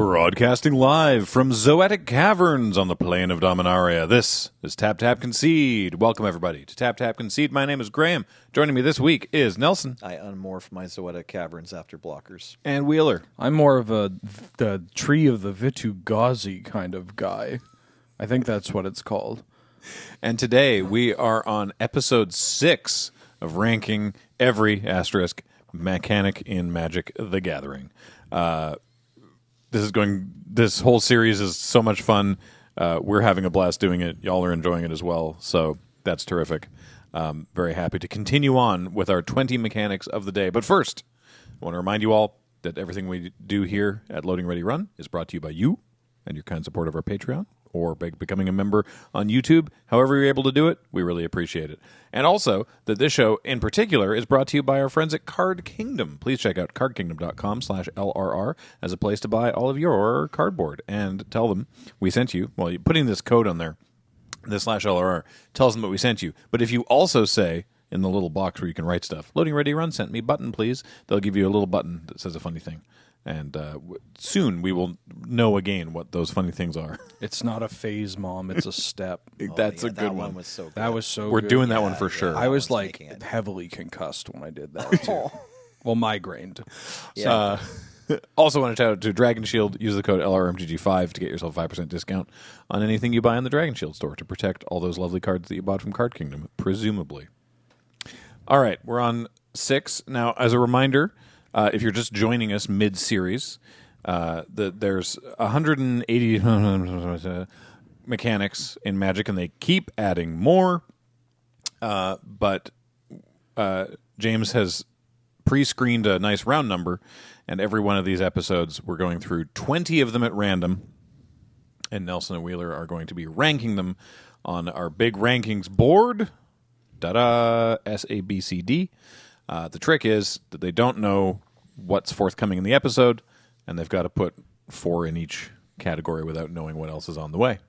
Broadcasting live from Zoetic Caverns on the plain of Dominaria, this is Tap Tap Concede. Welcome, everybody, to Tap Tap Concede. My name is Graham. Joining me this week is Nelson. I unmorph my Zoetic Caverns after blockers. And Wheeler. I'm more of the Tree of the Vitu-Ghazi kind of guy. I think that's what it's called. And today we are on episode 6 of ranking every asterisk mechanic in Magic the Gathering. This whole series is so much fun. We're having a blast doing it. Y'all are enjoying it as well. So that's terrific. Very happy to continue on with our 20 mechanics of the day. But first, I want to remind you all that everything we do here at Loading Ready Run is brought to you by you and your kind support of our Patreon or by becoming a member on YouTube. However you're able to do it, we really appreciate it. And also that this show in particular is brought to you by our friends at Card Kingdom. Please check out cardkingdom.com/LRR as a place to buy all of your cardboard and tell them we sent you. Well, you're putting this code on there, the /LRR, tells them that we sent you. But if you also say in the little box where you can write stuff, Loading Ready Run sent me button, please, they'll give you a little button that says a funny thing. And soon we will know again what those funny things are. It's not a phase, Mom. It's a step. That's a good that one. Was so good. That was so We're good. doing that one for sure. I was one's making it. heavily concussed when I did that, too. Well, migrained. Yeah. Also want to shout out to Dragon Shield. Use the code LRRMTG5 to get yourself a 5% discount on anything you buy in the Dragon Shield store to protect all those lovely cards that you bought from Card Kingdom, presumably. All right, we're on 6. Now, as a reminder, if you're just joining us mid-series, there's 180 mechanics in Magic, and they keep adding more. But James has pre-screened a nice round number, and every one of these episodes, we're going through 20 of them at random, and Nelson and Wheeler are going to be ranking them on our big rankings board. Da-da, SABCD. The trick is that they don't know what's forthcoming in the episode, and they've got to put 4 in each category without knowing what else is on the way,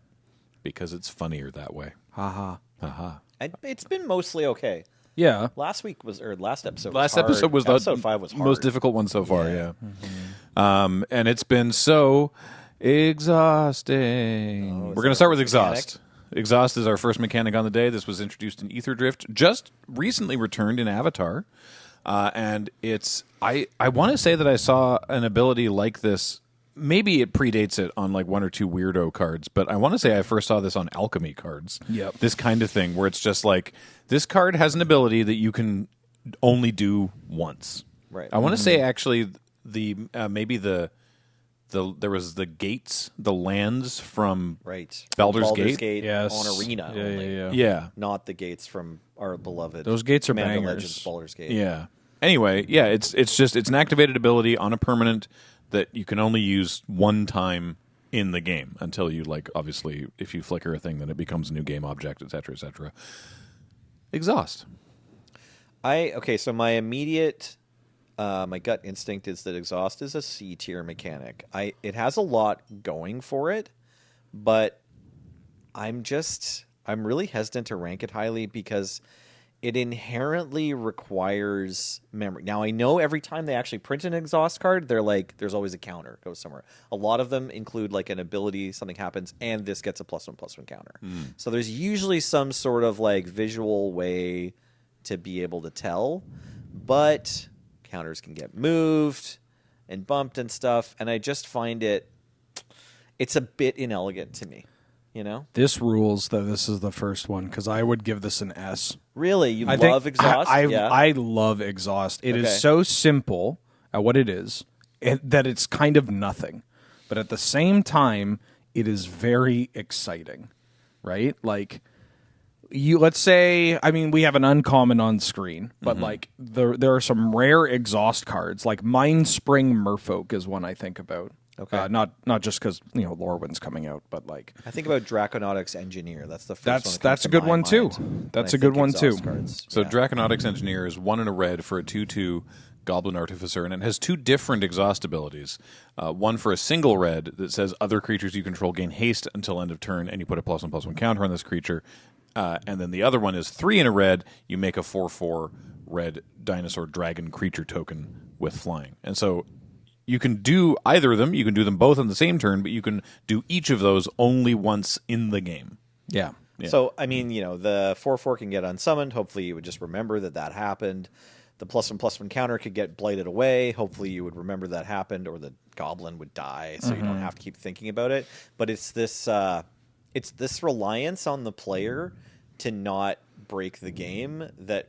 because it's funnier that way. Ha-ha. Ha-ha. It's been mostly okay. Yeah. Last episode. Last was hard. episode was episode 5 was hard. most difficult one so far, yeah. Mm-hmm. And it's been so exhausting. We're going to start with Exhaust. Exhaust is our first mechanic on the day. This was introduced in Ether Drift, just recently returned in Avatar. And it's I want to say that I saw an ability like this. Maybe it predates it on like 1 or 2 weirdo cards, but I want to say I first saw this on alchemy cards. Yep. This kind of thing where it's just like this card has an ability that you can only do once. Right. I want to say actually maybe there was the gates, the lands from Right. Baldur's Gate Gate? Yes. on Arena Yeah, only. yeah. Yeah. Not the gates from our beloved Those gates are Commander bangers. Legends Baldur's Gate. Yeah. Anyway, yeah, it's an activated ability on a permanent that you can only use one time in the game until you obviously if you flicker a thing then it becomes a new game object, etc., etc. Exhaust. So my immediate my gut instinct is that Exhaust is a C tier mechanic. It has a lot going for it, but I'm really hesitant to rank it highly because it inherently requires memory. Now, I know every time they actually print an Exhaust card, they're like, there's always a counter. It goes somewhere. A lot of them include like an ability, something happens, and this gets a +1/+1 counter. So there's usually some sort of like visual way to be able to tell, but counters can get moved and bumped and stuff, and I just find it's a bit inelegant to me. You know, This rules that this is the first one, because I would give this an S. really, you I think love Exhaust. I love Exhaust. It Okay. is so simple at what it is that it's kind of nothing. But at the same time, it is very exciting, right? Like, let's say, we have an uncommon on screen, but like there are some rare Exhaust cards, like Mind Spring Merfolk is one I think about. Okay. Not just because Lorwyn's coming out, but like I think about Draconautics Engineer. That's the first one. that that's comes a to good my one too. mind when That's I a good think one Exhaust too. cards. So Yeah. Draconautics Engineer is 1 and a red for a 2/2 Goblin Artificer, and it has 2 different Exhaust abilities. One for a single red that says other creatures you control gain haste until end of turn, and you put a +1/+1 counter on this creature. And then the other one is 3 in a red. You make a 4/4 red dinosaur dragon creature token with flying. And so You can do either of them. You can do them both on the same turn, but you can do each of those only once in the game. Yeah. Yeah. So, I mean, the 4/4 can get unsummoned. Hopefully, you would just remember that happened. The +1/+1 counter could get bladed away. Hopefully, you would remember that happened, or the goblin would die, so you don't have to keep thinking about it. But it's this reliance on the player to not break the game that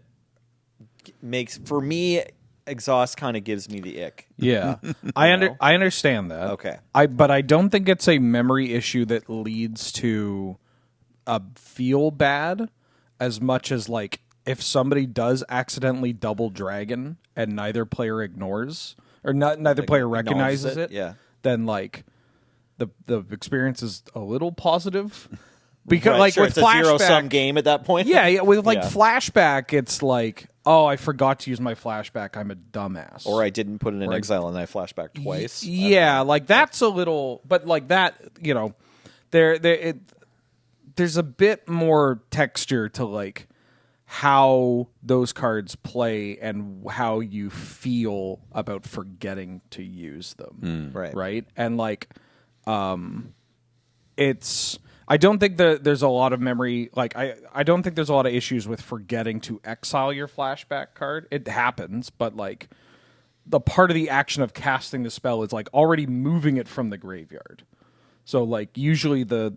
makes, for me, exhaust kind of gives me the ick. Yeah. I understand that. Okay. But I don't think it's a memory issue that leads to feel bad as much as like if somebody does accidentally double dragon and neither player ignores or neither player recognizes it, yeah, then like the experience is a little positive. Because right, like sure, with it's a flashback, zero-sum game at that point. yeah, with like Yeah. flashback, it's like, oh, I forgot to use my flashback. I'm a dumbass. Or I didn't put it in exile and I flashback twice. Yeah, like that's a little, but like that, there's a bit more texture to like how those cards play and how you feel about forgetting to use them. Right. And like, it's, I don't think that there's a lot of memory. Like, I don't think there's a lot of issues with forgetting to exile your flashback card. It happens, but like the part of the action of casting the spell is like already moving it from the graveyard. So like usually the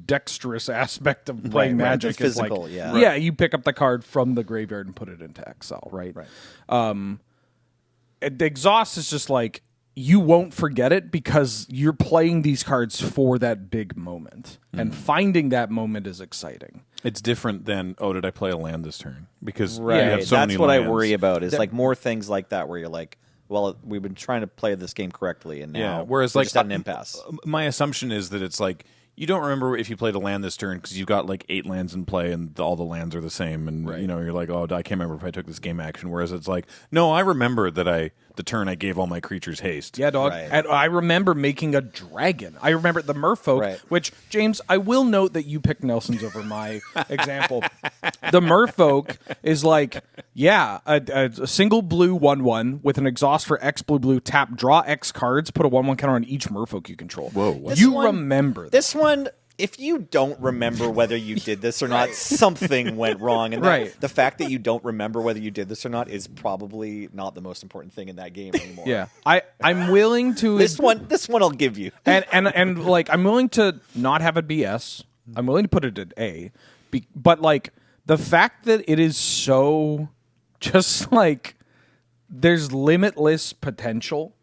dexterous aspect of playing Right, Magic the physical, is like, yeah. yeah, you pick up the card from the graveyard and put it into exile, right? The exhaust is just like, you won't forget it because you're playing these cards for that big moment. And finding that moment is exciting. It's different than, did I play a land this turn? Because you Right. have so That's many what lands. I worry about is like more things like that where you're like, well, we've been trying to play this game correctly, and now Yeah, whereas we're like just at an impasse. My assumption is that it's like you don't remember if you played a land this turn because you've got like 8 lands in play and all the lands are the same, and you're like, oh, I can't remember if I took this game action. Whereas it's like, no, I remember that the turn I gave all my creatures haste. Yeah, dog. Right. And I remember making a dragon. I remember the Merfolk, Right. which, James, I will note that you picked Nelson's over my example. The Merfolk is like, a single blue 1/1 with an exhaust for X blue, tap, draw X cards, put a 1/1 counter on each Merfolk you control. Whoa, what? You remember that. This one, if you don't remember whether you did this or not, something went wrong. And Right. the fact that you don't remember whether you did this or not is probably not the most important thing in that game anymore. Yeah. I'm willing to... This one I'll give you. and like I'm willing to not have it be S. I'm willing to put it at A. But like the fact that it is so just like there's limitless potential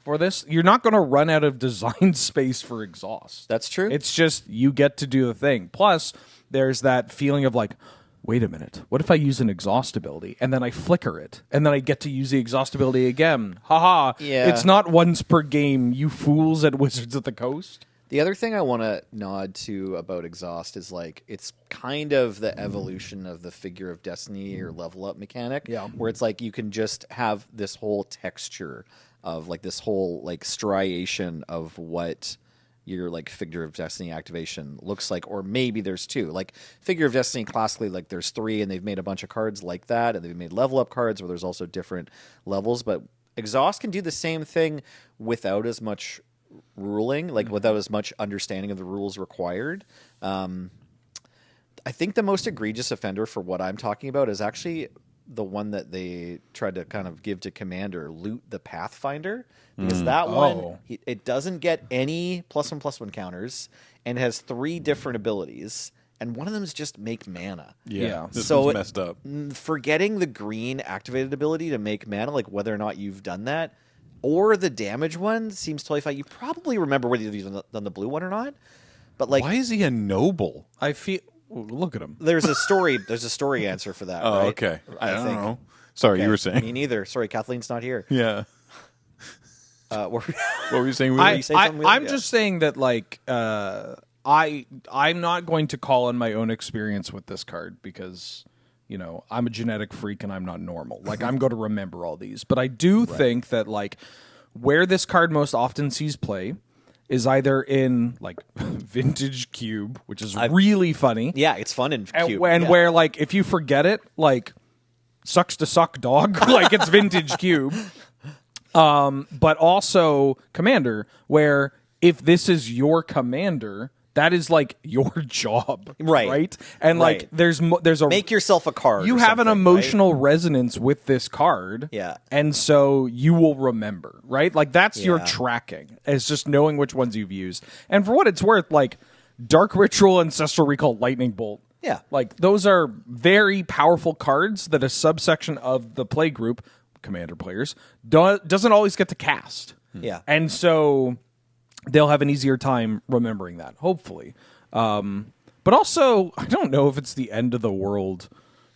for this. You're not going to run out of design space for exhaust. That's true. It's just you get to do the thing. Plus, there's that feeling of like, wait a minute, what if I use an exhaust ability and then I flicker it and then I get to use the exhaust ability again? Haha. Yeah. It's not once per game, you fools at Wizards of the Coast. The other thing I want to nod to about exhaust is like it's kind of the evolution of the figure of destiny or level up mechanic. Yeah. Where it's like you can just have this whole texture of like this whole like striation of what your like figure of destiny activation looks like, or maybe there's 2. Like figure of destiny classically, like there's 3 and they've made a bunch of cards like that, and they've made level up cards where there's also different levels, but exhaust can do the same thing without as much ruling, like without as much understanding of the rules required. I think the most egregious offender for what I'm talking about is actually the one that they tried to kind of give to Commander, Loot the Pathfinder, because that one, it doesn't get any +1/+1 counters and has 3 different abilities, and one of them is just make mana. Yeah. This So one's messed up. Forgetting the green activated ability to make mana, like whether or not you've done that, or the damage one seems totally fine. You probably remember whether you've done the blue one or not. But like, Why is he a noble? I feel... Look at him. there's a story answer for that. Oh, right? okay. I don't think. know. Sorry, Okay. you were saying. Me neither. Sorry, Kathleen's not here. Yeah. We're- What were you saying? Wheeler? you say something, Wheeler? I'm Yeah. just saying that like I'm not going to call on my own experience with this card because I'm a genetic freak and I'm not normal. Like I'm going to remember all these, but I do think that like where this card most often sees play is either in like Vintage Cube, which is really funny. Yeah, it's fun and cute. And Yeah. where like if you forget it, like sucks to suck dog, like it's vintage cube. But also commander, where if this is your commander, that is like your job, right? And like there's a make yourself a card. You have an emotional resonance with this card, yeah, and so you will remember, right? Like that's your tracking. It's just knowing which ones you've used. And for what it's worth, like Dark Ritual, Ancestral Recall, Lightning Bolt, yeah, like those are very powerful cards that a subsection of the play group, commander players, doesn't always get to cast. Yeah, and so they'll have an easier time remembering that, hopefully. But also, I don't know if it's the end of the world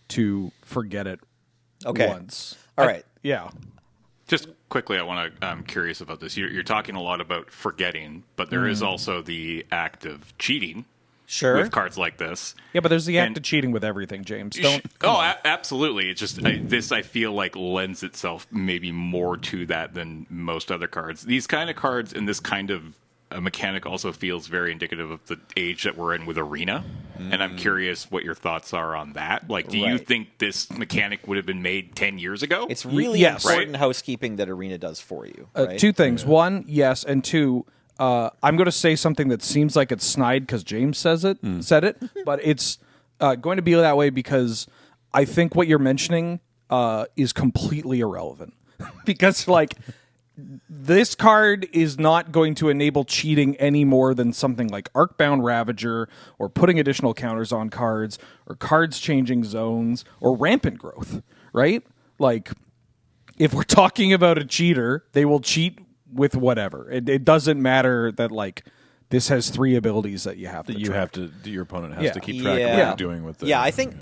to forget it once. All right. Yeah. Just quickly, I'm curious about this. You're talking a lot about forgetting, but there is also the act of cheating. Sure. With cards like this. Yeah, but there's the act of cheating with everything, James. Absolutely. It's just this, I feel like, lends itself maybe more to that than most other cards. These kind of cards and this kind of a mechanic also feels very indicative of the age that we're in with Arena. And I'm curious what your thoughts are on that. Like, do you think this mechanic would have been made 10 years ago? It's really important housekeeping that Arena does for you. Right? Two things. One, yes, and two, I'm going to say something that seems like it's snide because James said it, but it's going to be that way because I think what you're mentioning is completely irrelevant. Because, like, this card is not going to enable cheating any more than something like Arcbound Ravager or putting additional counters on cards or cards changing zones or rampant growth, right? Like, if we're talking about a cheater, they will cheat with whatever. It doesn't matter that, like, this has 3 abilities that you have to track. Your opponent has to keep track of what you're doing with it. Yeah, I think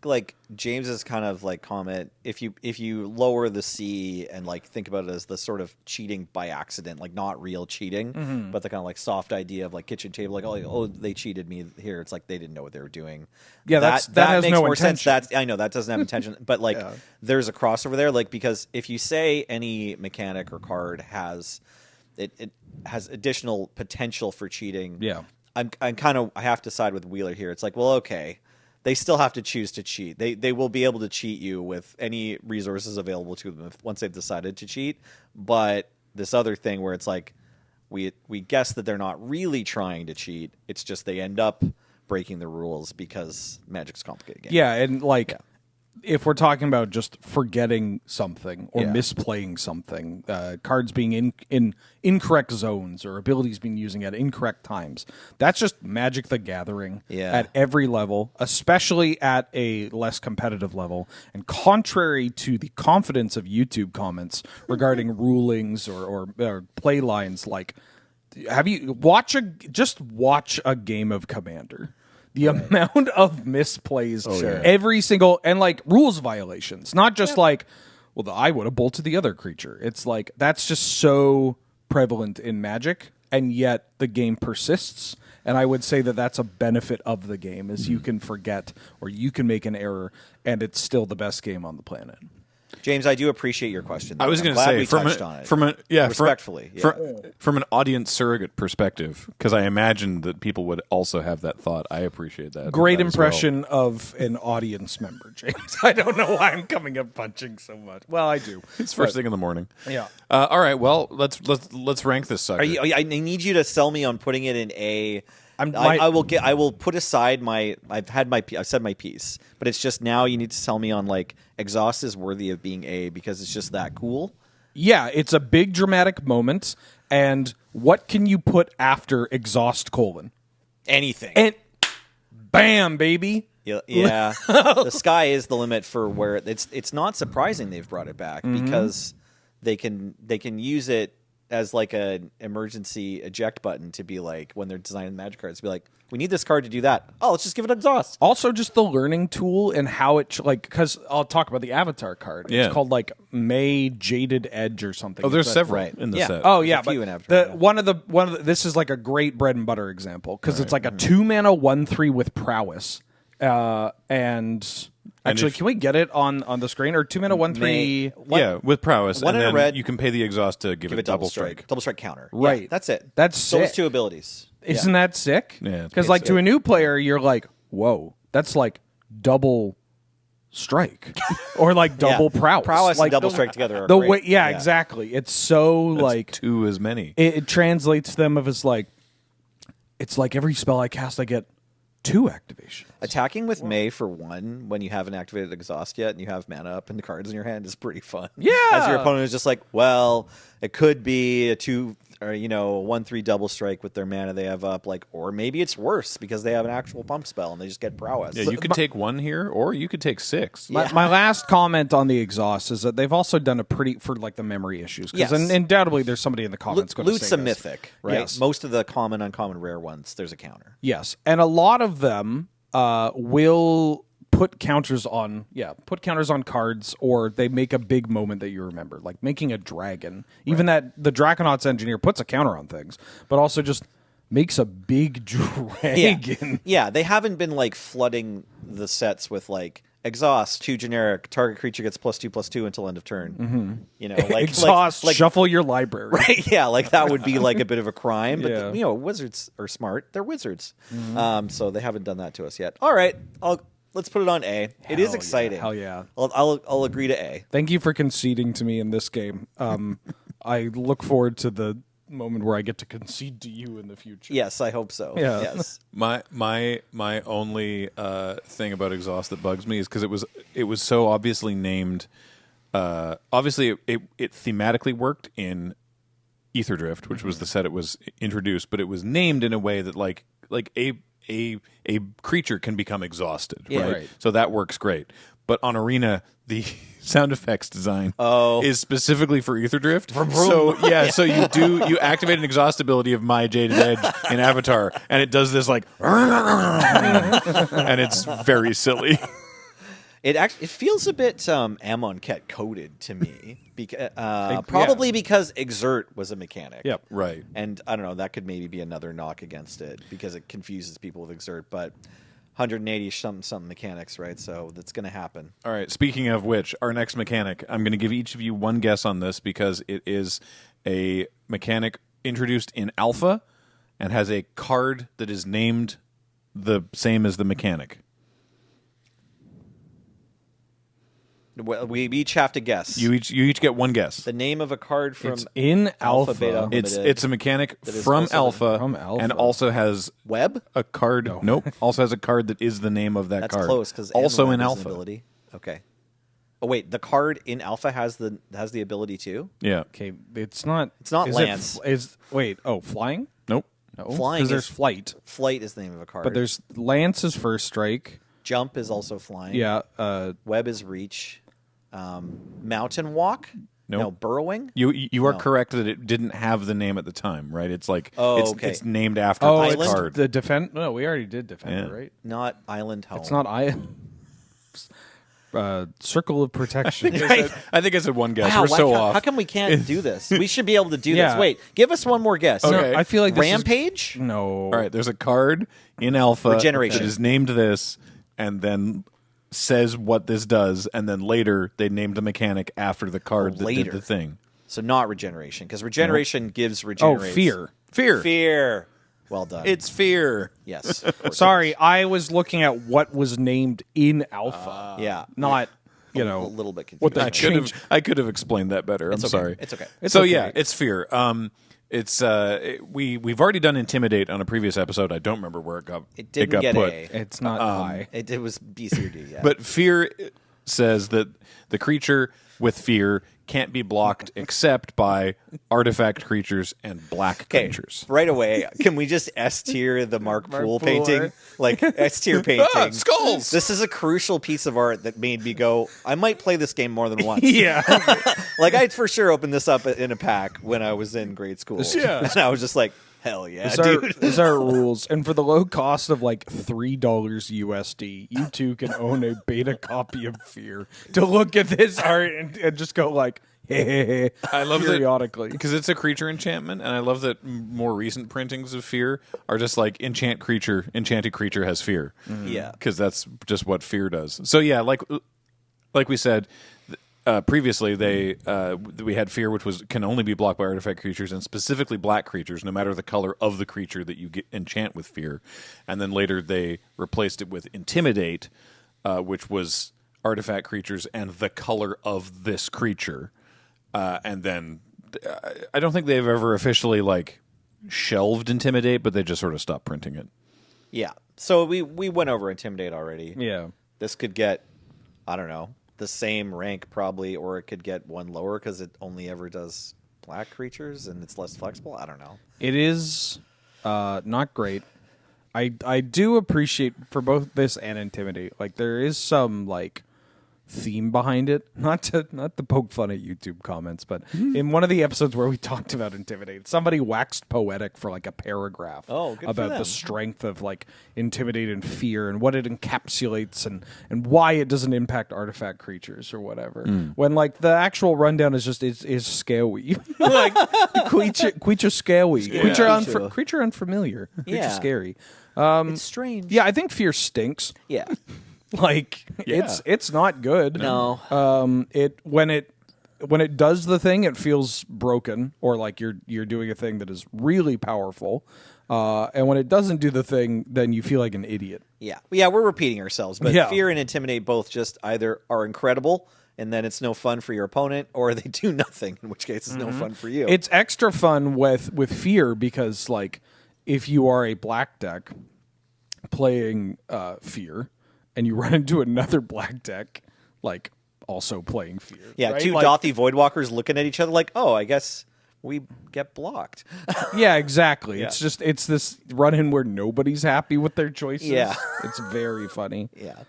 like James's kind of like comment, if you lower the C and like think about it as the sort of cheating by accident, like not real cheating, but the kind of like soft idea of like kitchen table, like oh they cheated me here. It's like they didn't know what they were doing. Yeah, that has makes no more intention. sense. I know that doesn't have intention, but like there's a crossover there, like because if you say any mechanic or card has it has additional potential for cheating. Yeah. I'm kind of, I have to side with Wheeler here. It's like, well, okay, they still have to choose to cheat. They will be able to cheat you with any resources available to them once they've decided to cheat. But this other thing where it's like, we guess that they're not really trying to cheat. It's just they end up breaking the rules because Magic's a complicated game. Yeah, and like, if we're talking about just forgetting something or misplaying something, cards being in incorrect zones or abilities being using at incorrect times, that's just Magic the Gathering at every level, especially at a less competitive level. And contrary to the confidence of YouTube comments regarding rulings or play lines, like, watch a game of Commander. The amount of misplays, every single, and like rules violations, not just like, well, I would have bolted the other creature. It's like, that's just so prevalent in Magic, and yet the game persists. And I would say that that's a benefit of the game, is you can forget or you can make an error, and it's still the best game on the planet. James, I do appreciate your question. I was going to say, respectfully, from an audience surrogate perspective, because I imagine that people would also have that thought. I appreciate that. Great impression of an audience member, James. I don't know why I'm coming up punching so much. Well, I do. It's first thing in the morning. Yeah. All right. Well, let's rank this sucker. I need you to sell me on putting it in A. I will put aside I've said my piece, but it's just now you need to tell me on like Exhaust is worthy of being A because it's just that cool. Yeah, it's a big dramatic moment, and what can you put after Exhaust : anything? And bam, baby. Yeah. The sky is the limit for where it's not surprising they've brought it back because they can use it as like an emergency eject button to be like, when they're designing Magic cards, to be like, we need this card to do that. Oh, let's just give it Exhaust. Also, just the learning tool and how it because I'll talk about the Avatar card. Yeah. It's called like May Jaded Edge or something. Oh, there's several in the set. Oh yeah, few in but Avatar, one of the this is like a great bread and butter example because it's like a 2-mana 1/3 with prowess, and actually, can we get it on the screen? Or 2-mana 1/3? Yeah, with prowess. One and in a then red. you can pay the Exhaust to give it double strike. Double strike counter. Right. Yeah, that's it. That's those sick. 2 abilities. Isn't that sick? Yeah, Because like to a new player, you're like, whoa, that's like double strike or like double prowess. Prowess like and double strike together are the great. way, yeah, exactly. It's so like 2 as many. it translates them of as like it's like every spell I cast, I get 2 activations. Attacking with May for 1 when you haven't activated exhaust yet and you have mana up and the cards in your hand is pretty fun. Yeah. As your opponent is just like, well, it could be a 2 or a 1/3 double strike with their mana they have up, like, or maybe it's worse because they have an actual pump spell and they just get prowess. Yeah, you could take 1 here, or you could take 6. My last comment on the exhaust is that they've also done a pretty for like the memory issues because Yes. undoubtedly there's somebody in the comments going to Loot's say a this. mythic, right? Yes. Most of the common, uncommon, rare ones, there's a counter. Yes, and a lot of them will put counters on cards, or they make a big moment that you remember, like making a dragon. Even that the Draconauts engineer puts a counter on things, but also just makes a big dragon. Yeah, they haven't been like flooding the sets with like exhaust, 2 generic, target creature gets +2/+2 until end of turn. Mm-hmm. Like Exhaust, like shuffle your library. right? Yeah, like that would be like a bit of a crime. But Yeah. wizards are smart; they're wizards. So they haven't done that to us yet. All right, let's put it on A. It is Hell exciting. yeah, hell yeah. I'll agree to A. Thank you for conceding to me in this game. I look forward to the moment where I get to concede to you in the future. Yes, I hope so. Yeah. Yes. My only thing about exhaust that bugs me is because it was so obviously named. Obviously, it thematically worked in Ether Drift, which was the set it was introduced, but it was named in a way that like a creature can become exhausted, Yeah. right? Right. So that works great. But on Arena, the sound effects design is specifically for Ether Drift. So so you activate an exhaust ability of My Jaded Edge in Avatar, and it does this like, and it's very silly. It feels a bit Amonkhet coded to me, probably because Exert was a mechanic. Yep. Right. And I don't know, that could maybe be another knock against it because it confuses people with Exert, but 180 something mechanics, right? So that's going to happen. All right. Speaking of which, our next mechanic, I'm going to give each of you one guess on this because it is a mechanic introduced in Alpha and has a card that is named the same as the mechanic. Well, we each have to guess. You each get one guess. The name of a card from It's in Alpha. Beta. It's a mechanic is from also Alpha, from Alpha. and also has Web. a card. Nope. Also has a card that is the name of that That's card. close because also in Web is an Alpha. ability. Okay. Oh wait, the card in Alpha has the ability too. Yeah. Okay, it's not. It's not is Lance. Flying? Nope. No, Flying because there's is- flight, Flight is the name of a card. but there's Lance is first strike. Jump is also flying. Yeah, Web is reach. Mountain walk. Nope. No, burrowing. You are No. correct that it didn't have the name at the time, right? It's like okay. it's named after oh, this it's Island? card. the defend. No, we already did defender, Yeah. right? Not Island Home. It's not Circle of Protection. I think I said one guess. Wow, We're so how, off. How come we can't do this? We should be able to do Yeah. this. Wait, give us one more guess. Okay. No, I feel like this is- Rampage. no. All right, there's a card in Alpha Regeneration. that is named this, and then says what this does, and then later they named a mechanic after the card that later. did the thing. So not regeneration, because regeneration gives Oh, regenerates. fear. Fear. Well done. It's fear. yes. Sorry, I was looking at what was named in Alpha, Yeah. not a little bit confused. what the I change. could have explained that better. I'm okay. sorry. It's okay. It's so okay. yeah, it's fear. We've already done intimidate on a previous episode. I don't remember where it got didn't get put. A. It's not I. It was B, C, or D. Yeah. But fear says that the creature with fear can't be blocked except by artifact creatures and black creatures. Right away, can we just S tier the Mark Poole painting? Like S tier painting. Skulls! This is a crucial piece of art that made me go, I might play this game more than once. Yeah. Like I'd for sure opened this up in a pack when I was in grade school. Yeah. And I was just like, hell yeah, dude. These are rules, and for the low cost of like $3 USD, you too can own a beta copy of Fear to look at this art and just go like, hey, I love periodically because it's a creature enchantment, and I love that more recent printings of fear are just like enchanted creature has fear. Yeah. Because that's just what fear does. So yeah, like we said previously, we had fear, which can only be blocked by artifact creatures, and specifically black creatures, no matter the color of the creature that you enchant with fear. And then later they replaced it with intimidate, which was artifact creatures and the color of this creature, and then I don't think they've ever officially like shelved Intimidate, but they just sort of stopped printing it. Yeah. So we went over Intimidate already. Yeah. This could get, I don't know, the same rank probably, or it could get one lower because it only ever does black creatures and it's less flexible. I don't know. It is not great. I do appreciate for both this and Intimidate. Like there is some like theme behind it. Not to poke fun at YouTube comments, but in one of the episodes where we talked about Intimidate, somebody waxed poetic for like a paragraph good for about them. the strength of like Intimidate and Fear and what it encapsulates and why it doesn't impact artifact creatures or whatever. When like the actual rundown is just is scary. Like creature scary. Creature unfamiliar. Creature Yeah. scary. It's strange. Yeah, I think Fear stinks. Yeah. Like Yeah. it's not good. No. When it does the thing, it feels broken, or like you're doing a thing that is really powerful. And when it doesn't do the thing, then you feel like an idiot. Yeah. Yeah, we're repeating ourselves, but Yeah. Fear and Intimidate both just either are incredible and then it's no fun for your opponent, or they do nothing, in which case it's no fun for you. It's extra fun with Fear because like if you are a black deck playing Fear and you run into another black deck like also playing Fear. Yeah, right? two Like- Dothy Voidwalkers looking at each other like, oh, I guess we get blocked. Yeah, exactly. Yeah. It's this run in where nobody's happy with their choices. Yeah. It's very funny. Yeah.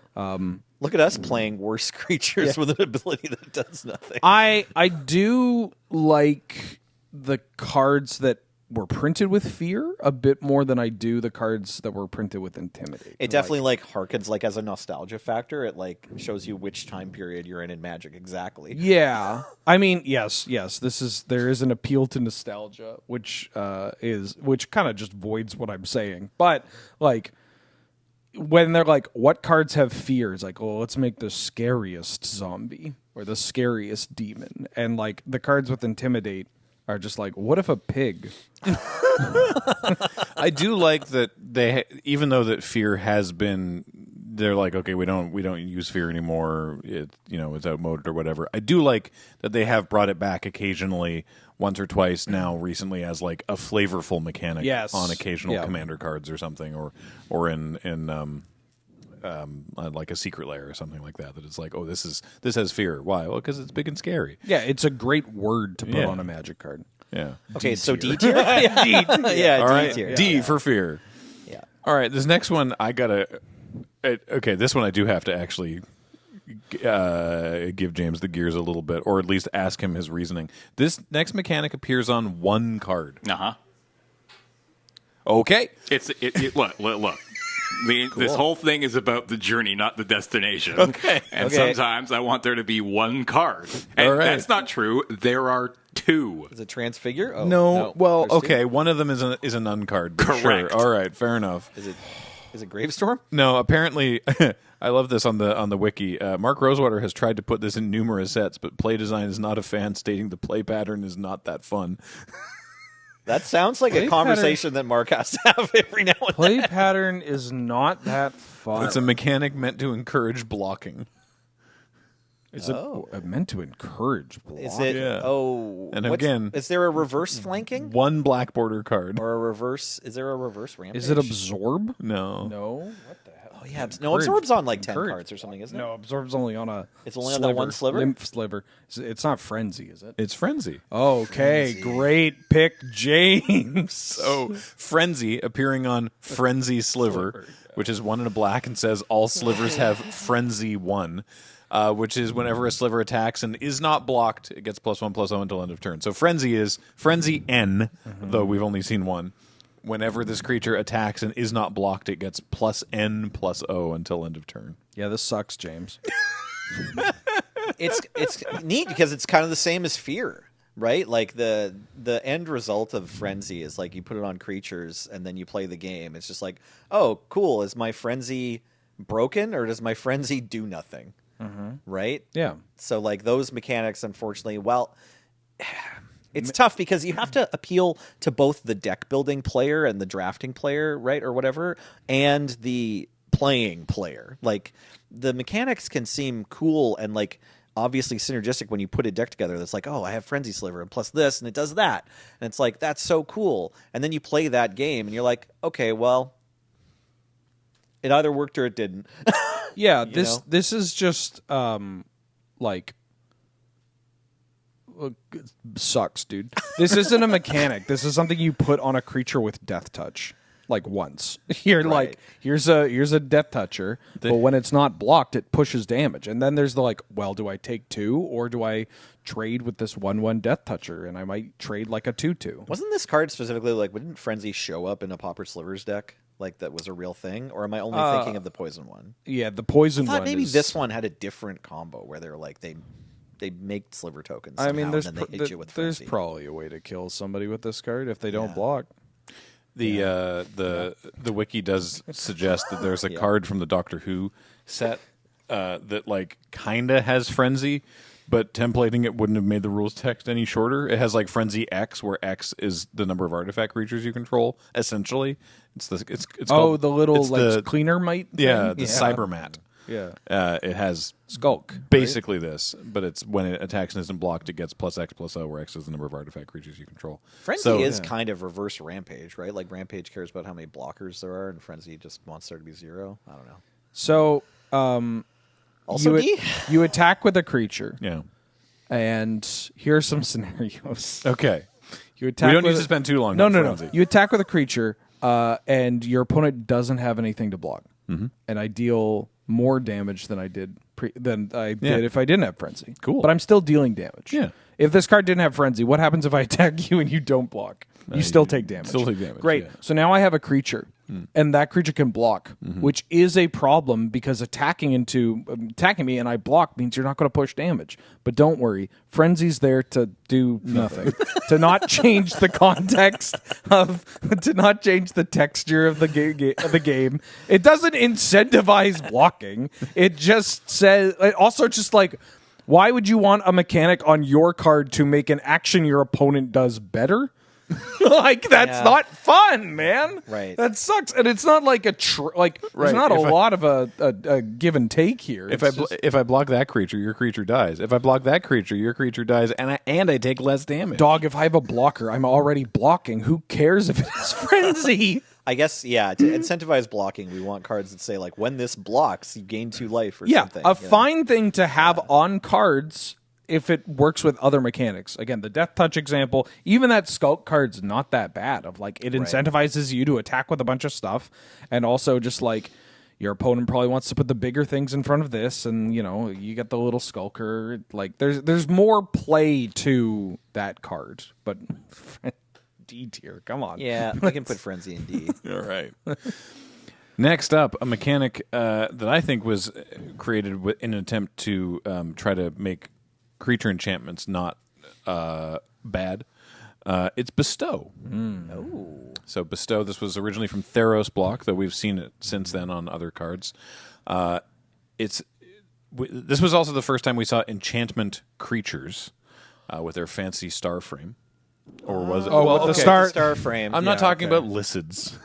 Look at us playing worse creatures with an ability that does nothing. I do like the cards that were printed with Fear a bit more than I do the cards that were printed with Intimidate. It definitely like harkens like as a nostalgia factor. It like shows you which time period you're in Magic exactly. Yeah, I mean, yes. There is an appeal to nostalgia, which kind of just voids what I'm saying. But like when they're like, "What cards have Fear?" It's like, "Oh, let's make the scariest zombie or the scariest demon," and like the cards with Intimidate are just like, "What if a pig?" I do like that even though that Fear has been, they're like, okay, we don't use Fear anymore. It's outmoded or whatever. I do like that they have brought it back occasionally, once or twice now recently, as like a flavorful mechanic on occasional commander cards or something, or in like a secret lair or something like that. That it's like, oh, this has Fear. Why? Well, because it's big and scary. Yeah, it's a great word to put Yeah. on a Magic card. Yeah. Okay, so D tier? D. Yeah, All D right. tier. D Yeah. for Fear. Yeah. All right, this next one I gotta. Okay, this one I do have to actually give James the gears a little bit, or at least ask him his reasoning. This next mechanic appears on one card. Okay, Look. This whole thing is about the journey, not the destination. Okay. And Okay. sometimes I want there to be one card. And All right. that's not true. There are two. Is it Transfigure? Oh, no, well, there's two. okay, one of them is an uncard. But Correct. Sure. All right, fair enough. Is it Gravestorm? No, apparently, I love this on the wiki. Mark Rosewater has tried to put this in numerous sets, but Play Design is not a fan, stating the play pattern is not that fun. That sounds like Play a conversation that Mark has to have every now and then. Play pattern is not that fun. It's a mechanic meant to encourage blocking. Is it meant to encourage block? Is it? Yeah. Oh, And again- is there a reverse flanking One black border card. or a reverse? Is there a reverse rampage? Is it absorb? No. No. What the hell? Oh yeah, no. Absorb's on like 10 Encourage. cards or something, isn't it? No, absorb's only on a. It's only on that one sliver? Lymph sliver. It's not frenzy, is it? It's Frenzy. Okay, great pick, James. So, Frenzy appearing on Frenzy Sliver, which is one in a black and says all slivers have Frenzy 1, which is whenever a sliver attacks and is not blocked, it gets +1/+0 until end of turn. So, Frenzy is Frenzy N, though we've only seen one. Whenever this creature attacks and is not blocked, it gets +N/+0 until end of turn. Yeah, this sucks, James. It's neat because it's kind of the same as Fear, right? Like the end result of Frenzy is like you put it on creatures and then you play the game. It's just like, oh, cool. Is my Frenzy broken or does my Frenzy do nothing? Right? Yeah. So like those mechanics, unfortunately, well, it's tough because you have to appeal to both the deck building player and the drafting player, right, or whatever, and the playing player. Like the mechanics can seem cool and like obviously synergistic when you put a deck together that's like, oh, I have Frenzy Sliver and plus this and it does that. And it's like, that's so cool. And then you play that game and you're like, okay, well, it either worked or it didn't. Yeah, You know? this is just like sucks, dude. This isn't a mechanic. This is something you put on a creature with Death Touch. Like once. You're like, here's a Death Toucher, but when it's not blocked, it pushes damage. And then there's the like, well, do I take 2 or do I trade with this 1/1 Death Toucher? And I might trade like a 2/2. Wasn't this card specifically like, wouldn't Frenzy show up in a Pauper Slivers deck? Like that was a real thing? Or am I only thinking of the poison one? Yeah, the poison I thought one. maybe is, this one had a different combo where they're like, they make Sliver tokens. I mean, somehow, there's and then they hit you with there's Frenzy. probably a way to kill somebody with this card if they don't Yeah. block. The wiki does suggest that there's a card from the Doctor Who set that like kinda has Frenzy, but templating it wouldn't have made the rules text any shorter. It has like Frenzy X, where X is the number of artifact creatures you control. Essentially, it's called, The little it's like the- cleaner mite. yeah, thing? the Cybermat. Yeah, It has Skulk. basically this, but it's when it attacks and isn't blocked, it gets +X+O, where X is the number of artifact creatures you control. Frenzy So- is kind of reverse Rampage, right? Like Rampage cares about how many blockers there are, and Frenzy just wants there to be 0. I don't know. So Also, you attack with a creature, Yeah. and here are some scenarios. Okay. You attack. We don't need with to spend too long. No, on no, Frenzy. no. You attack with a creature, and your opponent doesn't have anything to block, and I deal more damage than I did if I didn't have Frenzy. Cool. But I'm still dealing damage. Yeah. If this card didn't have Frenzy, what happens if I attack you and you don't block? You still take damage. still take damage, Great. yeah. So now I have a creature, and that creature can block, which is a problem because attacking me and I block means you're not going to push damage. But don't worry, Frenzy's there to do nothing, to not change the context to not change the texture of the game. It doesn't incentivize blocking. It just says. It also just like. Why would you want a mechanic on your card to make an action your opponent does better? Like that's not fun, man. Right. That sucks, and it's not like there's not a lot of a give and take here. If I block that creature, your creature dies. If I block that creature, your creature dies, and I take less damage. Dog, if I have a blocker, I'm already blocking. Who cares if it has Frenzy? I guess, yeah, to incentivize blocking, we want cards that say, like, when this blocks, you gain 2 life or Yeah, something. a fine thing to have on cards if it works with other mechanics. Again, the Death Touch example, even that Skulk card's not that bad. Of like, it incentivizes you to attack with a bunch of stuff, and also just like your opponent probably wants to put the bigger things in front of this, and you get the little Skulker. Like, there's more play to that card, but. D tier, come on. Yeah, we can put Frenzy in D. All right. Next up, a mechanic that I think was created in an attempt to try to make creature enchantments not bad. It's Bestow. Oh. So Bestow, this was originally from Theros block, though we've seen it since then on other cards. This was also the first time we saw enchantment creatures with their fancy star frame. Or was it? with the star- Star frame. I'm not talking about Lycids.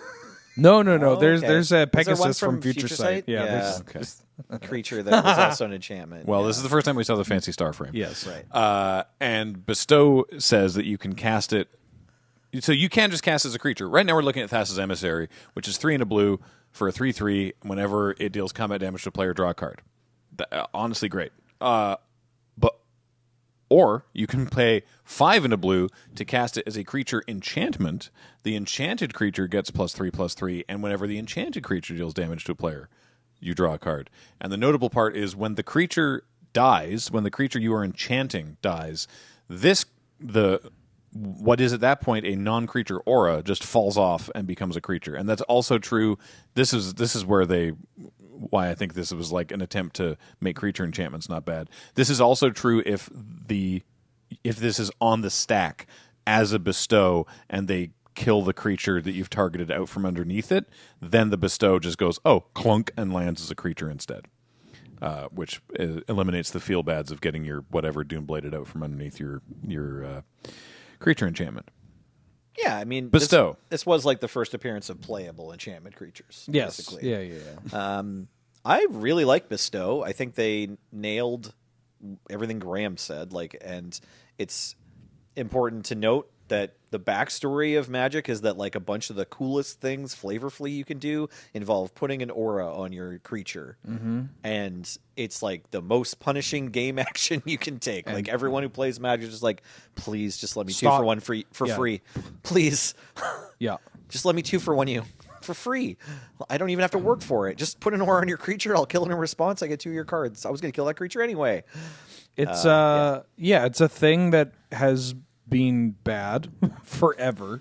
No. There's okay. a Is there one Pegasus from from Future Future Sight. Sight? Yeah. Yeah. there's- Okay. A creature that was also an enchantment. Well, this is the first time we saw the fancy star frame. Yes. Right. And Bestow says that you can cast it. So you can just cast as a creature. Right now we're looking at Thassa's Emissary, which is 3 and a blue for a 3/3. Whenever it deals combat damage to a player, draw a card. Honestly, great. Or you can pay 5 and a blue to cast it as a creature enchantment. The enchanted creature gets +3/+3, and whenever the enchanted creature deals damage to a player, you draw a card. And the notable part is when the creature dies, when the creature you are enchanting dies, what is at that point a non-creature aura just falls off and becomes a creature. And that's also true. This is why I think this was like an attempt to make creature enchantments not bad. This is also true if this is on the stack as a Bestow and they kill the creature that you've targeted out from underneath it, then the Bestow just goes, oh, clunk, and lands as a creature instead. Which eliminates the feel bads of getting your whatever Doombladed out from underneath your creature enchantment. Yeah, I mean, Bestow. This was like the first appearance of playable enchantment creatures. Yes. Basically. Yeah. I really like Bestow. I think they nailed everything Graham said. And it's important to note that the backstory of Magic is that like a bunch of the coolest things flavorfully you can do involve putting an aura on your creature, and it's like the most punishing game action you can take. And like everyone who plays Magic is just like, please just let me 2 for 1 free for free, please. Yeah. Just let me 2 for 1 you for free. I don't even have to work for it. Just put an aura on your creature. I'll kill it in response. I get 2 of your cards. I was going to kill that creature anyway. It's it's a thing that has been bad forever,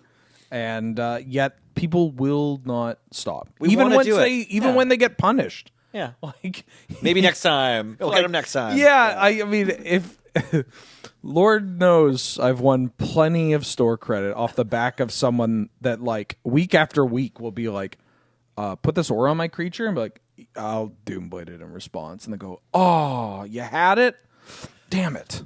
and yet people will not stop. Even when they get punished. Yeah, Like maybe next time. We'll get them next time. Yeah, I mean, if Lord knows I've won plenty of store credit off the back of someone that like week after week will be like, put this aura on my creature, and be like, I'll Doomblade it in response, and they go, oh, you had it? Damn it.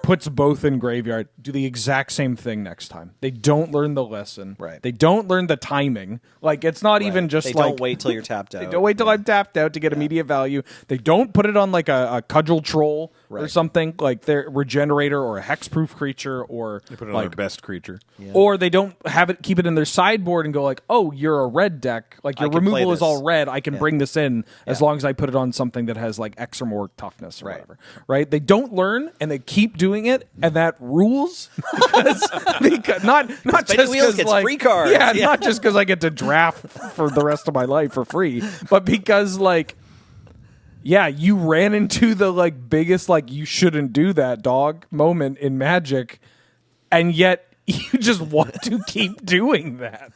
Puts both in graveyard, do the exact same thing next time. They don't learn the lesson. Right. They don't learn the timing. Like, it's not even just they like... don't wait till you're tapped out. They don't wait till I'm tapped out to get immediate value. They don't put it on like a cudgel troll or something, like their regenerator or a hexproof creature, or They put it on like their best creature. Yeah. or they don't keep it in their sideboard and go like, oh, you're a red deck. Like your I can play removal is this. all red. I can bring this in as long as I put it on something that has like X or more toughness or whatever. Right? They don't learn and they keep doing it, and that rules because not just Wheels because gets like free cards. Yeah, Yeah. not just because I get to draft for the rest of my life for free, but because like. Yeah, you ran into the like biggest like you shouldn't do that dog moment in Magic, and yet you just want to keep doing that.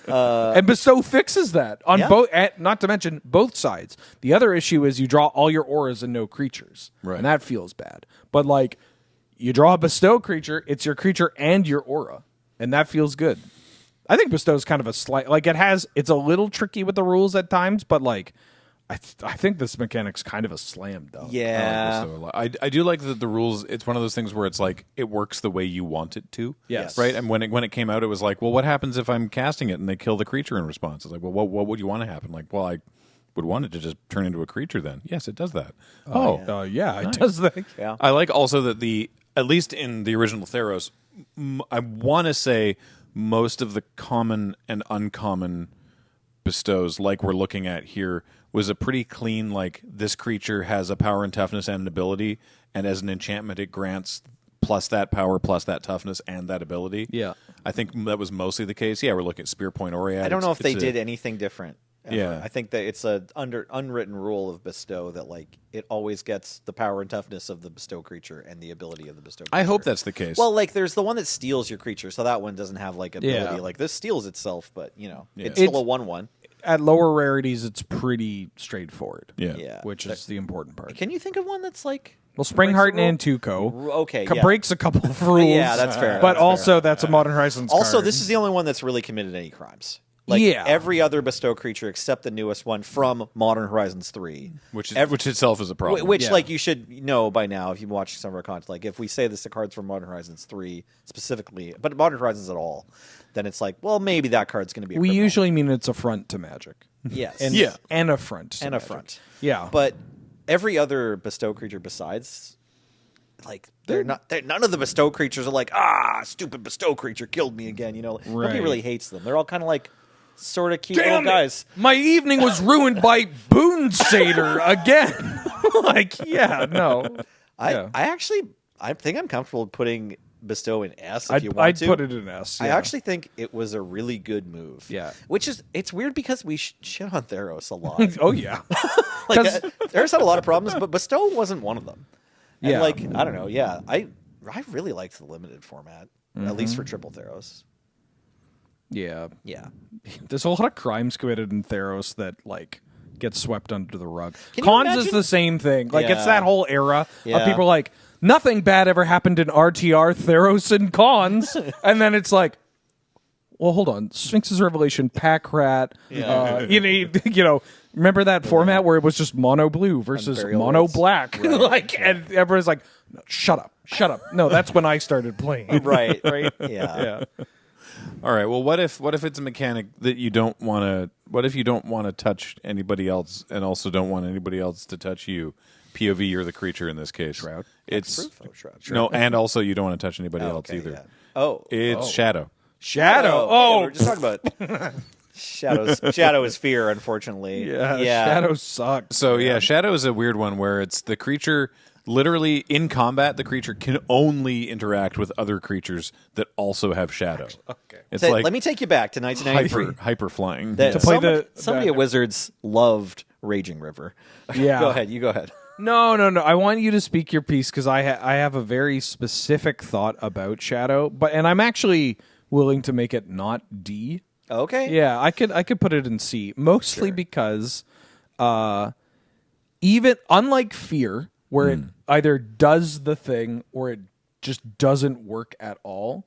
And Bestow fixes that on both. Not to mention both sides. The other issue is you draw all your auras and no creatures, Right. and that feels bad. But like you draw a Bestow creature, it's your creature and your aura, and that feels good. I think Bestow's kind of a slight like it's a little tricky with the rules at times, but like. I think this mechanic's kind of a slam dunk. Yeah. I do like that the rules. It's one of those things where it's like it works the way you want it to. Yes. Right. And when it came out, it was like, well, what happens if I'm casting it and they kill the creature in response? It's like, well, what would you want to happen? Like, well, I would want it to just turn into a creature. Then, yes, it does that. It does that. Yeah. I like also that at least in the original Theros, I want to say most of the common and uncommon bestows, like we're looking at here, was a pretty clean, like, this creature has a power and toughness and an ability, and as an enchantment it grants plus that power, plus that toughness, and that ability. Yeah. I think that was mostly the case. Yeah, we're looking at Spear Point Oriad. I don't know if they did anything different. Ever. Yeah. I think that it's a unwritten rule of Bestow that like it always gets the power and toughness of the Bestow creature and the ability of the Bestow creature. I hope that's the case. Well, like there's the one that steals your creature, so that one doesn't have like ability. Yeah. Like this steals itself, but Yeah. it's still a 1/1. At lower rarities, it's pretty straightforward. yeah. Which is the important part. Can you think of one that's like Well, Springheart breaks the and Antuco Okay, yeah. breaks a couple of rules. Yeah, that's fair. But That's also, that's a Modern Horizons Also, card. this is the only one that's really committed any crimes. Like Yeah. every other Bestow creature except the newest one from Modern Horizons 3. which itself is a problem. Which, Yeah. like, you should know by now if you've watched some of our content. Like, if we say this to cards from Modern Horizons 3 specifically, but Modern Horizons at all, then it's like, well, maybe that card's going to be a we criminal. usually mean it's a front to Magic. Yes. And, Yeah. and a front. To And a Magic. front. Yeah. But every other Bestow creature besides, like, none of the Bestow creatures are like, stupid Bestow creature killed me again. Nobody Right. really hates them. They're all kind of like sort of cute little guys. My evening was ruined by Boon Satyr again. No. I think I'm comfortable putting Bestow in S if you want I'd to. put it in S. I yeah. actually think it was a really good move. Yeah. It's weird because we shit on Theros a lot. Oh, yeah. Like, Theros had a lot of problems, but Bestow wasn't one of them. And Yeah. like, I don't know. Yeah. I really liked the limited format, at least Mm-hmm. for Triple Theros. Yeah. Yeah. There's a lot of crimes committed in Theros that, like, get swept under the rug. Can you Cons is imagine- the same thing. Like, it's Yeah. that whole era Yeah. of people like, nothing bad ever happened in RTR, Theros, and Cons. And then it's like, well, hold on. Sphinx's Revelation, Pack Rat. Remember that format where it was just mono blue versus Burial mono Rites. black? Right. And everyone's like, no, shut up. No, that's when I started playing. Right. Right? Yeah. All right. Well, what if it's a mechanic that you don't want to? What if you don't want to touch anybody else, and also don't want anybody else to touch you? POV, you're the creature in this case. Shroud. It's Shroud. no, and also you don't want to touch anybody else okay, either. yeah. Oh, It's Shadow. Shadow. Yeah, we were just talking about Shadow is fear, unfortunately. Yeah, Shadow sucks. So yeah, Shadow is a weird one where it's the creature. Literally in combat, the creature can only interact with other creatures that also have Shadow. Okay. It's So, like let me take you back to 1993. hyper flying. That To play somebody at Wizards loved Raging River. Yeah. Go ahead. You go ahead. No. I want you to speak your piece because I have a very specific thought about Shadow, and I'm actually willing to make it not D. Okay. Yeah, I could put it in C, mostly because even unlike Fear, where it either does the thing or it just doesn't work at all.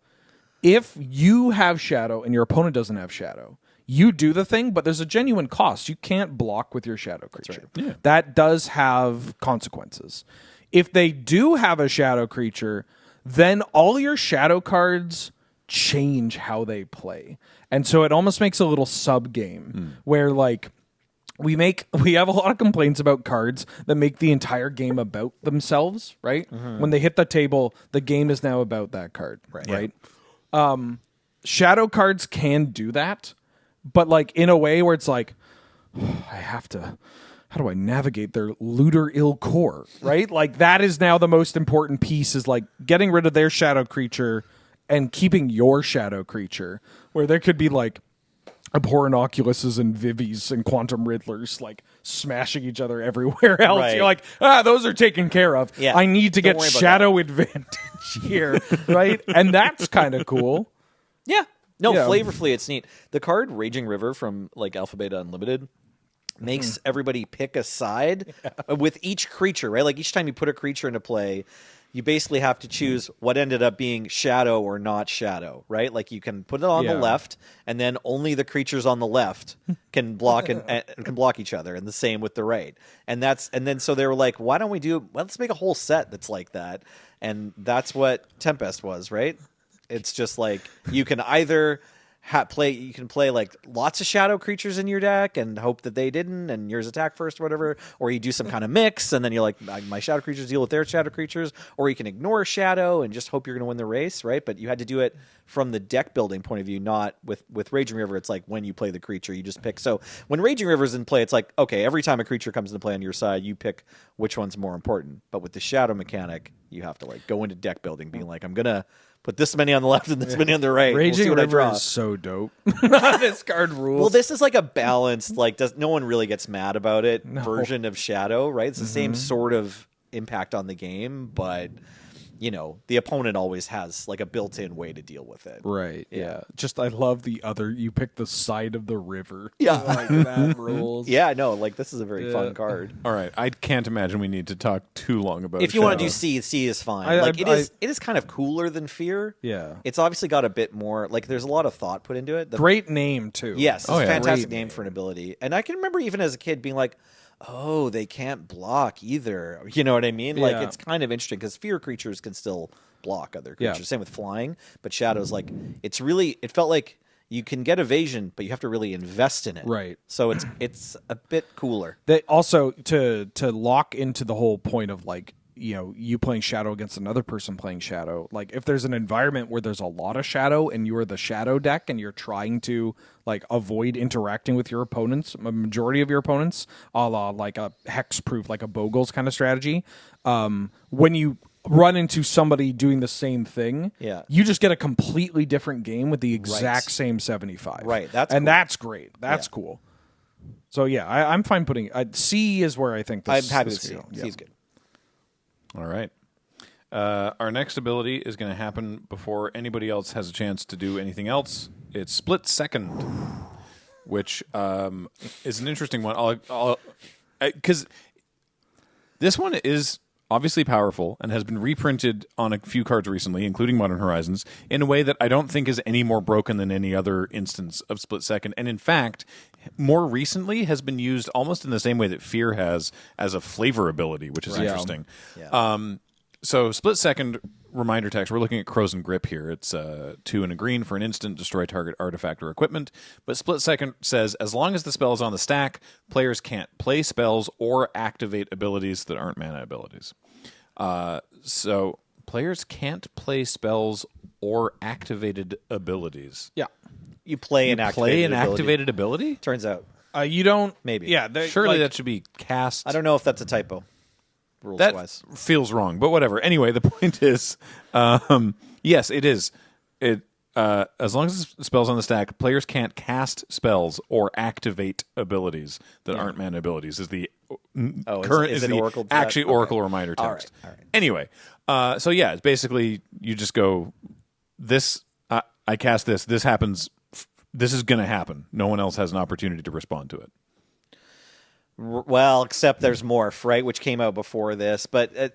If you have Shadow and your opponent doesn't have Shadow, you do the thing, but there's a genuine cost. You can't block with your Shadow creature. right. Yeah. That does have consequences. If they do have a Shadow creature, then all your Shadow cards change how they play. And so it almost makes a little sub game where like we have a lot of complaints about cards that make the entire game about themselves, right? When they hit the table, the game is now about that card, right? Shadow cards can do that, but like in a way where it's like, how do I navigate their Looter Ill Core, right? Like that is now the most important piece is like getting rid of their Shadow creature and keeping your Shadow creature, where there could be like Abhorrent Oculuses and Vivies and Quantum Riddlers like smashing each other everywhere else. Right. You're like, those are taken care of. Yeah. I need to Don't get worry about Shadow advantage here, right? And that's kind of cool. Yeah. No, Yeah. flavorfully, it's neat. The card Raging River from like Alpha Beta Unlimited makes everybody pick a side with each creature, right? Like each time you put a creature into play, you basically have to choose what ended up being Shadow or not Shadow, right? Like you can put it on the left, and then only the creatures on the left can block and can block each other, and the same with the right. And then so they were like, why don't we let's make a whole set that's like that, and that's what Tempest was, right? It's just like you can either you can play like lots of Shadow creatures in your deck and hope that they didn't and yours attack first or whatever, or you do some kind of mix and then you're like, my Shadow creatures deal with their Shadow creatures, or you can ignore Shadow and just hope you're going to win the race, right? But you had to do it from the deck building point of view, not with Raging River. It's like when you play the creature, you just pick. So when Raging River's in play, it's like, okay, every time a creature comes into play on your side, you pick which one's more important. But with the Shadow mechanic, you have to like go into deck building being like, I'm going to put this many on the left and this many on the right. Raging we'll see what I River draw. is so dope. This card rules. Well, this is like a balanced, like no one really gets mad about it version of Shadow, right? It's the same sort of impact on the game, but the opponent always has like a built-in way to deal with it. Right. Yeah. Just I love you pick the side of the river. Yeah. Like that rules. Yeah, no, like this is a very fun card. All right, I can't imagine we need to talk too long about. If you want to Shadow. do C is fine. I- it is kind of cooler than Fear. Yeah. It's obviously got a bit more, like there's a lot of thought put into it. Great name too. Yes, it's Oh, a yeah. fantastic Great name for an ability. And I can remember even as a kid being like, oh, they can't block either. You know what I mean? Like, Yeah. it's kind of interesting because fear creatures can still block other creatures. Yeah. Same with flying. But Shadow's like, it felt like you can get evasion, but you have to really invest in it. Right. So it's a bit cooler. That also to lock into the whole point of like, you playing Shadow against another person playing Shadow. Like if there's an environment where there's a lot of Shadow and you are the Shadow deck and you're trying to like avoid interacting with your opponents, a majority of your opponents, a la like a hexproof, like a Bogles kind of strategy. When you run into somebody doing the same thing, Yeah. you just get a completely different game with the exact same 75. Right, that's and cool. that's great. That's cool. So yeah, I'm fine putting C is where I think this. I'm happy with this C. go. C's good. All right. Our next ability is going to happen before anybody else has a chance to do anything else. It's Split Second, which is an interesting one. Because this one is obviously powerful and has been reprinted on a few cards recently, including Modern Horizons, in a way that I don't think is any more broken than any other instance of Split Second. And in fact, more recently has been used almost in the same way that Fear has as a flavor ability, which is interesting. Yeah. So Split Second reminder text. We're looking at Crows and Grip here. It's 2 and a green for an instant, destroy target artifact or equipment. But Split Second says, as long as the spell is on the stack, players can't play spells or activate abilities that aren't mana abilities. So players can't play spells or activated abilities. Yeah. You play an activated ability? Turns out. You don't... Maybe. Yeah. Surely that should be cast. I don't know if that's a typo. That Rules-wise. feels wrong, but whatever. Anyway, the point is, yes, it is. As long as the spell's on the stack, players can't cast spells or activate abilities that aren't mana abilities. Is the current is is it the Oracle to actually that? Oracle reminder All text. right, all right. Anyway, so yeah, it's basically you just go this. I cast this. This happens. This is going to happen. No one else has an opportunity to respond to it. Well, except there's Morph, right, which came out before this. But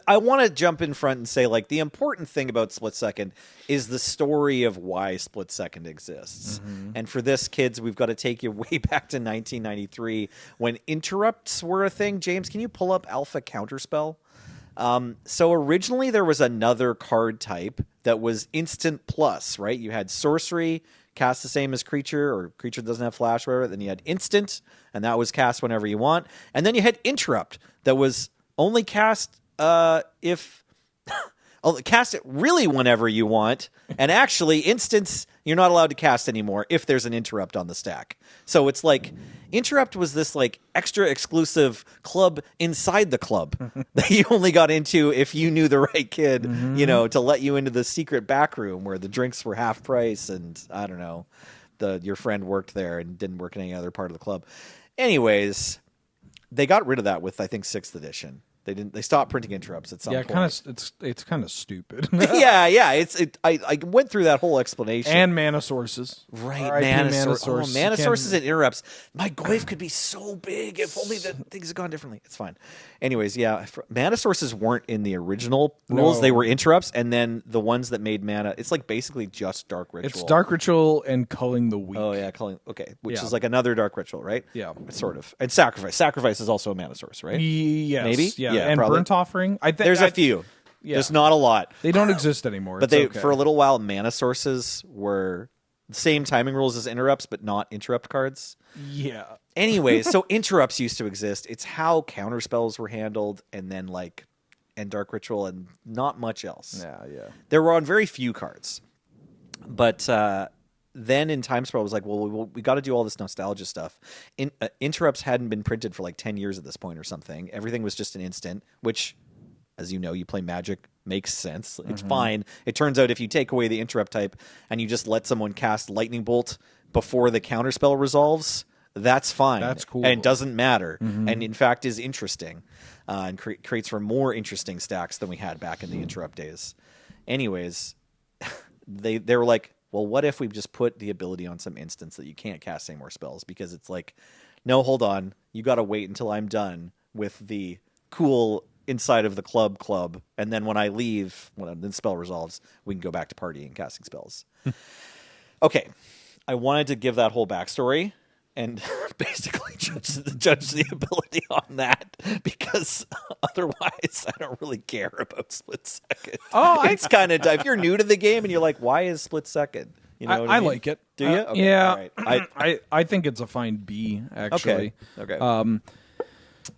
I want to jump in front and say, like, the important thing about Split Second is the story of why Split Second exists. Mm-hmm. And for this, kids, we've got to take you way back to 1993 when interrupts were a thing. James, can you pull up Alpha Counterspell? So originally there was another card type that was instant plus, right? You had sorcery, cast the same as creature, or creature doesn't have flash, whatever. Then you had instant, and that was cast whenever you want. And then you had interrupt that was only cast if cast it really whenever you want. And actually, instants you're not allowed to cast anymore if there's an interrupt on the stack. So it's like interrupt was this like extra exclusive club inside the club that you only got into if you knew the right kid, you know, to let you into the secret back room where the drinks were half price and I don't know, your friend worked there and didn't work in any other part of the club. Anyways, they got rid of that with I think 6th edition. They stopped printing interrupts at some point. It's kind of stupid. yeah. I went through that whole explanation. And mana sources. Right, RIP mana sources. source. Mana sources and interrupts. My Goyf could be so big if only the things had gone differently. It's fine. Anyways, yeah, mana sources weren't in the original rules. No. They were interrupts, and then the ones that made mana, it's like basically just Dark Ritual. It's Dark Ritual and Culling the Weak. Oh, yeah, okay, which Yeah. is like another Dark Ritual, right? Yeah. Sort of. And Sacrifice. Sacrifice is also a mana source, right? Yes. Maybe? Yeah. Yeah, And probably. Burnt Offering. There's a few. Yeah. There's not a lot. They don't exist anymore. But It's okay. for a little while, mana sources were the same timing rules as interrupts, but not interrupt cards. Yeah. Anyways, so interrupts used to exist. It's how counter spells were handled, and then and Dark Ritual, and not much else. Yeah. They were on very few cards. But then in Time Spell, it was like, well, we got to do all this nostalgia stuff. Interrupts hadn't been printed for like 10 years at this point or something. Everything was just an instant, which, as you know, you play Magic, makes sense. It's fine. It turns out if you take away the interrupt type and you just let someone cast Lightning Bolt before the counterspell resolves, that's fine. That's cool. And doesn't matter. And in fact is interesting and creates for more interesting stacks than we had back in the interrupt days. Anyways, they were like, well, what if we just put the ability on some instance that you can't cast any more spells? Because it's like, no, hold on. You got to wait until I'm done with the cool inside of the club. And then when I leave, when the spell resolves, we can go back to partying and casting spells. Okay. I wanted to give that whole backstory and basically judge the ability on that because otherwise I don't really care about Split Second. Oh, it's kind of if you're new to the game and you're like, why is Split Second? You know what I mean? like it. Do you? Okay. Yeah. All right. I think it's a fine B, actually. Okay.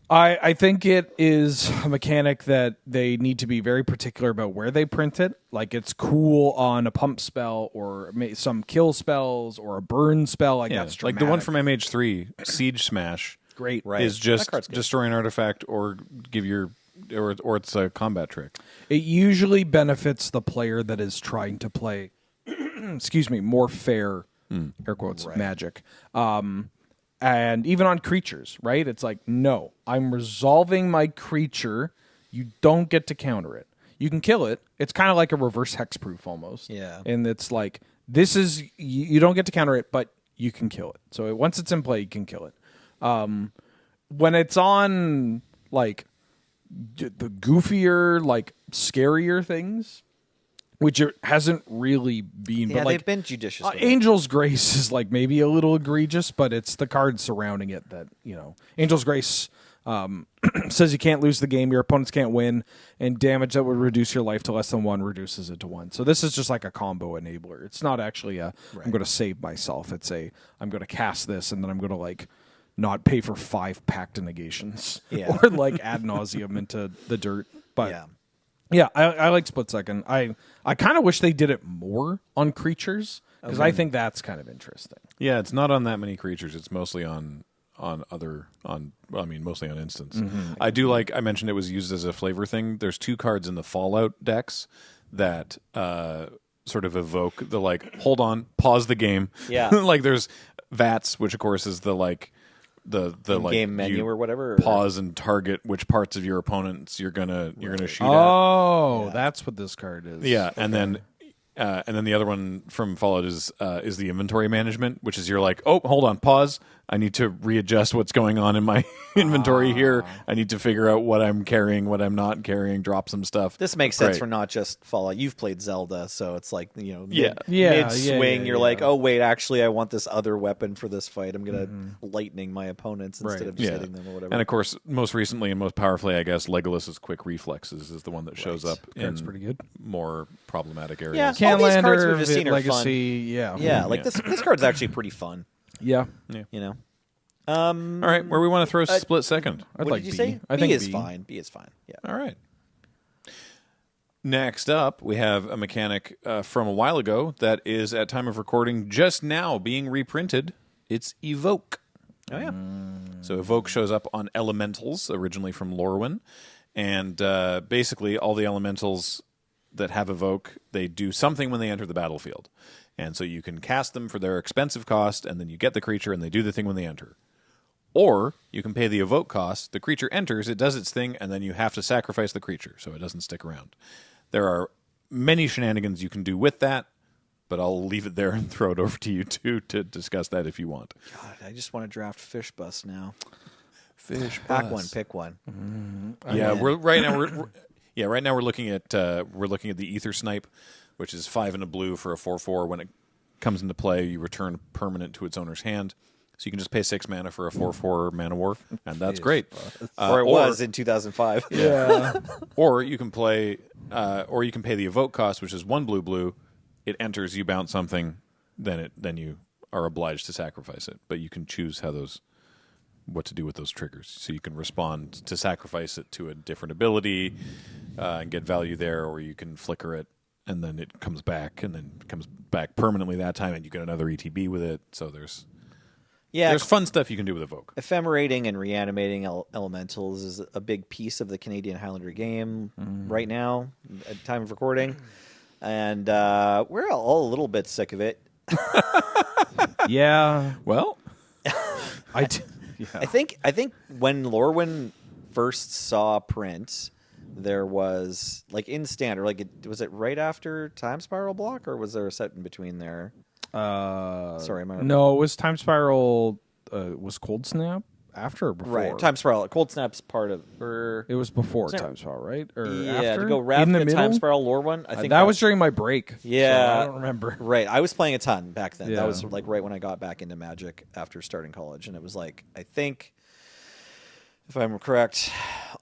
I think it is a mechanic that they need to be very particular about where they print it. Like, it's cool on a pump spell or some kill spells or a burn spell. Like, that's like the one from MH3, Siege Smash. great. Right. Is just That card's good. destroy an artifact or give or it's a combat trick. It usually benefits the player that is trying to play, more fair, air quotes, Magic. And even on creatures, right? It's like, no, I'm resolving my creature. You don't get to counter it. You can kill it. It's kind of like a reverse hexproof almost. Yeah. And it's like, this is, you don't get to counter it, but you can kill it. So once it's in play, you can kill it. When it's on, like, the goofier, like, scarier things, which it hasn't really been. Yeah, but like, they've been judicious. With it. Angel's Grace is like maybe a little egregious, but it's the cards surrounding it that, Angel's Grace says you can't lose the game, your opponents can't win, and damage that would reduce your life to less than 1 reduces it to 1. So this is just like a combo enabler. It's not actually I'm going to save myself. It's I'm going to cast this, and then I'm going to like not pay for 5 pact negations or like ad nauseum into the dirt. But yeah, I like Split Second. I kind of wish they did it more on creatures because I think that's kind of interesting. Yeah, it's not on that many creatures. It's mostly mostly on instants. I do like, I mentioned it was used as a flavor thing. There's 2 cards in the Fallout decks that sort of evoke the like, hold on, pause the game. Yeah. Like there's VATS, which of course is the like the like game menu or whatever. Pause and target which parts of your opponents you're gonna shoot at. Oh, that's what this card is. Yeah, and then the other one from Fallout is the inventory management, which is you're like, oh, hold on, pause. I need to readjust what's going on in my inventory here. I need to figure out what I'm carrying, what I'm not carrying, drop some stuff. This makes sense for not just Fallout. You've played Zelda, so it's like, mid swing, you're like, oh, wait, actually, I want this other weapon for this fight. I'm going to lightning my opponents instead of just hitting them or whatever. And of course, most recently and most powerfully, I guess, Legolas's Quick Reflexes is the one that shows up in pretty good. more problematic areas. Yeah, all these cards we've just Canlander, seen are Legacy, fun. Yeah, this card's actually pretty fun. Yeah. All right, where we want to throw Split Second? What did you say? I B think is B. fine. B is fine. Yeah. All right. Next up, we have a mechanic from a while ago that is, at time of recording, just now being reprinted. It's Evoke. Oh, yeah. So Evoke shows up on Elementals, originally from Lorwyn. And basically, all the Elementals that have Evoke, they do something when they enter the battlefield. And so you can cast them for their expensive cost, and then you get the creature, and they do the thing when they enter. Or you can pay the Evoke cost, the creature enters, it does its thing, and then you have to sacrifice the creature so it doesn't stick around. There are many shenanigans you can do with that, but I'll leave it there and throw it over to you two to discuss that if you want. God, I just want to draft Fish Bus now. Fish Pack one, pick one. Yeah, right now we're looking at the Ether Snipe, which is 5 and a blue for a 4/4. When it comes into play, you return permanent to its owner's hand. So you can just pay 6 mana for a 4/4 mana war, and that's great. Or it was in 2005. Yeah. Or you can play, or you can pay the Evoke cost, which is 1 blue. It enters, you bounce something, then you are obliged to sacrifice it. But you can choose what to do with those triggers. So you can respond to sacrifice it to a different ability and get value there, or you can flicker it and then it comes back, and then comes back permanently that time, and you get another ETB with it. So there's fun stuff you can do with Evoke. Ephemerating and reanimating elementals is a big piece of the Canadian Highlander game right now, at time of recording. And we're all a little bit sick of it. Yeah. Well, I think when Lorwyn first saw print, there was like in standard, was it right after Time Spiral block, or was there a set in between there? Sorry, no, it was Time Spiral. Was Cold Snap after or before? Right, Time Spiral. Cold Snap's part of. It was before Time Spiral, right? Or yeah, after? to go Ravnica, Time Spiral, Lorwyn. I think that was during my break. Yeah, so I don't remember. Right, I was playing a ton back then. Yeah. That was like right when I got back into Magic after starting college, and it was like, I think, if I'm correct,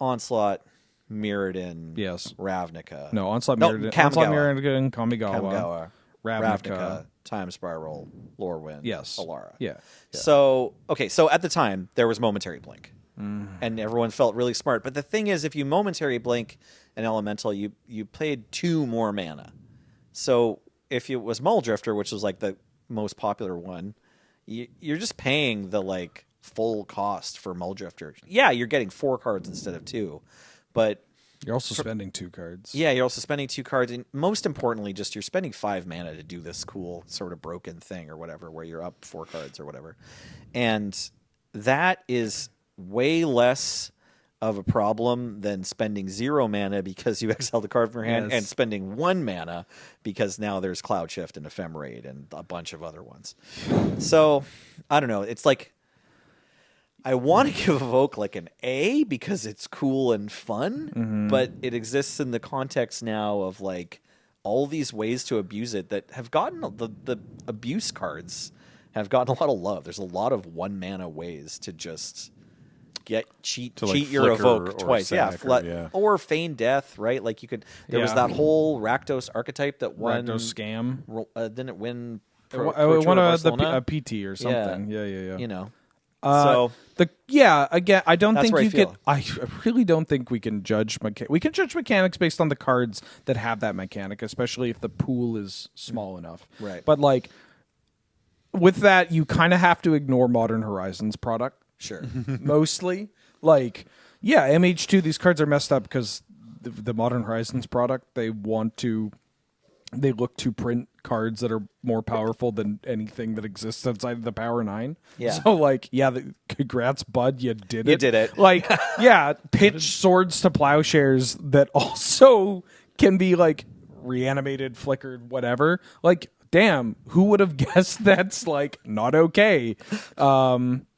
Onslaught mirrored in Ravnica. No, Onslaught mirrored in Kamigawa. Ravnica, Time Spiral, Lorwyn, yes, Alara. Yeah. So at the time there was Momentary Blink, and everyone felt really smart. But the thing is, if you Momentary Blink an Elemental, you played 2 more mana. So if it was Muldrifter, which was like the most popular one, you're just paying the full cost for Muldrifter. Yeah, you're getting 4 cards instead of 2, but you're also spending 2 cards. Yeah, you're also spending 2 cards, and most importantly, just you're spending 5 mana to do this cool sort of broken thing or whatever, where you're up 4 cards or whatever. And that is way less of a problem than spending 0 mana because you exiled a card from your hand, and spending 1 mana because now there's Cloud Shift and Ephemerate and a bunch of other ones. So, I don't know. It's like, I want to give Evoke an A because it's cool and fun, but it exists in the context now of all these ways to abuse it that have gotten the abuse cards have gotten a lot of love. There's a lot of 1 mana ways to just cheat like your flicker evoke or twice, sack or feign death, right? Like you could. There was that whole Rakdos archetype that won. Rakdos scam. Didn't it win? It won a PT or Yeah. something. Yeah. You know. So again, I don't That's think where I you feel. can. I really don't think we can judge. We can judge mechanics based on the cards that have that mechanic, especially if the pool is small enough. Right. But like with that, you kind of have to ignore Modern Horizons product. Sure. Mostly, like MH2. These cards are messed up because the Modern Horizons product they look to print cards that are more powerful than anything that exists outside of the Power 9. Yeah. So, like, congrats, bud, you did it. You did it. Like, pitch swords to plowshares that also can be, like, reanimated, flickered, whatever. Like, damn, who would have guessed that's, like, not okay?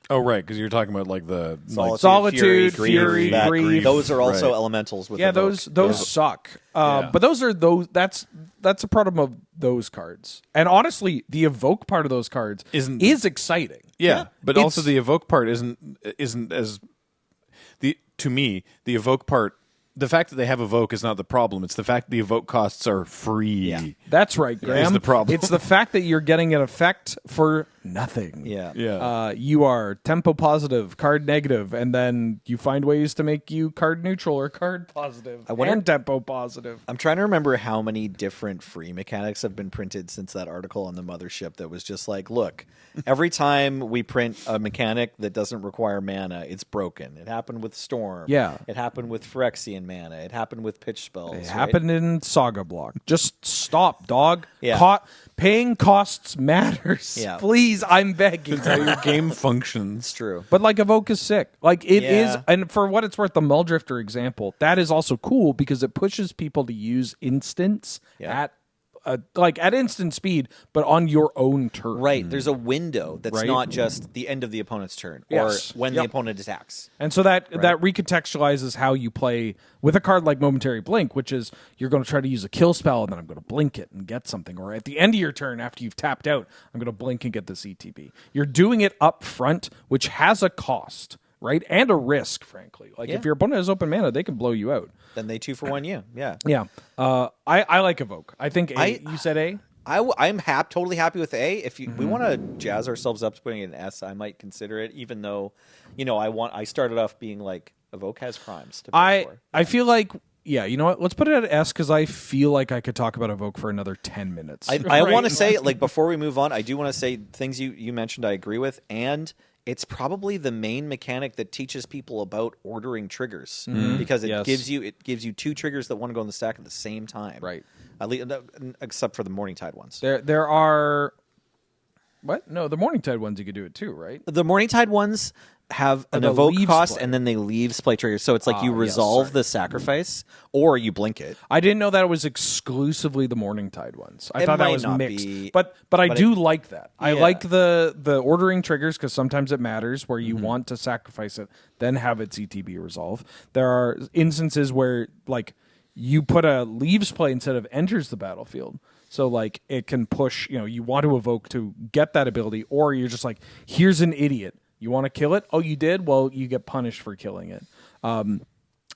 Oh, right, because you're talking about like the Solitude, Fury, Grief. Those are also Right. elementals with Yeah, evoke. those suck. But those are that's a problem of those cards. And honestly, the evoke part of those cards is exciting. Yeah, but It's- also the evoke part isn't as to me the evoke part. The fact that they have evoke is not the problem. It's the fact that the evoke costs are free. Yeah. That's right, Graham. the problem. It's the fact that you're getting an effect for nothing. Yeah. You are tempo positive, card negative, and then you find ways to make you card neutral or card positive and tempo positive. I'm trying to remember how many different free mechanics have been printed since that article on the mothership that was just like, look, every time we print a mechanic that doesn't require mana, it's broken. It happened with Storm. Yeah. It happened with Phyrexian mana. It happened with pitch spells. It right? happened in Saga Block. Just stop, dog. Yeah. Paying costs matters. Yeah. Please, I'm begging. How your game functions. It's true. But like Evoke is sick. Like it is, Yeah. and for what it's worth, the Muldrifter example, that is also cool because it pushes people to use instants Yeah. at instant speed, but on your own turn. Right. There's a window that's Right. not just the end of the opponent's turn Yes. or when Yep. the opponent attacks. And so that recontextualizes how you play with a card like Momentary Blink, which is you're going to try to use a kill spell and then I'm going to blink it and get something. Or at the end of your turn, after you've tapped out, I'm going to blink and get this ETB. You're doing it up front, which has a cost, right? And a risk, frankly. Like if your opponent has open mana, they can blow you out. Then they 2-for-1 you. Yeah. Yeah. I like Evoke. I think A. You said A? I'm totally happy with A. If we want to jazz ourselves up to putting an S, I might consider it. Even though, I started off being like, Evoke has crimes to pay for. I feel like, you know what? Let's put it at S because I feel like I could talk about Evoke for another 10 minutes. I want to say, like, before we move on, I do want to say things you mentioned I agree with, and it's probably the main mechanic that teaches people about ordering triggers because it gives you 2 triggers that want to go in the stack at the same time. Right. At least, except for the Morningtide ones. There are... What? No, the Morningtide ones you could do it too, right? The Morningtide ones have an the evoke leaves cost, play. and then they leaves play triggers. So it's like you resolve the sacrifice, or you blink it. I didn't know that it was exclusively the Morningtide ones. I It thought that might was not mixed. be, but I do like that. I Yeah. like the ordering triggers because sometimes it matters where you want to sacrifice it, then have its ETB resolve. There are instances where like you put a leaves play instead of enters the battlefield. So like it can push, you want to evoke to get that ability, or you're just like, here's an idiot. You want to kill it? Oh, you did? Well, you get punished for killing it. And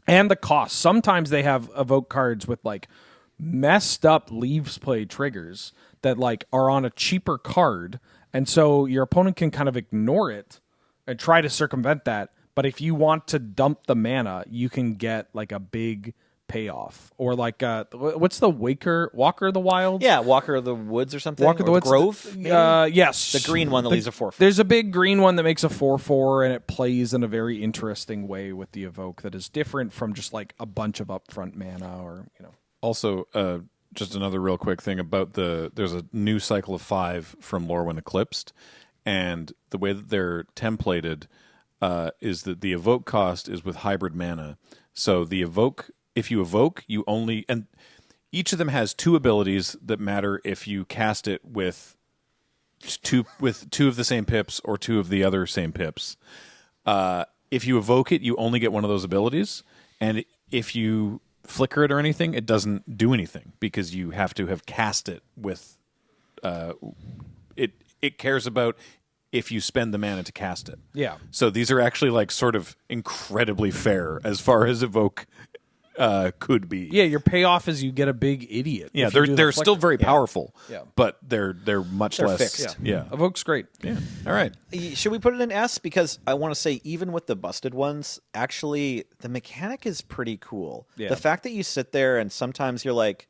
the cost. Sometimes they have evoke cards with like messed up leaves play triggers that like are on a cheaper card, and so your opponent can kind of ignore it and try to circumvent that. But if you want to dump the mana, you can get like a big payoff, or like what's the Walker of the Wild? Yeah, Walker of the Woods or something. Walker of the Or Woods. Grove. maybe? Yes, The green one that leaves a 4/4. There's a big green one that makes a 4/4, and it plays in a very interesting way with the evoke that is different from just like a bunch of upfront mana, or Also, just another real quick thing about there's a new cycle of 5 from Lorwyn Eclipsed, and the way that they're templated is that the evoke cost is with hybrid mana. So the evoke, if you evoke, you only, and each of them has 2 abilities that matter if you cast it with two of the same pips or 2 of the other same pips. If you evoke it, you only get one of those abilities, and if you flicker it or anything, it doesn't do anything because you have to have cast it with. It cares about if you spend the mana to cast it. Yeah. So these are actually like sort of incredibly fair as far as evoke could be. Yeah, your payoff is you get a big idiot. Yeah, if you do the they're still flicker. very powerful. Yeah. But they're much They're less fixed. Yeah. Evoke's great. Yeah. All right. Should we put it in S? Because I want to say, even with the busted ones, actually, the mechanic is pretty cool. Yeah. The fact that you sit there and sometimes you're like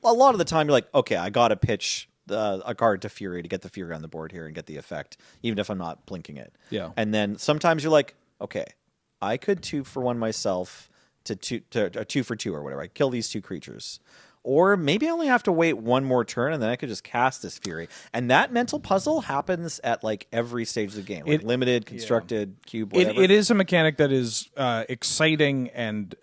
a lot of the time you're like, okay, I got to pitch a card to Fury to get the Fury on the board here and get the effect, even if I'm not blinking it. Yeah. And then sometimes you're like, okay, I could 2-for-1 myself to 2-for-2 or whatever. I kill these 2 creatures. Or maybe I only have to wait one more turn and then I could just cast this Fury. And that mental puzzle happens at like every stage of the game. Like limited, constructed, cube, whatever. It is a mechanic that is exciting and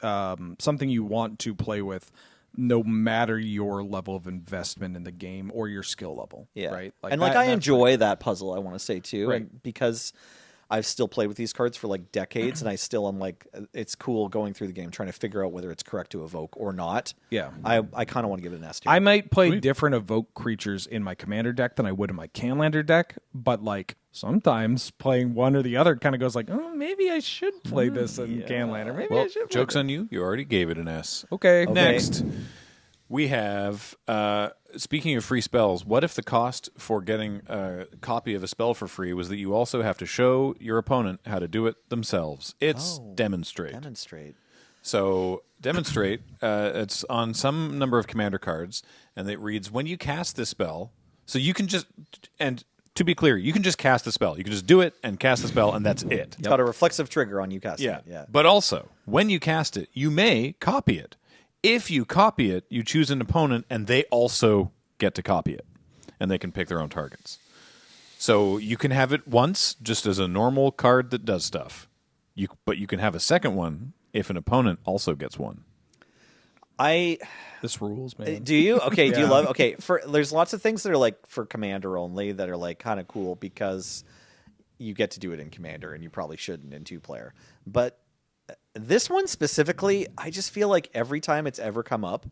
something you want to play with no matter your level of investment in the game or your skill level. Yeah. Right? And that- I that's enjoy that puzzle, I want to say too. Right. And because I've still played with these cards for like decades and I still am like, it's cool going through the game trying to figure out whether it's correct to evoke or not. Yeah. I kind of want to give it an S tier. I might play different evoke creatures in my commander deck than I would in my Canlander deck, but like sometimes playing one or the other kind of goes like, oh, maybe I should play this in Canlander. Maybe I Well, should. joke's on you. You already gave it an S. Okay. Next, we have, speaking of free spells, what if the cost for getting a copy of a spell for free was that you also have to show your opponent how to do it themselves? It's Demonstrate. Demonstrate. So Demonstrate, it's on some number of commander cards, and it reads, when you cast this spell, so you can just, and to be clear, you can just cast the spell. You can just do it and cast the spell, and that's it. It's got a reflexive trigger on you casting it. Yeah. But also, when you cast it, you may copy it. If you copy it, you choose an opponent, and they also get to copy it, and they can pick their own targets. So you can have it once, just as a normal card that does stuff. But you can have a second one if an opponent also gets one. This rules, man. Do you? Okay, do you love there's lots of things that are like for Commander only that are like kind of cool because you get to do it in Commander and you probably shouldn't in 2-player. But this one specifically, I just feel like every time it's ever come up,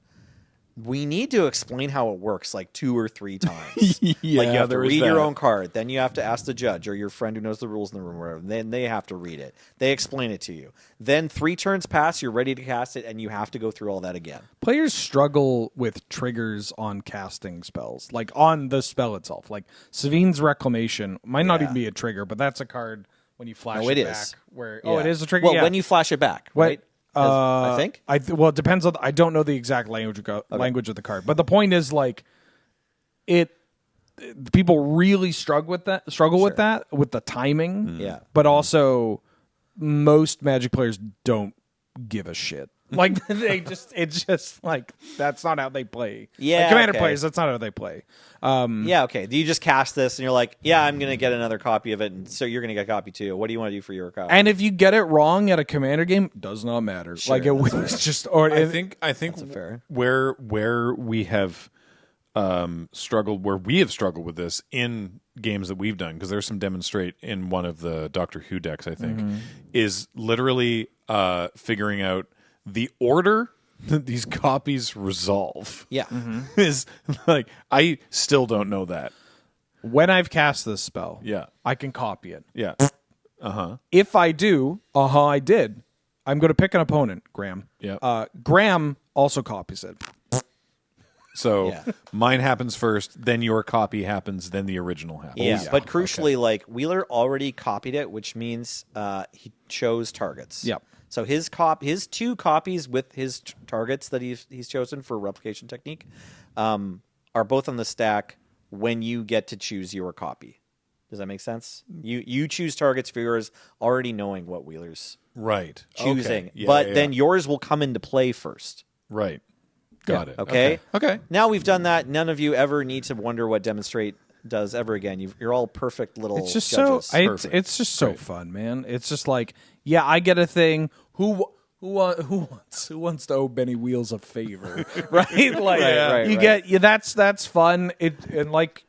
we need to explain how it works like 2 or 3 times. Like you have to read your own card, then you have to ask the judge or your friend who knows the rules in the room, or whatever. Then they have to read it. They explain it to you. Then 3 turns pass, you're ready to cast it, and you have to go through all that again. Players struggle with triggers on casting spells, like on the spell itself. Like Savine's Reclamation might not even be a trigger, but that's a card when you flash it it is. back. Where Yeah. it is a trigger. Well, yeah. when you flash it back, right? I think. Well, it depends on. I don't know the exact language of the card, but the point is like it. People really struggle with that. With the timing. Yeah. but also most Magic players don't give a shit. Like it's just like that's not how they play. Yeah, like, Commander okay. players, that's not how they play. Yeah, okay. You just cast this, and you're like, yeah, I'm going to get another copy of it, and so you're going to get a copy too. What do you want to do for your copy? And if you get it wrong at a Commander game, does not matter. Like it was just. Or I think fair. where we have struggled with this in games that we've done, because there's some Demonstrate in one of the Doctor Who decks, I think, is literally figuring out the order that these copies resolve. Yeah. Is like, I still don't know that. When I've cast this spell, Yeah. I can copy it. Yeah. If I do, I did. I'm going to pick an opponent, Graham. Yeah. Graham also copies it. So Yeah. mine happens first, then your copy happens, then the original happens. Yeah, but crucially, like Wheeler already copied it, which means he chose targets. Yep. So his 2 copies with his targets that he's chosen for replication technique are both on the stack when you get to choose your copy. Does that make sense? You choose targets for yours, already knowing what Wheeler's Right. choosing, Okay. Yeah, but yeah, then yeah. yours will come into play first. Right. Got it. Okay? Okay. Now we've done that. None of you ever need to wonder what Demonstrate does ever again. You're all perfect little It's just judges. it's just so fun, man. It's just like, yeah, I get a thing. Who wants to owe Benny Wheels a favor, right? Like right. get that's fun. And like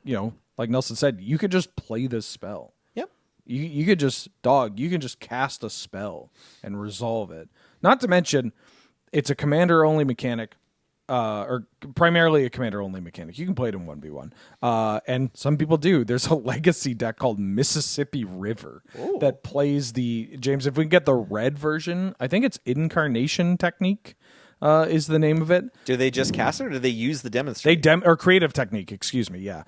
like Nelson said, you could just play this spell. Yep. You could just you can just cast a spell and resolve it. Not to mention, It's a commander-only mechanic, or primarily a commander-only mechanic. You can play it in 1v1. And some people do. There's a legacy deck called Mississippi River that plays the... James, if we can get the red version, I think it's Incarnation Technique. Is the name of it. Do they just cast it, or do they use the demonstrator? Or creative technique, excuse me, yeah.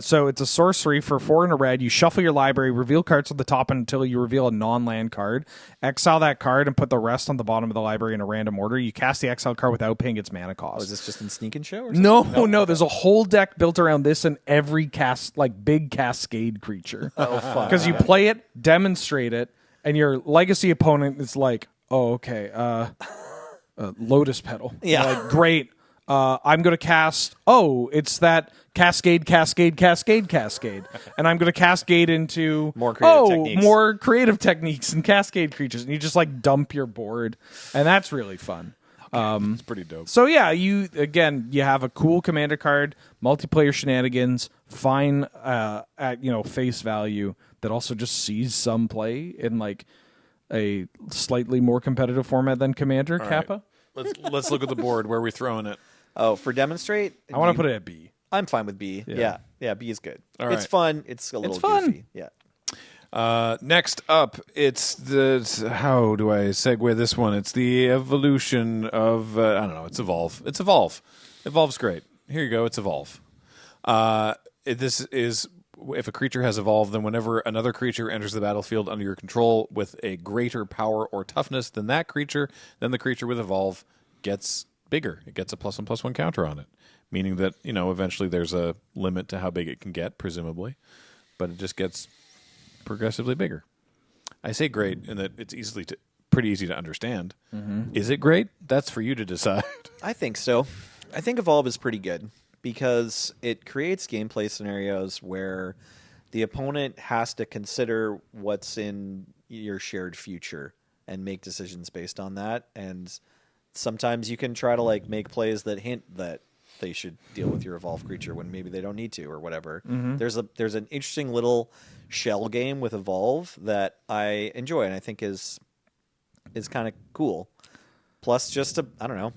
So it's a sorcery for 4 and a red. You shuffle your library, reveal cards at the top until you reveal a non-land card. Exile that card and put the rest on the bottom of the library in a random order. You cast the exiled card without paying its mana cost. Oh, is this just in Sneak and Show? Or something? No. There's a whole deck built around this and every big Cascade creature. Oh, fuck. Because you play it, demonstrate it, and your legacy opponent is like, oh, okay, Lotus Petal. Yeah. Like, great. I'm going to cast, it's that Cascade. And I'm going to cascade into more creative techniques. More creative techniques and Cascade creatures. And you just like dump your board. And that's really fun. It's pretty dope. So yeah, you have a cool commander card, multiplayer shenanigans, fine at face value that also just sees some play in like a slightly more competitive format than Commander. All Kappa. Right. Let's look at the board. Where are we throwing it? Oh, for demonstrate, I want to put it at B. I'm fine with B. Yeah, B is good. All It's right. fun. It's a little fun. goofy. Yeah. Next up, it's how do I segue this one? It's the evolution of I don't know. It's evolve. Evolve's great. Here you go. It's evolve. This is if a creature has evolved, then whenever another creature enters the battlefield under your control with a greater power or toughness than that creature, then the creature with evolve gets bigger. It gets a +1/+1 counter on it, meaning that eventually there's a limit to how big it can get, presumably, but it just gets progressively bigger. I say great in that it's pretty easy to understand. Mm-hmm. Is it great? That's for you to decide. I think so. I think Evolve is pretty good because it creates gameplay scenarios where the opponent has to consider what's in your shared future and make decisions based on that. And sometimes you can try to like make plays that hint that they should deal with your evolved creature when maybe they don't need to or whatever. Mm-hmm. There's an interesting little shell game with Evolve that I enjoy and I think is kind of cool. Plus, I don't know.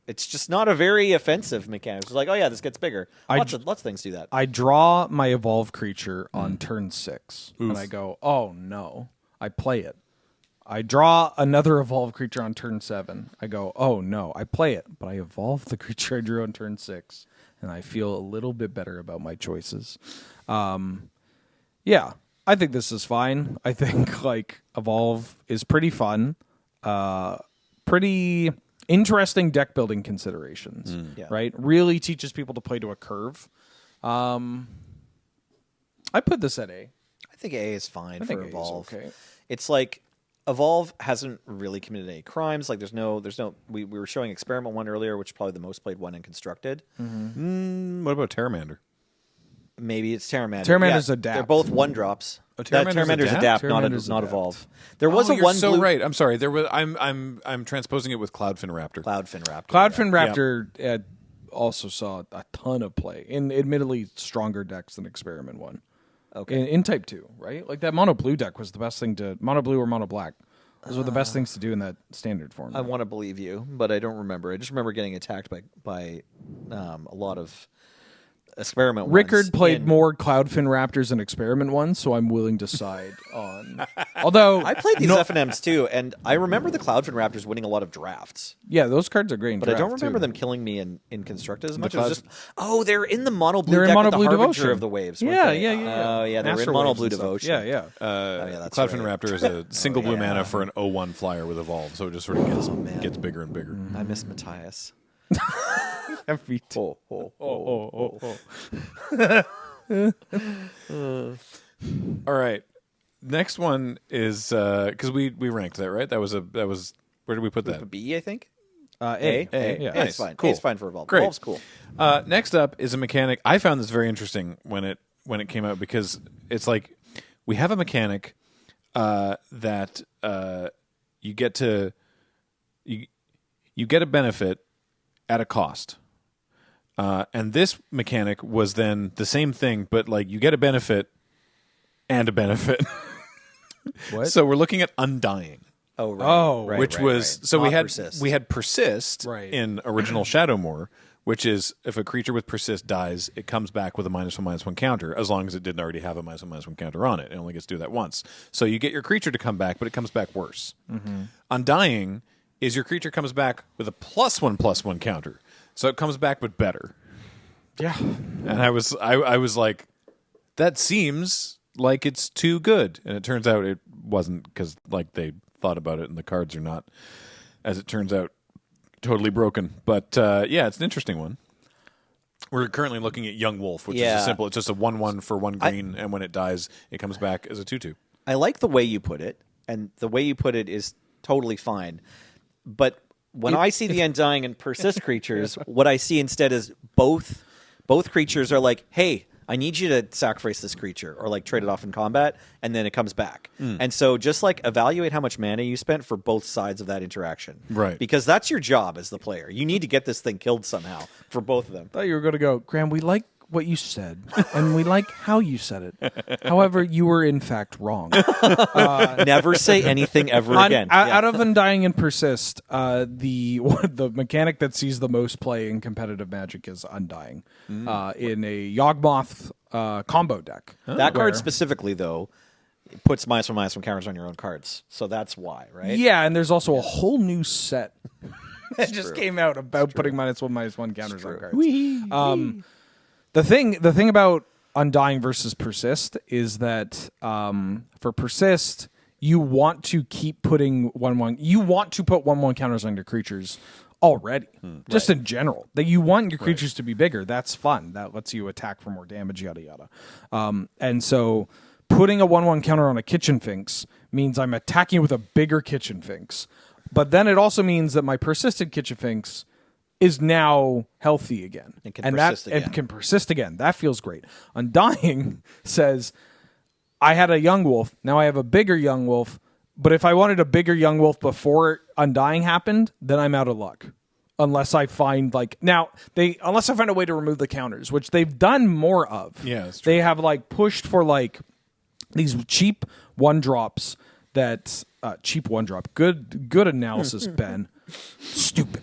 It's just not a very offensive mechanic. It's like, oh yeah, this gets bigger. Lots of things do that. I draw my evolved creature on turn 6, and I go, oh no. I play it. I draw another evolved creature on turn 7. I go, oh no. I play it, but I evolve the creature I drew on turn 6, and I feel a little bit better about my choices. Yeah, I think this is fine. I think like evolve is pretty fun. Pretty interesting deck building considerations, right? Really teaches people to play to a curve. I put this at A. I think A is fine for Evolve. Okay. It's like Evolve hasn't really committed any crimes. Like there's no. We were showing Experiment 1 earlier, which is probably the most played one in Constructed. What about Terramander? Maybe it's Terramander. Terramander's Adapt. They're both 1-drops. Terramander's Adapt, Terramander's not Adapt. Evolve. There was a you're one so blue right. I'm sorry. There was. I'm transposing it with Cloudfin Raptor. Cloudfin Raptor. Cloudfin Raptor also saw a ton of play in admittedly stronger decks than Experiment 1. Okay. In Type 2, right? Like that mono blue deck was the best thing to... Mono blue or mono black. Those were the best things to do in that standard form. I want to believe you, but I don't remember. I just remember getting attacked by a lot of Experiment ones. Rickard played more Cloudfin Raptors than Experiment 1, so I'm willing to side on... Although... I played these FNMs too, and I remember the Cloudfin Raptors winning a lot of drafts. Yeah, those cards are great in But I don't remember them killing me in Constructed as much. It was just, they're in the mono blue deck with the Harbinger of the Waves. Yeah, they? yeah. Oh, yeah, they were in Master mono Waves blue and stuff. Devotion. Yeah. That's Cloudfin right. Raptor is a single blue mana for an 0/1 flyer with evolve, so it just sort of gets bigger and bigger. I miss Matthias. Every Oh. All right, next one is because we ranked that, right? That was where did we put that? B, I think. A. A. Yeah. Nice. It's fine. Cool. It's fine for Evolve. Great. Evolve's cool. Next up is a mechanic. I found this very interesting when it came out because it's like we have a mechanic that you get a benefit at a cost. And this mechanic was then the same thing, but like you get a benefit and a benefit. What? So we're looking at Undying. Oh, right. Oh, right, which right, was right. so Not we had persist. we had persist Right. in original Shadowmoor, which is if a creature with persist dies, it comes back with a -1/-1 counter, as long as it didn't already have a -1/-1 counter on it. It only gets to do that once. So you get your creature to come back, but it comes back worse. Undying is your creature comes back with a +1/+1 counter, so it comes back but better. Yeah. And I was like, that seems like it's too good, and it turns out it wasn't, because like they thought about it, and the cards are not, as it turns out, totally broken. But yeah, it's an interesting one. We're currently looking at Young Wolf, which is Yeah. a simple. It's just a 1/1 for 1 green, and when it dies, it comes back as a 2/2. I like the way you put it, and the way you put it is totally fine. But when I see the Undying and Persist creatures, what I see instead is both creatures are like, hey, I need you to sacrifice this creature or like trade it off in combat, and then it comes back. And so just like evaluate how much mana you spent for both sides of that interaction. Right. Because that's your job as the player. You need to get this thing killed somehow for both of them. I thought you were going to go, Graham, we like what you said, and we like how you said it. However, you were in fact wrong. Never say anything ever again. Out of Undying and Persist, the mechanic that sees the most play in competitive Magic is Undying in a Yawgmoth combo deck. That Where- card specifically, though, puts -1/-1 counters on your own cards. So that's why, right? Yeah, and there's also a whole new set that just came out about putting -1/-1 counters on cards. The thing about Undying versus Persist is that for Persist, you want to keep putting 1/1. You want to put 1/1 counters on your creatures already, just in general. That you want your creatures to be bigger. That's fun. That lets you attack for more damage. Yada yada. And so, putting a 1/1 counter on a Kitchen Finks means I'm attacking with a bigger Kitchen Finks. But then it also means that my persisted Kitchen Finks is now healthy again. It can persist again. It can persist again. That feels great. Undying says, I had a Young Wolf, now I have a bigger Young Wolf, but if I wanted a bigger Young Wolf before Undying happened, then I'm out of luck. Unless I find unless I find a way to remove the counters, which they've done more of. Yeah, that's true. They have pushed for these cheap 1-drops that cheap 1-drop. Good analysis, Ben. Stupid.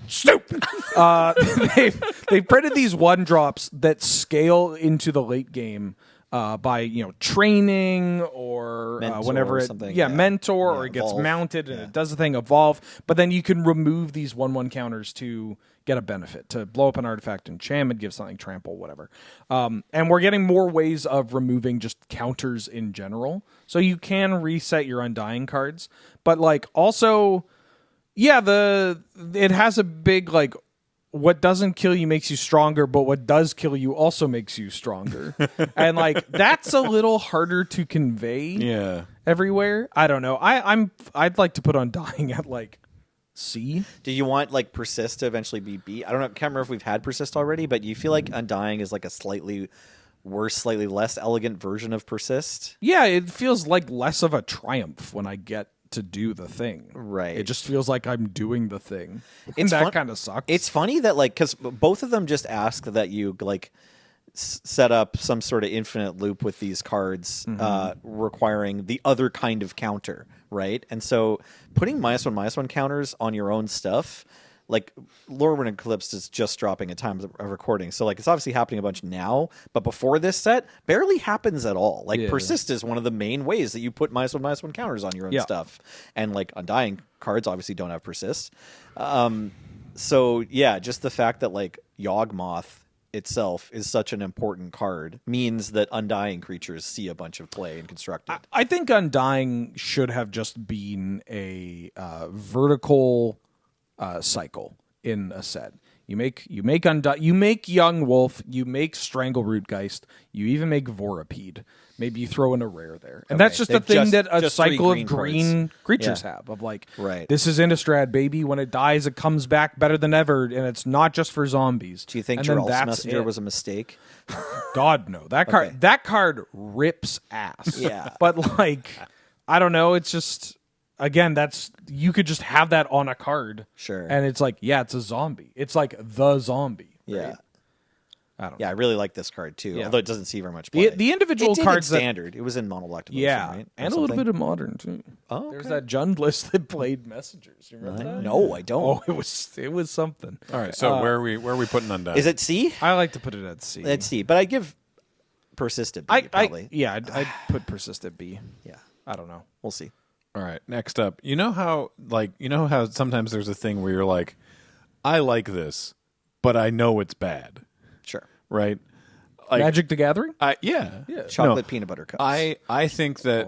They've printed these 1-drops that scale into the late game by training or Mentor whenever or it something, mentor yeah, or it gets evolve. mounted and it does the thing evolve. But then you can remove these 1/1 counters to get a benefit, to blow up an artifact, enchantment, give something trample, whatever. And we're getting more ways of removing just counters in general, so you can reset your Undying cards, but also. Yeah, it has a big what doesn't kill you makes you stronger, but what does kill you also makes you stronger. And that's a little harder to convey Yeah. everywhere. I don't know. I'd like to put Undying at C. Do you want Persist to eventually be B? I don't know. Can't remember if we've had Persist already, but do you feel like Undying is a slightly worse, slightly less elegant version of Persist? Yeah, it feels like less of a triumph when I get to do the thing. Right. It just feels like I'm doing the thing. It's that fun- kind of sucks. It's funny that because both of them just ask that you set up some sort of infinite loop with these cards, requiring the other kind of counter, right? And so putting -1/-1 counters on your own stuff, Lorwyn Eclipse is just dropping at time of recording, so it's obviously happening a bunch now, but before this set barely happens at all. Yeah. Persist is one of the main ways that you put -1/-1 counters on your own Yeah. stuff, and Undying cards obviously don't have Persist. So yeah, just the fact that Yawgmoth itself is such an important card means that Undying creatures see a bunch of play in Constructed. I think Undying should have just been a vertical cycle in a set. You make Young Wolf, you make Stranglerootgeist, you even make Vorapede. Maybe you throw in a rare there, and that's just the thing that a just three cycle green of green cards. creatures Yeah. have. Of Right. this is Innistrad, baby. When it dies, it comes back better than ever, and it's not just for zombies. Do you think And then Geralt's that's Messenger it. was a mistake? God no. That card rips ass. Yeah. But I don't know, it's just again, you could just have that on a card. Sure. And it's it's a zombie. It's the zombie. Yeah. Right? I don't know. Yeah, I really like this card too. Yeah. Although it doesn't see very much play. The individual it did cards in that standard. It was in mono black devotion, yeah, right? Or and a little something? bit of modern too. Oh, There's okay. that Jund list that played messengers. You remember that? No, I don't. Oh, it was something. All right, so where are we putting Undying? Is it C? I like to put it at C. Let's see. But I'd give persistent B, probably. I'd put persistent B. Yeah, I don't know. we'll see. All right, next up. You know how sometimes there's a thing where you're like, I like this, but I know it's bad, Sure. right? Like, Magic the Gathering? yeah. Chocolate peanut butter cups. I think that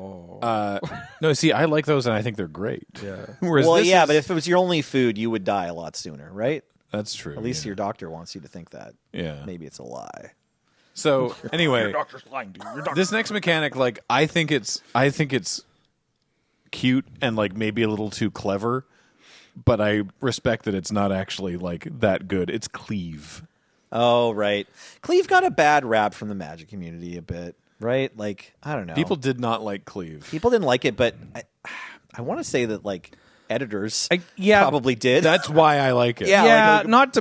no, see, I like those and I think they're great. Yeah. Whereas well, this yeah, is- but if it was your only food, you would die a lot sooner, right? that's true. At least your doctor wants you to think that. yeah. Maybe it's a lie. So anyway, Doctor's lying to you. Your doctor. this next mechanic, like, I think it's cute and like maybe a little too clever, but I respect that it's not actually like that good. It's cleave. Oh, right. Cleve got a bad rap from the Magic community a bit, right? Like, I don't know. People did not like cleave. People didn't like it, but I want to say that like editors yeah, probably did. That's why I like it. Yeah. Yeah, like- not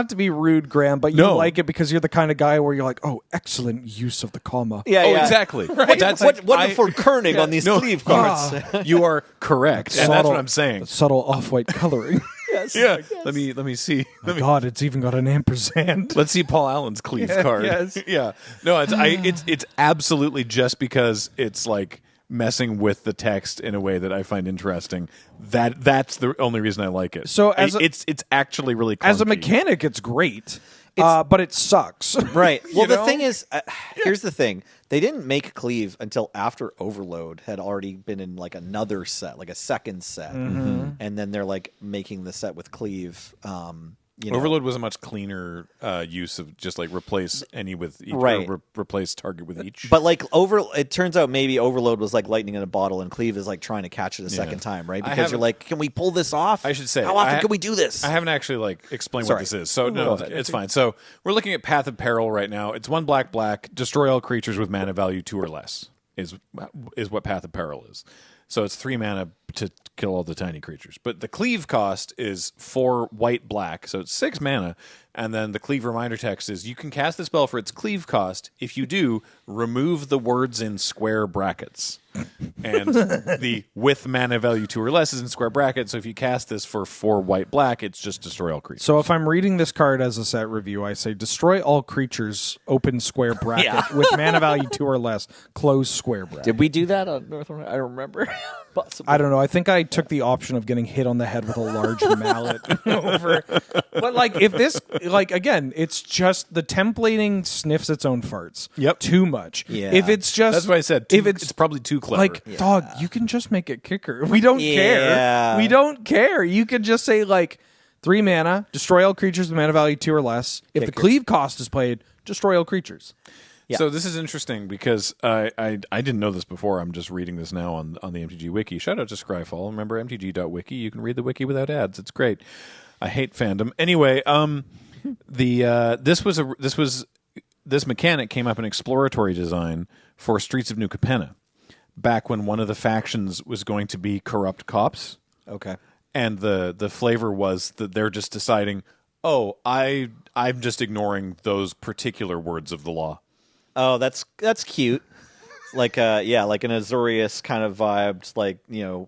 to be rude, Graham, but you No. like it because you're the kind of guy where you're like, oh, excellent use of the comma. yeah, Oh, yeah. exactly. That's That's wonderful kerning on these No. Cleve cards. You are correct, and that's what I'm saying. Subtle off-white coloring. Yes. Yeah. Let me see. Oh, God, it's even got an ampersand. Let's see Paul Allen's cleave card. yes. Yeah. No, it's absolutely just because it's like messing with the text in a way that I find interesting. That's the only reason I like it. So as it's actually really clunky. As a mechanic, it's great, but it sucks. Right. Well, the know? thing is, here's the thing. They didn't make Cleve until after Overload had already been in like another set, like a second set. And then they're like making the set with Cleve. You know. Overload was a much cleaner use of just like replace any with each, Right. or replace target with each. But like it turns out maybe Overload was like lightning in a bottle, and Cleve is like trying to catch it a second time, right? I Because you're haven't- like, can we pull this off? I should say, how often I- can we do this? I haven't actually like explained Sorry. what this is, so Go no, ahead. it's fine. So we're looking at Path of Peril right now. It's 1 black, destroy all creatures with mana value 2 or less. Is what Path of Peril is. So it's 3 mana to kill all the tiny creatures. But the cleave cost is 4 white-black, so it's 6 mana. And then the cleave reminder text is you can cast the spell for its cleave cost. If you do, remove the words in square brackets. And the with mana value 2 or less is in square brackets. So if you cast this for 4 white-black, it's just destroy all creatures. So if I'm reading this card as a set review, I say destroy all creatures, open square bracket, with mana value 2 or less, close square bracket. Did we do that on Northern? I don't remember. Possibly. I don't know. I think I took the option of getting hit on the head with a large mallet over. But like, if this, like, again, it's just the templating sniffs its own farts. Yep. Too much. Yeah. If it's just, That's what I said. If it's probably too clever. like, dog, you can just make it kicker. We don't Yeah. care. We don't care. You could just say like 3 mana, destroy all creatures with mana value 2 or less. If the Kicker. cleave cost is played, destroy all creatures. Yeah. So this is interesting because I didn't know this before. I'm just reading this now on the MTG Wiki. Shout out to Scryfall. Remember MTG.wiki? You can read the wiki without ads. It's great. I hate fandom. Anyway, this mechanic came up in exploratory design for Streets of New Capenna, back when one of the factions was going to be corrupt cops. Okay. And the flavor was that they're just deciding, oh, I'm just ignoring those particular words of the law. Oh, that's cute. Like like an Azorius kind of vibed, like, you know,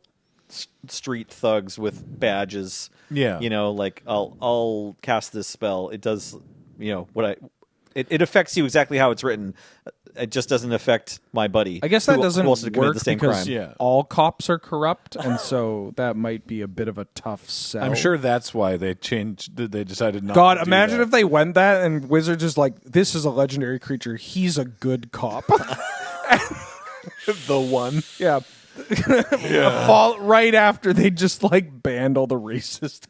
street thugs with badges. Yeah. You know, like I'll cast this spell. It does, you know, it affects you exactly how it's written. It just doesn't affect my buddy. I guess that who doesn't also committed work the same because crime. Yeah. all cops are corrupt, and so that might be a bit of a tough sell. I'm sure that's why they changed. They decided not. God, to do imagine that. if they went that and Wizards is like, this is a legendary creature. He's a good cop. the one. yeah. Fall right after they just like banned all the racist.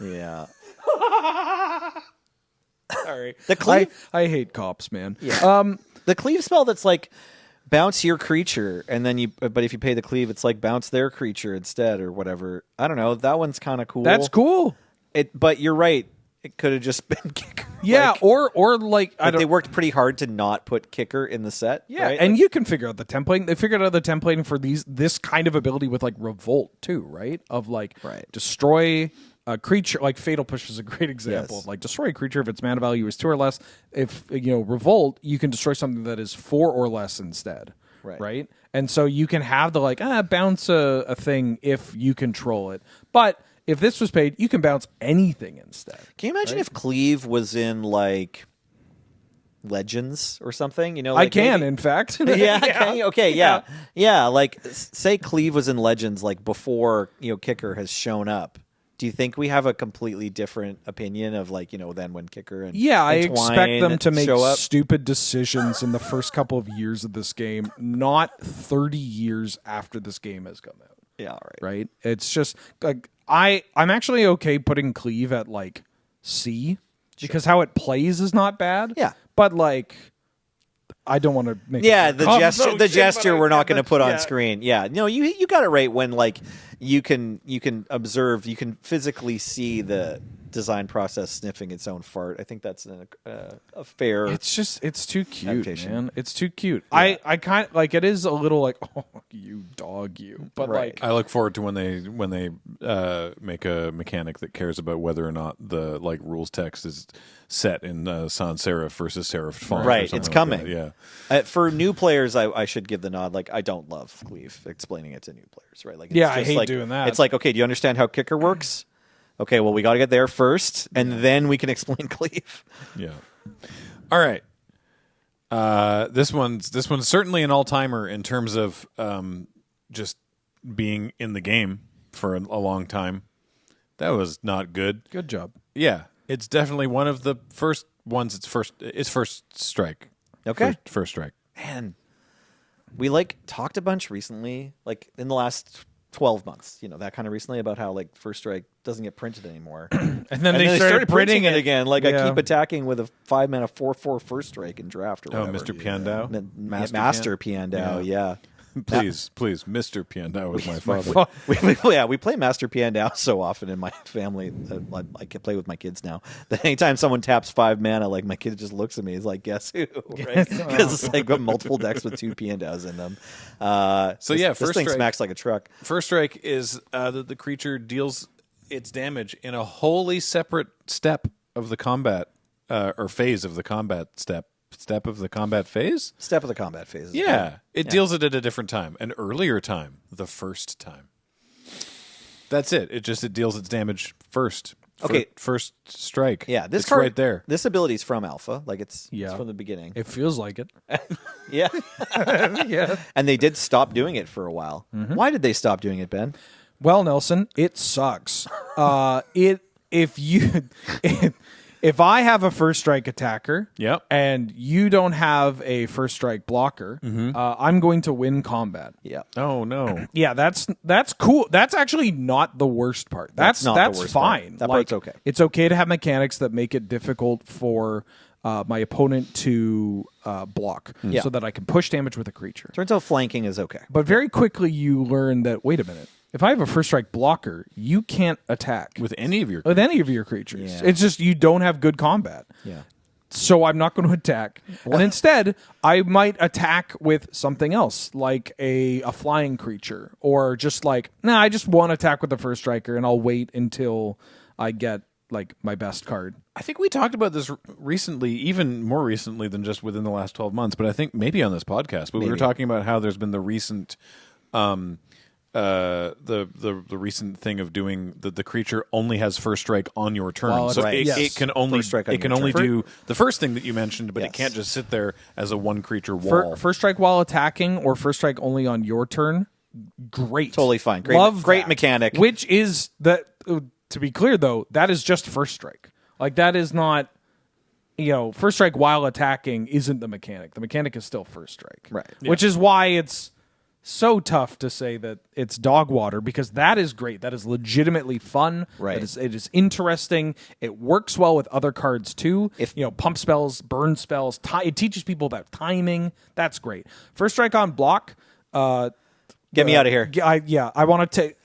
Yeah. Sorry. The cleave, I hate cops, man. yeah. The cleave spell that's like bounce your creature, and then but if you pay the cleave, it's like bounce their creature instead or whatever. I don't know. That one's kind of cool. That's cool. But you're right. It could have just been kicker. Yeah, or like I Like don't. they worked pretty hard to not put kicker in the set. Yeah, right? and you can figure out the templating. They figured out the templating for this kind of ability with like revolt too, right? Of like Right. destroy a creature. Like Fatal Push is a great example Yes. of like destroy a creature if its mana value is 2 or less. If revolt, you can destroy something that is 4 or less instead. Right. And so you can have the like bounce a thing if you control it, but if this was paid, you can bounce anything instead. Can you imagine if Cleave was in like Legends or something? I like can, maybe- in fact. Yeah, can you? Okay, yeah. Like, say Cleave was in Legends, like before Kicker has shown up. Do you think we have a completely different opinion of like than when Kicker and Yeah, I and expect Twine them to make show up? stupid decisions in the first couple of years of this game, not 30 years after this game has come out. Yeah, all right. Right? It's just like I'm actually okay putting Cleave at like C because how it plays is not bad. Yeah. But like I don't want to make the gesture we're not going to put on screen. Yeah, no, you got it right when like you can observe, you can physically see the design process sniffing its own fart. I think that's a fair. It's too cute, adaptation. man. It's too cute. I kind of like it is a little like oh you dog you, but Right. like I look forward to when they make a mechanic that cares about whether or not the like rules text is set in sans serif versus serif font. or Right, something it's like coming. that. Yeah. For new players, I should give the nod. Like, I don't love Cleave explaining it to new players, right? Like, it's Yeah, I just hate like, doing that. It's like, okay, do you understand how Kicker works? Okay, well, we got to get there first, and then we can explain Cleave. Yeah. All right. This one's certainly an all timer in terms of just being in the game for a long time. That was not good. good job. Yeah, it's definitely one of the first ones. It's first strike. Okay. First strike. Man, we like talked a bunch recently, like in the last 12 months, that kind of recently about how like First Strike doesn't get printed anymore. And then And they then started printing it again. Like, I Yeah. keep attacking with a 5-mana 4/4 First Strike in draft or Oh, whatever. Mr. Piandao. Master Piandao, yeah. Please, Mr. Piandao is my father. We play Master Piandao so often in my family. I can play with my kids now. That anytime someone taps 5 mana, like my kid just looks at me. He's like, "Guess who?" Right? Because it's like got multiple decks with 2 Piandaos in them. This First thing strike. smacks like a truck. First strike is the creature deals its damage in a wholly separate step of the combat or phase of the combat step. Step of the combat phase? Step of the combat phase. is Yeah. good. It deals it at a different time, an earlier time, the first time. That's it. It deals its damage first. Okay. First strike. Yeah, this it's card right there. This ability is from Alpha. Like it's Yeah. from the beginning. It feels like it. Yeah, Yeah. and they did stop doing it for a while. Why did they stop doing it, Ben? Well, Nelson, it sucks. If I have a first strike attacker, Yep. and you don't have a first strike blocker, I'm going to win combat. Yeah, Oh, no. Yeah, that's cool. That's actually not the worst part. That's not the worst part. fine. That part's okay. It's okay to have mechanics that make it difficult for my opponent to block, Yeah. so that I can push damage with a creature. turns out flanking is okay. But very quickly, you learn that wait a minute. If I have a first strike blocker, you can't attack With any of your with any of your creatures. Yeah. It's just you don't have good combat. Yeah. So I'm not going to attack. And instead, I might attack with something else, like a flying creature, or just like, I just want to attack with the first striker, and I'll wait until I get like my best card. I think we talked about this recently, even more recently than just within the last 12 months, but I think maybe on this podcast. But we were talking about how there's been the recent the recent thing of doing the creature only has first strike on your turn, Well, so right. it, Yes. it can only First strike on it can your only turn. do the first thing that you mentioned, but Yes. it can't just sit there as a one creature wall. First strike while attacking, or first strike only on your turn. Great, Totally fine. Great- Love great that. mechanic. Which is that? To be clear, though, that is just first strike. Like that is not. First strike while attacking isn't the mechanic. The mechanic is still first strike. Right. Which is why it's so tough to say that it's dog water, because that is great. That is legitimately fun. Right. It is interesting. It works well with other cards too. If- Pump spells, burn spells. It teaches people about timing. That's great. First strike on block. Get me out of here. I want to take.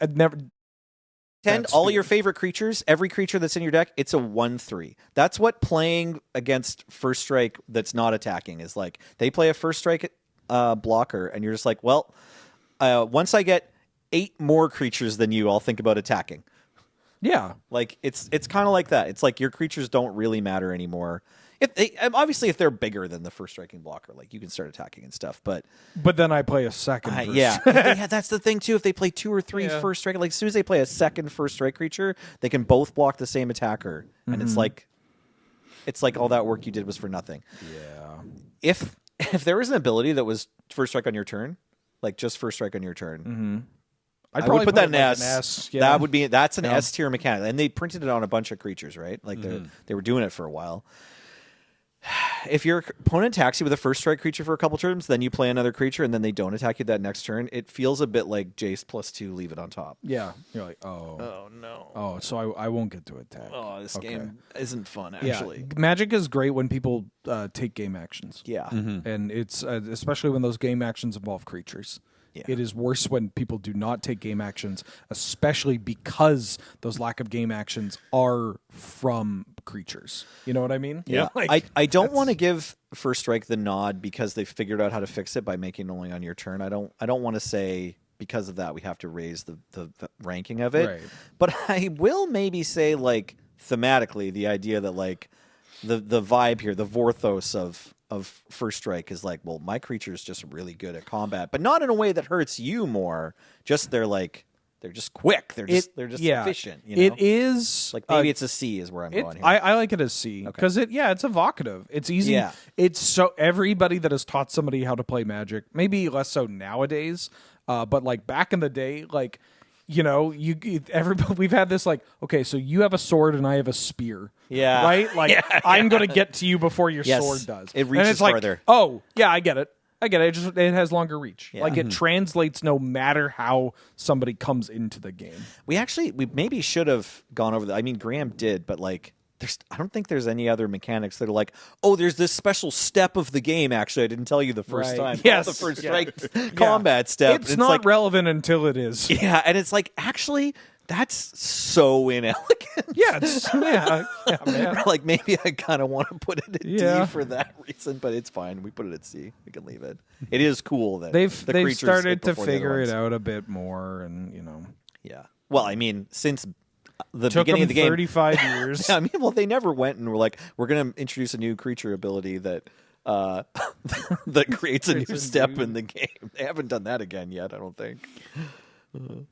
all your favorite creatures, every creature that's in your deck, it's a 1/3. That's what playing against first strike that's not attacking is like. They play a first strike blocker, and you're just like, well, once I get 8 more creatures than you, I'll think about attacking. Yeah. Like it's kind of like that. It's like your creatures don't really matter anymore. Obviously, if they're bigger than the first striking blocker, like you can start attacking and stuff. But then I play a second. yeah, that's the thing too. If they play 2 or 3 first strike, like as soon as they play a second first strike creature, they can both block the same attacker, and it's like all that work you did was for nothing. Yeah. If there was an ability that was first strike on your turn, like just first strike on your turn. I'd I would put that in like S. Yeah. That's an S tier mechanic, and they printed it on a bunch of creatures, right? Like they were doing it for a while. If your opponent attacks you with a first strike creature for a couple turns, then you play another creature, and then they don't attack you that next turn, it feels a bit like Jace +2, leave it on top. Yeah. You're like, Oh no. oh, so I won't get to attack. Oh, this game isn't fun, Yeah. actually. Magic is great when people take game actions. Yeah. And it's especially when those game actions involve creatures. Yeah. It is worse when people do not take game actions, especially because those lack of game actions are from creatures. You know what I mean? Yeah. Like, I don't want to give First Strike the nod because they figured out how to fix it by making it only on your turn. I don't want to say because of that we have to raise the ranking of it. Right. But I will maybe say, like, thematically, the idea that, like, the vibe here, the Vorthos of First Strike is like, well, my creature is just really good at combat, but not in a way that hurts you more. Just they're just quick. They're just efficient. You know? It is like maybe it's a C is where I'm going here. I like it as C because it's evocative. It's easy. Yeah. It's so everybody that has taught somebody how to play Magic, maybe less so nowadays, but like back in the day, like. You know, everybody. We've had this like, okay, so you have a sword and I have a spear. Yeah, right. Like I'm going to get to you before your sword does. It reaches and it's like, farther. Oh, yeah, I get it. It has longer reach. Yeah. Like it translates no matter how somebody comes into the game. We maybe should have gone over that. I mean, Graham did, but like. I don't think there's any other mechanics that are like, oh, there's this special step of the game. Actually, I didn't tell you the first time. Yes, the first strike combat step. It's not like, relevant until it is. Yeah, and it's like actually that's so inelegant. Yeah, man. Like maybe I kind of want to put it at D for that reason, but it's fine. We put it at C. We can leave it. It is cool that they've creatures started to hit figure it out a bit more, and Yeah. Well, I mean, since the took beginning them of the game, 35 years. I mean, well, they never went and were like, "We're going to introduce a new creature ability that that creates a new step in the game." They haven't done that again yet, I don't think.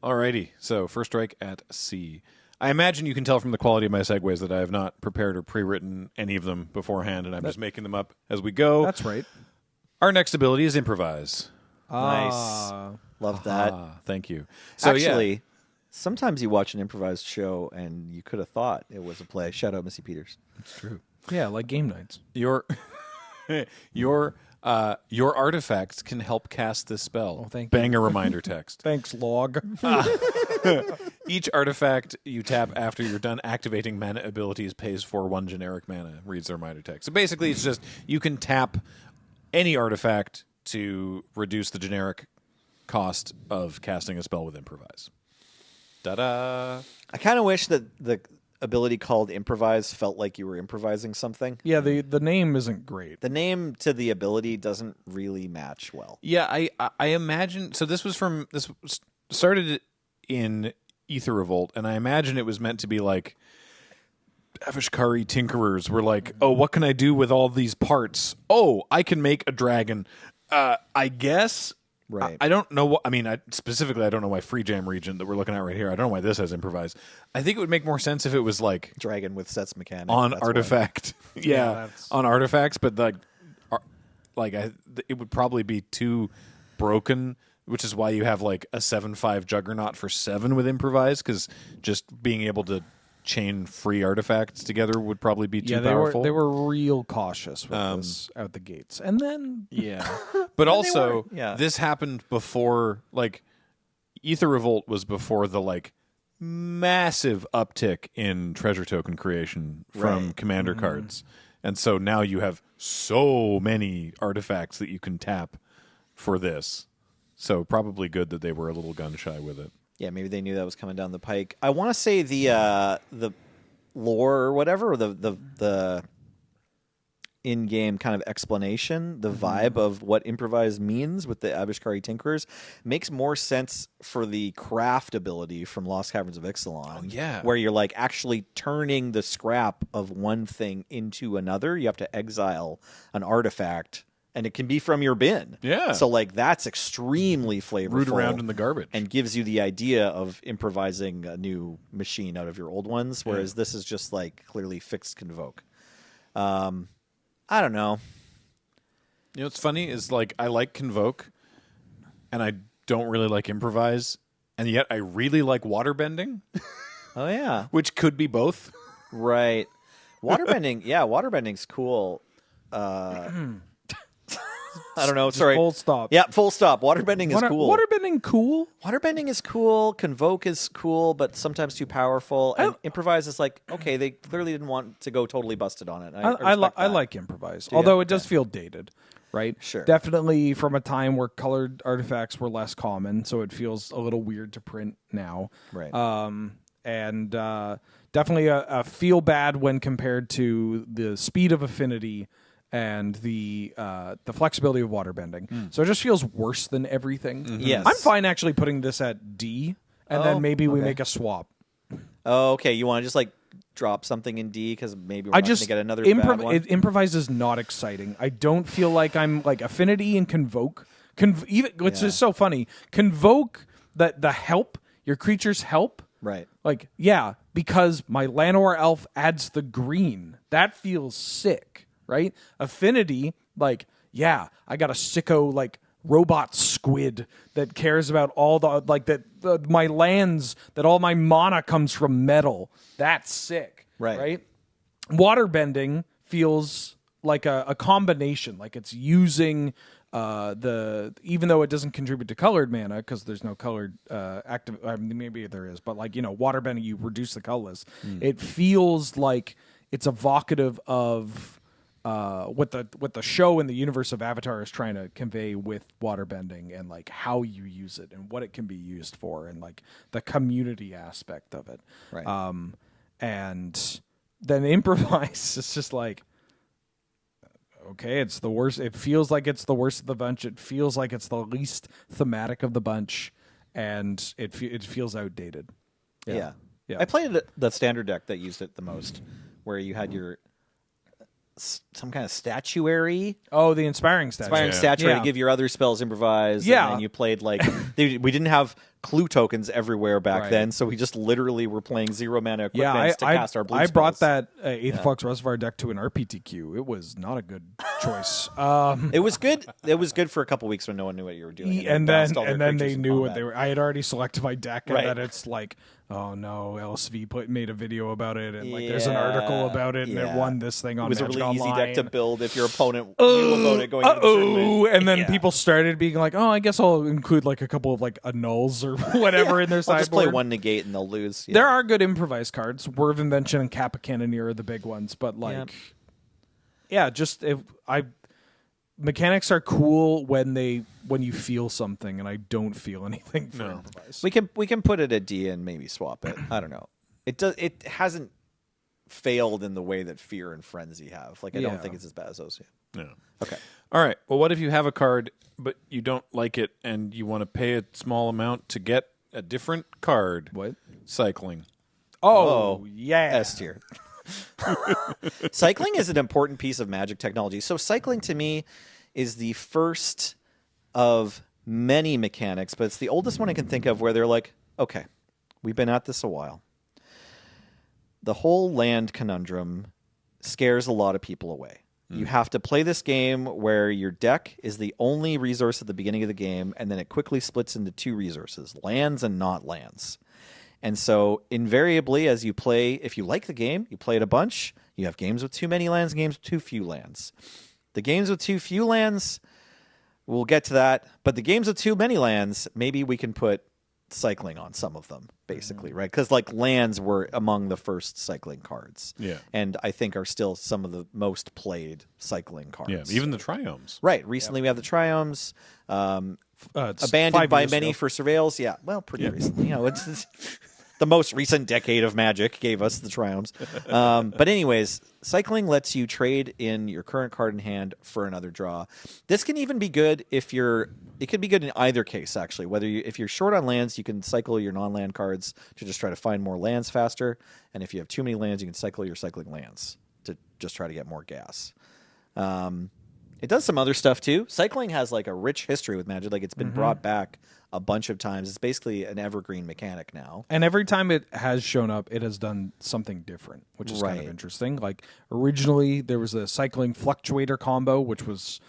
Alrighty, so First Strike at C. I imagine you can tell from the quality of my segues that I have not prepared or pre-written any of them beforehand, and I'm just making them up as we go. That's right. Our next ability is Improvise. Nice, love that. Thank you. So actually. Sometimes you watch an improvised show and you could have thought it was a play. Shout out Missy Peters. It's true. Yeah, like game nights. Your artifacts can help cast this spell. Oh, thank Bang a reminder text. Thanks, log. Each artifact you tap after you're done activating mana abilities pays for 1 generic mana, reads the reminder text. So basically it's just you can tap any artifact to reduce the generic cost of casting a spell with Improvise. Ta-da! I kind of wish that the ability called Improvise felt like you were improvising something. Yeah, the name isn't great. The name to the ability doesn't really match well. Yeah, I imagine. So this started in Aether Revolt, and I imagine it was meant to be like Avishkari Tinkerers were like, oh, what can I do with all these parts? Oh, I can make a dragon. I guess. Right. I don't know what. I mean, specifically, I don't know why Free Jam Regent that we're looking at right here. I don't know why this has Improvise. I think it would make more sense if it was like dragon with sets mechanic on artifact. Yeah, on artifacts, but it would probably be too broken. Which is why you have like a 7/5 Juggernaut for 7 with Improvise, because just being able to chain free artifacts together would probably be too powerful. They were real cautious with this out the gates, and then but also this happened before, like Aether Revolt was before the like massive uptick in treasure token creation from commander cards, and so now you have so many artifacts that you can tap for this. So probably good that they were a little gun shy with it. Yeah, maybe they knew that was coming down the pike. I want to say the lore or whatever, or the in-game kind of explanation, the vibe of what improvise means with the Abishkari Tinkerers makes more sense for the craft ability from Lost Caverns of Ixalan. Oh, yeah. Where you're like actually turning the scrap of one thing into another. You have to exile an artifact, and it can be from your bin. Yeah. So like that's extremely flavorful. Root around in the garbage. And gives you the idea of improvising a new machine out of your old ones, whereas this is just like clearly fixed convoke. I don't know. You know what's funny is like I like Convoke, and I don't really like Improvise, and yet I really like Waterbending, Oh yeah, which could be both. right. Waterbending, yeah, waterbending's cool. I don't know. Sorry. Full stop. Yeah, full stop. Waterbending is cool. Waterbending cool? Waterbending is cool. Convoke is cool, but sometimes too powerful. And improvise is like, okay, they clearly didn't want to go totally busted on it. I like improvise, although it does feel dated, right? Sure. Definitely from a time where colored artifacts were less common, so it feels a little weird to print now. Right. And definitely a feel bad when compared to the speed of affinity and the flexibility of waterbending. So it just feels worse than everything. Yes. I'm fine actually putting this at D, and then maybe we make a swap. Oh, okay. You want to just like drop something in D because maybe we're not going to get another bad one? Improvise is not exciting. I don't feel like I'm like affinity and convoke. It's just so funny. Convoke the help, your creatures help. Right. Like, yeah, because my Llanowar elf adds the green. That feels sick. Right? Affinity, like, yeah, I got a sicko, like, robot squid that cares about all the, like, my lands, that all my mana comes from metal. That's sick. Right? Waterbending feels like a combination, like it's using even though it doesn't contribute to colored mana, because there's no colored active, I mean, maybe there is, but like, waterbending, you reduce the colorless. It feels like it's evocative of what the show and the universe of Avatar is trying to convey with waterbending, and like how you use it and what it can be used for, and like the community aspect of it. Right. And then improvise, it's just like, okay, it's the worst. It feels like it's the worst of the bunch. It feels like it's the least thematic of the bunch, and it feels outdated. Yeah. Yeah. I played the standard deck that used it the most, where you had your some kind of statuary. Oh, the inspiring statue. Inspiring statuary to give your other spells improvise. Yeah. And then you played like we didn't have clue tokens everywhere back Right. then, so we just literally were playing 0 mana equipments to cast our blue I brought spells. that Eighth Flux Reservoir deck to an RPTQ. It was not a good choice. It was good. It was good for a couple weeks when no one knew what you were doing. And then then they in knew what combat. they were. I had already selected my deck, and Right. then it's like, oh no, LSV made a video about it, and like there's an article about it, and it won this thing on It was a Magic really easy Online. deck to build if your opponent knew about it going into the tournament. And then people started being like, "Oh, I guess I'll include like a couple of like annuls or whatever in their I'll sideboard." just play one negate and they'll lose. Yeah. There are good improvised cards. Word of Invention and Kappa Cannoneer are the big ones, but like, just mechanics are cool when you feel something, and I don't feel anything for improvise. We can put it at D and maybe swap it. I don't know. It hasn't failed in the way that Fear and Frenzy have. Like I don't think it's as bad as those two. No. Okay. All right. Well, what if you have a card, but you don't like it, and you want to pay a small amount to get a different card? What? Cycling. Oh, yeah. S tier. Cycling is an important piece of Magic technology. So cycling to me is the first of many mechanics, but it's the oldest one I can think of where they're like, okay, we've been at this a while. The whole land conundrum scares a lot of people away. You have to play this game where your deck is the only resource at the beginning of the game, and then it quickly splits into two resources, lands and not lands. And so invariably, as you play, if you like the game, you play it a bunch, you have games with too many lands and games with too few lands. The games with too few lands, we'll get to that, but the games with too many lands, maybe we can put cycling on some of them, basically, right? Because like lands were among the first cycling cards, and I think are still some of the most played cycling cards. Yeah, even the triomes. Right. Recently we have the triomes. It's Abandoned 5 by years many ago. for surveils. Yeah, well, pretty recently. It's the most recent decade of Magic gave us the triumphs. But anyways, cycling lets you trade in your current card in hand for another draw. This can even be good if you're. It could be good in either case, actually. If you're short on lands, you can cycle your non-land cards to just try to find more lands faster. And if you have too many lands, you can cycle your cycling lands to just try to get more gas. It does some other stuff too. Cycling has like a rich history with Magic. Like it's been brought back a bunch of times. It's basically an evergreen mechanic now. And every time it has shown up, it has done something different, which is kind of Right. interesting. Like originally, there was a cycling fluctuator combo, which was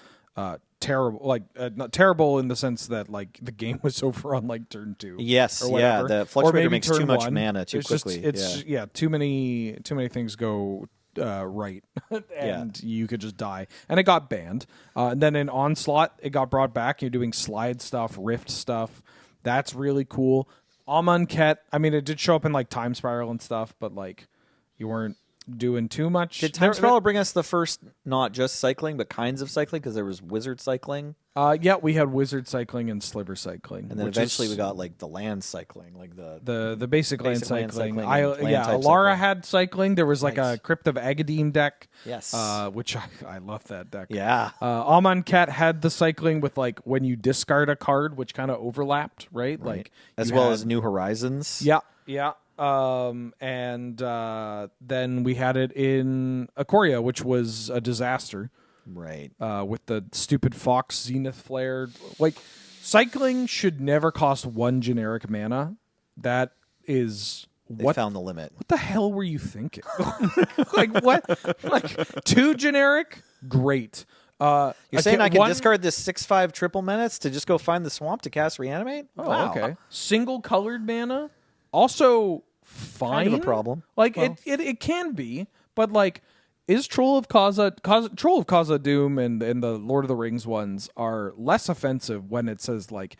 terrible. Like not terrible in the sense that like the game was over on like turn 2. Yes, or whatever. the Or fluctuator maybe makes turn too much 1. mana too It's quickly. Just too many things go right, and you could just die. And it got banned. And then in Onslaught, it got brought back. You're doing slide stuff, rift stuff. That's really cool. Amonkhet, I mean, it did show up in like Time Spiral and stuff, but like you weren't doing too much. Did Time Spiral bring us the first, not just cycling, but kinds of cycling? Because there was wizard cycling, Yeah, we had wizard cycling and sliver cycling, and then which eventually is we got like the land cycling, like the basic land basic land cycling. cycling and land type Alara cycling. had cycling. There was like Nice. a Crypt of Agadine deck. Yes. Which I love that deck. Yeah. Amonkhet had the cycling with like when you discard a card, which kind of overlapped, right? Like as you well had- as New Horizons. Yeah. And then we had it in Ikoria, which was a disaster. Right. With the stupid Fox Zenith Flare. Like, cycling should never cost 1 generic mana. That is They found the limit. what the hell were you thinking? Like what? Like 2 generic? Great. You're saying I can one- discard this 6/5 triple menace to just go find the swamp to cast Reanimate? Oh, Wow. okay. Single colored mana? Also fine. Kind of a problem. Like Well- it can be, but like is Troll of Kaza Doom and the Lord of the Rings ones are less offensive when it says like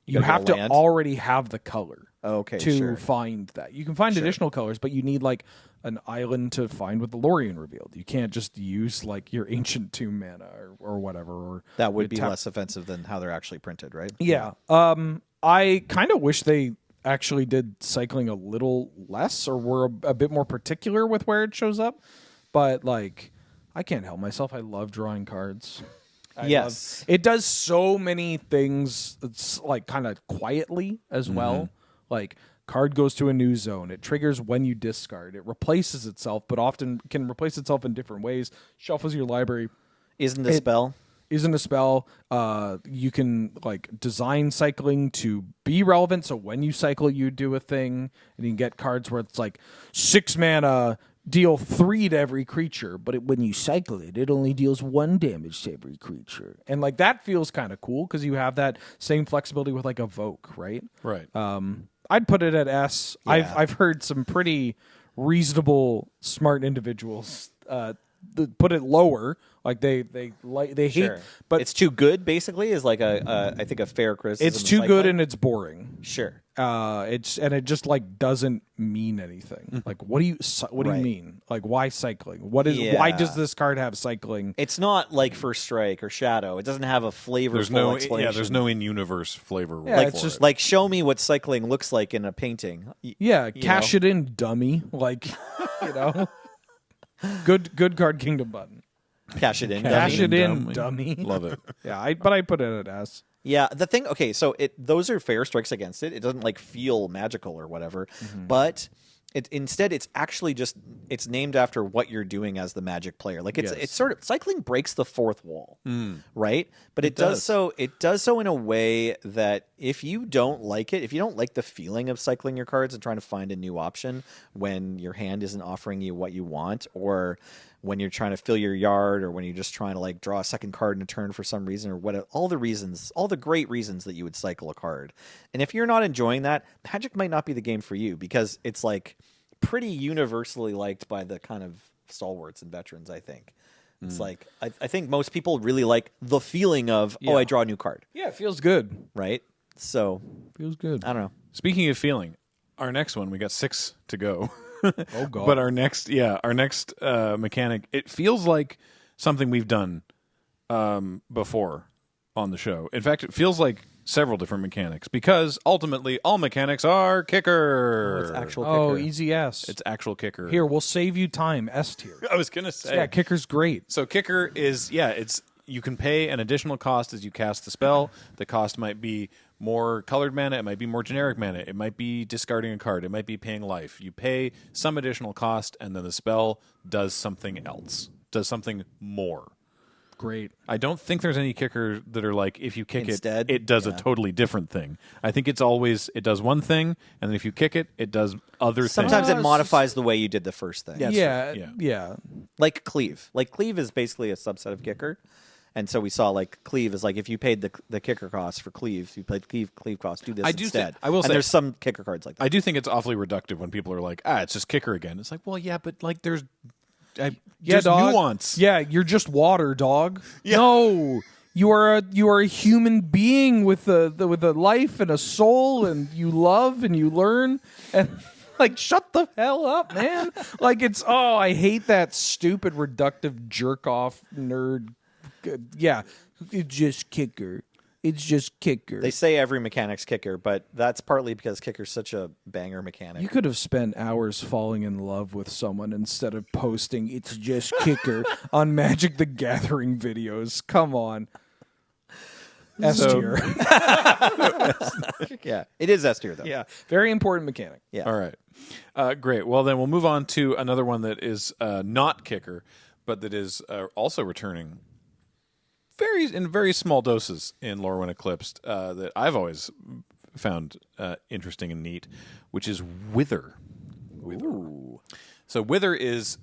you gotta have get a to land? already have the color Okay, to sure. find that. You can find additional colors, but you need like an island to find with the Lorien revealed. You can't just use like your ancient tomb mana or whatever. Or That would you be tap- less offensive than how they're actually printed, right? Yeah. I kind of wish they actually did cycling a little less or were a bit more particular with where it shows up. But like, I can't help myself. I love drawing cards. Yes. It does so many things. It's like kind of quietly as well. Like card goes to a new zone. It triggers when you discard. It replaces itself, but often can replace itself in different ways. Shuffles your library. Isn't the spell? Isn't a spell. You can like design cycling to be relevant. So when you cycle, you do a thing, and you can get cards where it's like 6 mana, deal 3 to every creature, but when you cycle it, it only deals 1 damage to every creature, and like that feels kind of cool because you have that same flexibility with like Evoke, right? Right. I'd put it at S. Yeah. I've heard some pretty reasonable, smart individuals put it lower. Like they hate, Sure. but It's too good, basically, is like I think a fair criticism. it's of too good cycling. and it's boring. Sure. It just like doesn't mean anything. Like what do you Right. mean? Like why cycling? Why Yeah. does this card have cycling? It's not like First Strike or Shadow. It doesn't have a flavorful There's no explanation. there's no in-universe flavor. Yeah, like it's just- like show me what cycling looks like in a painting. Yeah, cash it in, dummy. Like you know, good card kingdom button. Cash it in. Cash dummy. it in, dummy. dummy. Love it. Yeah, but I put it at S. Yeah, the thing. Okay, so those are fair strikes against it. It doesn't like feel magical or whatever, Mm-hmm. but instead it's actually just it's named after what you're doing as the Magic player. Like it's Yes. it's sort of cycling breaks the fourth wall, right? But it does. does so in a way that if you don't like it, if you don't like the feeling of cycling your cards and trying to find a new option when your hand isn't offering you what you want, or when you're trying to fill your yard, or when you're just trying to like draw a second card in a turn for some reason, or what, all the great reasons that you would cycle a card. And if you're not enjoying that, Magic might not be the game for you, because it's like pretty universally liked by the kind of stalwarts and veterans, I think. It's like I think most people really like the feeling of, Yeah. oh, I draw a new card, Yeah, it feels good. right? So Feels good. I don't know. Speaking of feeling, our next one, we got 6 to go. Oh god. But our next mechanic, it feels like something we've done before on the show. In fact, it feels like several different mechanics because ultimately all mechanics are kicker. It's actual kicker. Oh, easy S. It's actual kicker. Here, we'll save you time. S tier. I was gonna say, Yeah, kicker's great. So kicker is it's you can pay an additional cost as you cast the spell. The cost might be more colored mana, it might be more generic mana, it might be discarding a card, it might be paying life. You pay some additional cost, and then the spell does something else, does something more. Great. I don't think there's any kicker that are like if you kick Instead, it does a totally different thing. I think it's always it does one thing, and then if you kick it does other Sometimes things. it modifies the way you did the first thing. Yeah. Like cleave. Like cleave is basically a subset of kicker. And so we saw like cleave is like if you paid the kicker cost for cleave, you played cleave cost, do this I do instead. I will and say there's some kicker cards like that. I do think it's awfully reductive when people are like, it's just kicker again. It's like, well, yeah, but like there's dog. nuance. Yeah, you're just water, dog. Yeah. No, you are a human being with a life and a soul, and you love and you learn and. Like, shut the hell up, man. Like, I hate that stupid, reductive, jerk-off, nerd. Yeah, it's just kicker. It's just kicker. They say every mechanic's kicker, but that's partly because kicker's such a banger mechanic. You could have spent hours falling in love with someone instead of posting "It's just kicker" on Magic the Gathering videos. Come on. S tier. Yeah, it is S tier, though. Yeah, very important mechanic. Yeah. All right. Great. Well, then we'll move on to another one that is not kicker, but that is also returning in very small doses in Lorwyn Eclipsed that I've always found interesting and neat, which is Wither. Ooh. So Wither is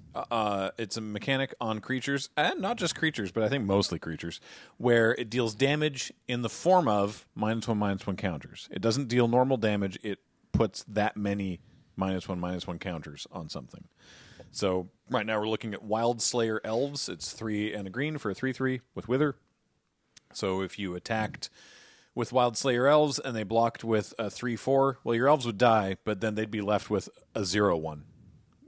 it's a mechanic on creatures, and not just creatures, but I think mostly creatures, where it deals damage in the form of -1/-1 counters. It doesn't deal normal damage. It puts that many -1/-1 counters on something. So right now we're looking at Wild Slayer Elves. It's 3 and a green for a 3/3 with Wither. So if you attacked with Wild Slayer Elves and they blocked with a 3/4, well, your elves would die, but then they'd be left with a 0/1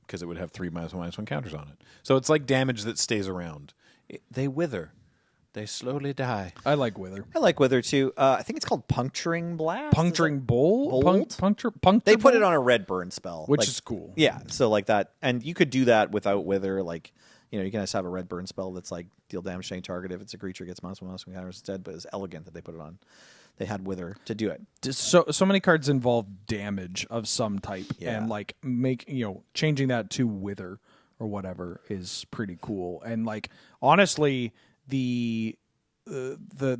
because it would have 3 -1/-1 counters on it. So it's like damage that stays around. They wither. They slowly die. I like Wither. I like Wither, too. I think it's called Puncturing Blast. Puncturing Bolt? Puncture They put it on a red burn spell. Which is cool. Yeah, so like that. And you could do that without Wither. Like, you can just have a red burn spell that's like deal damage to any target. If it's a creature, it gets -1/-1 counters instead. But it's elegant that they put it on. They had Wither to do it. So many cards involve damage of some type, and like changing that to Wither or whatever is pretty cool. And like honestly, the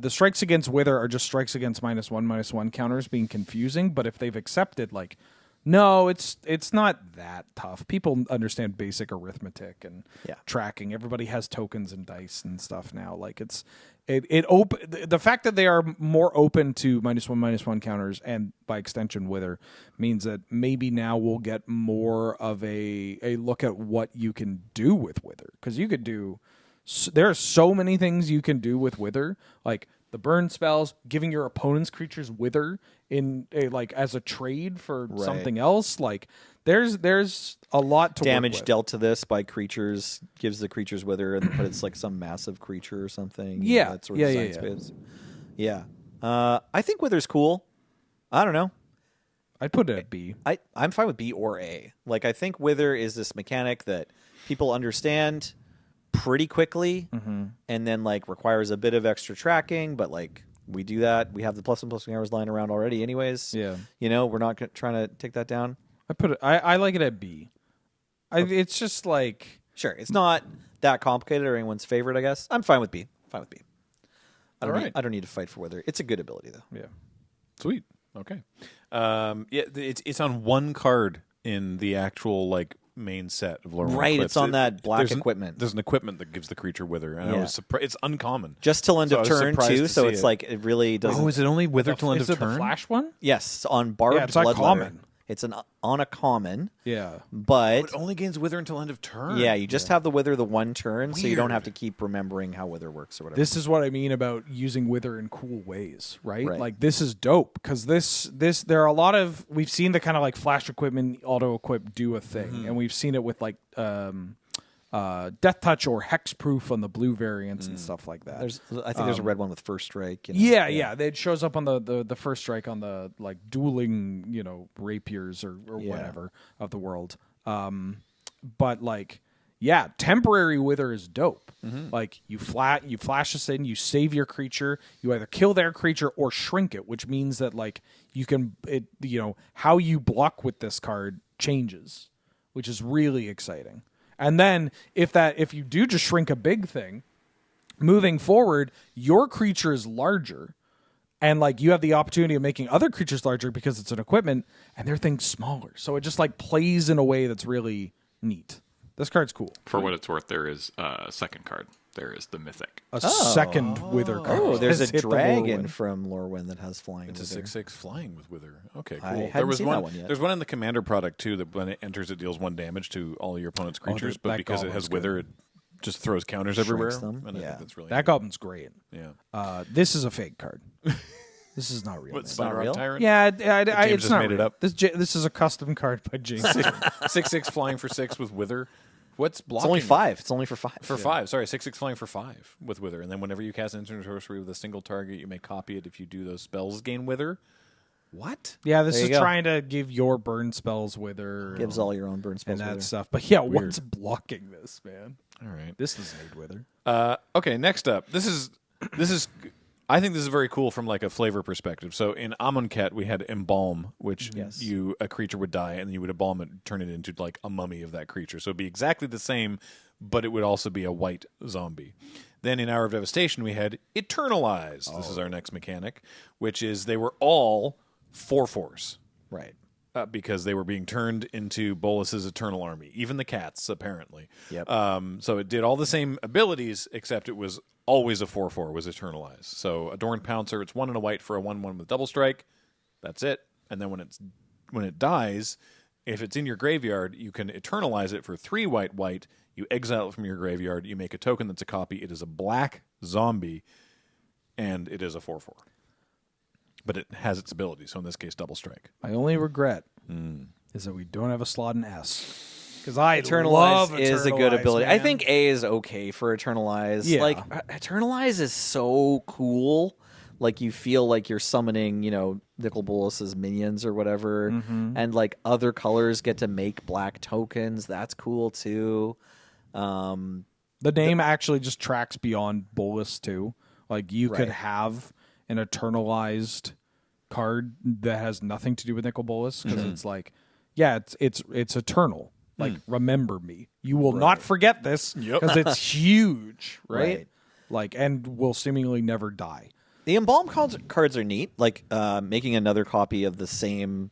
strikes against Wither are just strikes against -1/-1 counters being confusing. But if they've accepted like, no, it's not that tough. People understand basic arithmetic and tracking. Everybody has tokens and dice and stuff now. Like the fact that they are more open to -1/-1 counters and by extension Wither means that maybe now we'll get more of a look at what you can do with Wither, because you could do. There are so many things you can do with Wither, like the burn spells, giving your opponent's creatures Wither in as a trade for something else. Like there's a lot to damage work with. dealt to this by creatures gives the creatures Wither, but it's like some massive creature or something. Yeah, that sort of design space. Yeah. I think Wither's cool. I don't know. I'd put it at B. I'm fine with B or A. Like I think Wither is this mechanic that people understand pretty quickly, and then like requires a bit of extra tracking, but like we do that. We have the +1/+1 hours lying around already anyways. Yeah. We're not trying to take that down. I like it at B. It's just like, sure, it's not that complicated or anyone's favorite, I guess. I'm fine with B. I don't need to fight for Wither. It's a good ability though. yeah. Sweet. Okay. It's on one card in the actual like main set of Lorwyn Right, Eclipse. it's on that black there's equipment. There's an equipment that gives the creature Wither, and I was surprised. It's uncommon. Just till end So of I was turn surprised too, to so see it's it. like it really doesn't. Oh, is it only Wither till end Is of it turn? the Flash one? Yes, on Barbed Yeah, it's on Bloodletter. common. It's on a common, Yeah. but It only gains Wither until end of turn. yeah, you just have the Wither the one turn, so you don't Weird. have to keep remembering how Wither works or whatever. This is what I mean about using Wither in cool ways, right? Right. Like this is dope because this there are a lot of, we've seen the kind of like Flash equipment auto equip do a thing, and we've seen it with like Death Touch or Hexproof on the blue variants and stuff like that. I think there's a red one with First Strike. Yeah. It shows up on the First Strike on the like dueling, rapiers or whatever of the world. But like, yeah, temporary wither is dope. Like you flash this in, you save your creature, you either kill their creature or shrink it, which means that like you can how you block with this card changes, which is really exciting. And then if you do just shrink a big thing, moving forward, your creature is larger. And like you have the opportunity of making other creatures larger because it's an equipment, and their thing's smaller. So it just like plays in a way that's really neat. This card's cool. For what it's worth, there is a second card. There is the Mythic. A second Wither card. Oh, there's a Has hit the dragon Lorwyn. from Lorwyn that has flying. It's a Wither. 6/6 flying with Wither. Okay, cool. I hadn't There was seen one. that one yet. There's one in the Commander product too that when it enters, it deals 1 damage to all your opponent's creatures. But that because it has goblin's Wither, it just throws counters everywhere. them. And I Yeah. think that's really That goblin's great. yeah. This is a fake card. This is not real. What, man. Spider real? Tyrant? Yeah, James it's just not made it real. up. This is a custom card by James. 6/6 flying for 6 with Wither. What's blocking? It's only 5. It's only for 5. For 5, sorry, 6/6 flying for 5 with Wither, and then whenever you cast an instant sorcery with a single target, you may copy it. If you do those spells, gain Wither. What? Yeah, this There is you go. trying to give your burn spells Wither Gives all your own burn and spells. that Wither. stuff. But yeah, what's blocking this, man? All right. This is made Wither. Okay, next up. This is I think this is very cool from like a flavor perspective. So in Amonkhet we had Embalm, which Yes. a creature would die and you would embalm it, turn it into like a mummy of that creature. So it'd be exactly the same, but it would also be a white zombie. Then in Hour of Devastation we had Eternalize. This is our next mechanic, which is they were all 4/4s. Right. Because they were being turned into Bolus's Eternal Army. Even the cats, apparently. Yep. So it did all the same abilities, except it was always a 4/4, was Eternalize. So Adorned Pouncer, it's 1 and a white for a 1/1 with double strike. That's it. And then when it dies, if it's in your graveyard, you can Eternalize it for 3 white. You exile it from your graveyard. You make a token that's a copy. It is a black zombie, and it is a 4/4. But it has its ability, so in this case, double strike. My only regret is that we don't have a slot in S. Because I Eternalize love is a good Eternalize, ability. I man. think A is okay for Eternalize. Yeah. Like Eternalize is so cool. Like you feel like you're summoning, Nicol Bolas's minions or whatever, and like other colors get to make black tokens. That's cool too. The name actually just tracks beyond Bolus too. Like you could Right. have an Eternalized card that has nothing to do with Nicol Bolas because it's like, yeah, it's eternal. Like remember me. You will not forget this because it's huge, right? Right. Like and will seemingly never die. The Embalm cards are neat. Like making another copy of the same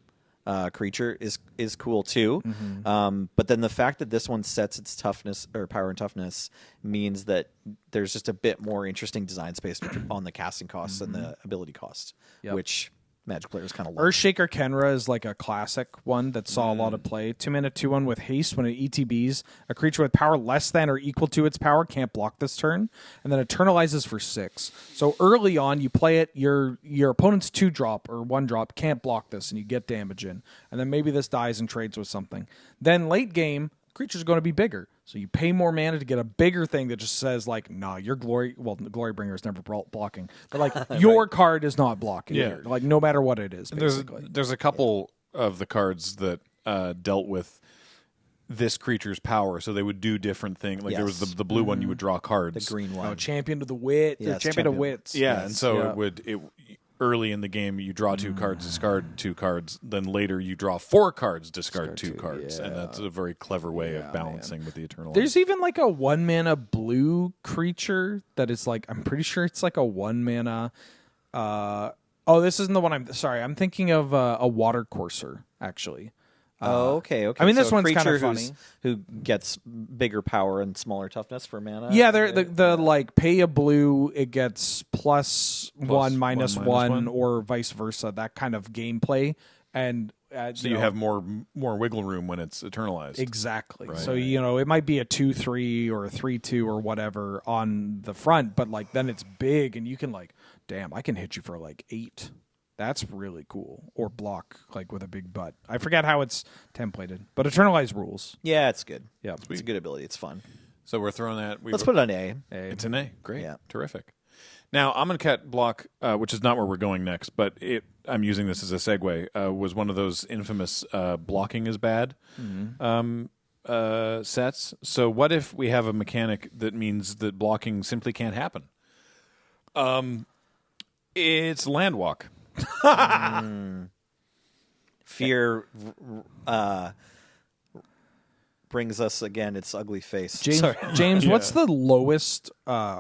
creature is cool too. But then the fact that this one sets its toughness or power and toughness means that there's just a bit more interesting design space on the casting costs and the ability costs, which Magic players kind of love. Earthshaker Kenra is like a classic one that saw a lot of play. 2-mana 2/1 with haste. When it ETBs, a creature with power less than or equal to its power can't block this turn, and then eternalizes for 6. So early on, you play it. Your opponent's 2-drop or 1-drop can't block this, and you get damage in. And then maybe this dies and trades with something. Then late game, creature's going to be bigger. So you pay more mana to get a bigger thing that just says like, nah, your glory. Well, the glory bringer is never blocking, but like your card is not blocking. Yeah. Here. Like no matter what it is. Basically. There's a couple of the cards that dealt with this creature's power, so they would do different things. Like there was Yes. the blue one, you would draw cards. The green one. Oh, champion of the wit. Yes, champion of champion. wits. Yeah, Yes. and so Yeah. it early in the game you draw 2 cards, discard 2 cards. Then later you draw 4 cards, discard 2 cards, and that's a very clever way of balancing with the Eternal. There's even like a 1-mana blue creature that is like I'm pretty sure it's like a 1-mana. This isn't the one I'm. Sorry, I'm thinking of a water courser actually. Okay. I mean, this So a one's kinda creature funny. who gets bigger power and smaller toughness for mana. Yeah, they're the like pay a blue, it gets plus one, minus one, one, or vice versa. That kind of gameplay, and so you have more wiggle room when it's eternalized. exactly. So it might be a 2/3 or a 3/2 or whatever on the front, but like then it's big, and you can like, damn, I can hit you for like 8. That's really cool. Or block like with a big butt. I forget how it's templated, but Eternalize rules. Yeah, it's good. Yeah, It's a good ability. It's fun. So we're throwing that. Let's put it on A. It's an A. Great. Yeah. Terrific. Now, Amonkhet block, which is not where we're going next, but I'm using this as a segue, was one of those infamous blocking is bad sets. So what if we have a mechanic that means that blocking simply can't happen? It's Landwalk. Fear brings us again its ugly face. James, what's the lowest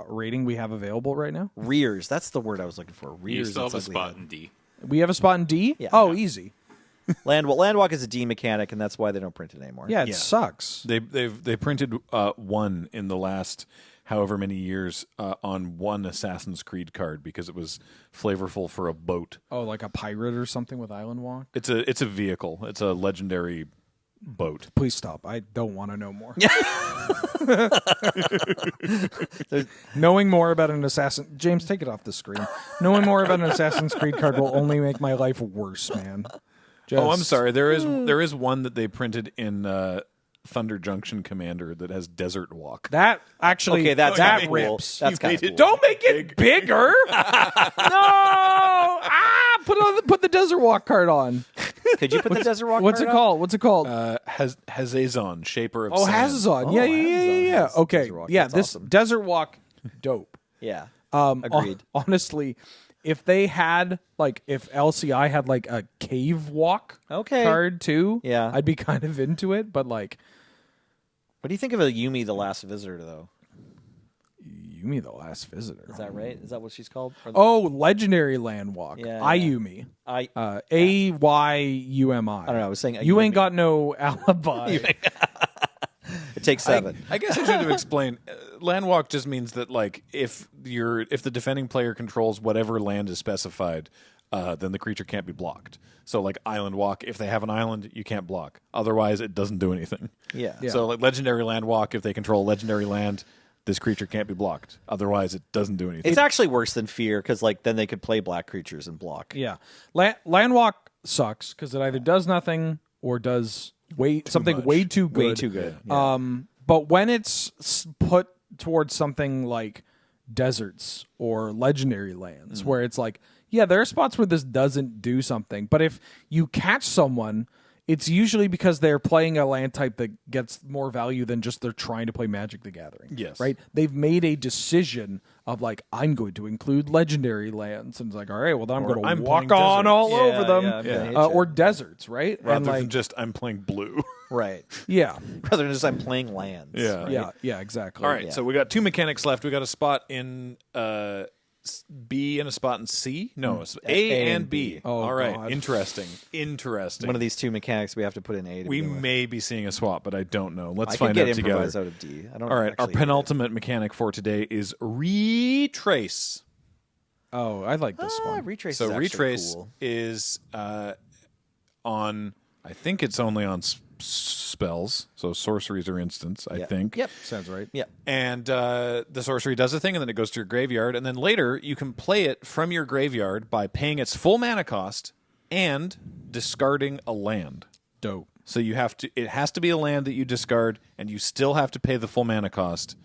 rating we have available right now? Rears. That's the word I was looking for. You Rears. still have a its ugly spot head. in D. We have a spot in D? Yeah. Oh, easy. Landwalk is a D mechanic, and that's why they don't print it anymore. Yeah, it sucks. They printed one in the last however many years on one Assassin's Creed card because it was flavorful for a boat. Oh, like a pirate or something with Island Walk? It's a vehicle. It's a legendary boat. Please stop. I don't want to know more. Knowing more about an Assassin... James, take it off the screen. Knowing more about an Assassin's Creed card will only make my life worse, man. Oh, I'm sorry. There is one that they printed in Thunder Junction Commander that has Desert Walk. That actually... Okay, that's that kinda cool. rips. That's kind of cool. Don't make it bigger! No! Put the Desert Walk card on. Could you put the Desert Walk What's it card called? What's it called? Hazazon, Shaper of Oh, Sand. Hazazon. Oh, Yeah. Hazazon has Okay. Desert Walk. Yeah, That's this awesome. Desert Walk, dope. Yeah. Agreed. Honestly, if they had, like, if LCI had, like, a Cave Walk card, too, Yeah. I'd be kind of into it, but, like... What do you think of a Yumi, the Last Visitor, though? Yumi, the Last Visitor. Is that right? Is that what she's called? Oh, Legendary Land Walk. Yeah, Ayumi. I Ayumi. don't know. I was saying You ain't Ayumi. got no alibi. It takes 7. I guess I should have explained. Landwalk just means that, like, if the defending player controls whatever land is specified, then the creature can't be blocked. So, like, Island Walk, if they have an island, you can't block. Otherwise, it doesn't do anything. Yeah. So, like, Legendary Landwalk, if they control legendary land, this creature can't be blocked. Otherwise, it doesn't do anything. It's actually worse than Fear because, like, then they could play black creatures and block. Yeah. Land Walk sucks because it either does nothing or does something much. way too good. Way too good. Yeah. But when it's put towards something like deserts or legendary lands, where it's like, yeah, there are spots where this doesn't do something, but if you catch someone, it's usually because they're playing a land type that gets more value than just they're trying to play Magic the Gathering. Yes. Right? They've made a decision of, like, I'm going to include legendary lands. And it's like, all right, well, then I'm Or going to I'm walk playing on deserts. all Yeah, over them. yeah, I'm gonna hit you. Or deserts, right? Rather and than like, just, I'm playing blue. Right. yeah. Rather than just I'm playing lands. Yeah. right? Yeah, exactly. All right, Yeah. so we got 2 mechanics left. We got a spot in B and a spot in C. No, it's A and B. Oh, all right, God. Interesting. One of these 2 mechanics we have to put in A to We begin with. may be seeing a swap, but I don't know. Let's I could find get out together. improvise out of D. I don't All right, our actually hate it. penultimate mechanic for today is Retrace. Oh, I like this one. Retrace So is actually Retrace cool. is on. I think it's only on spells, so sorceries or instants. I Yep. think. Yep. Sounds right. Yep. And the sorcery does a thing, and then it goes to your graveyard, and then later you can play it from your graveyard by paying its full mana cost and discarding a land. Dope. So you have to. It has to be a land that you discard, and you still have to pay the full mana cost.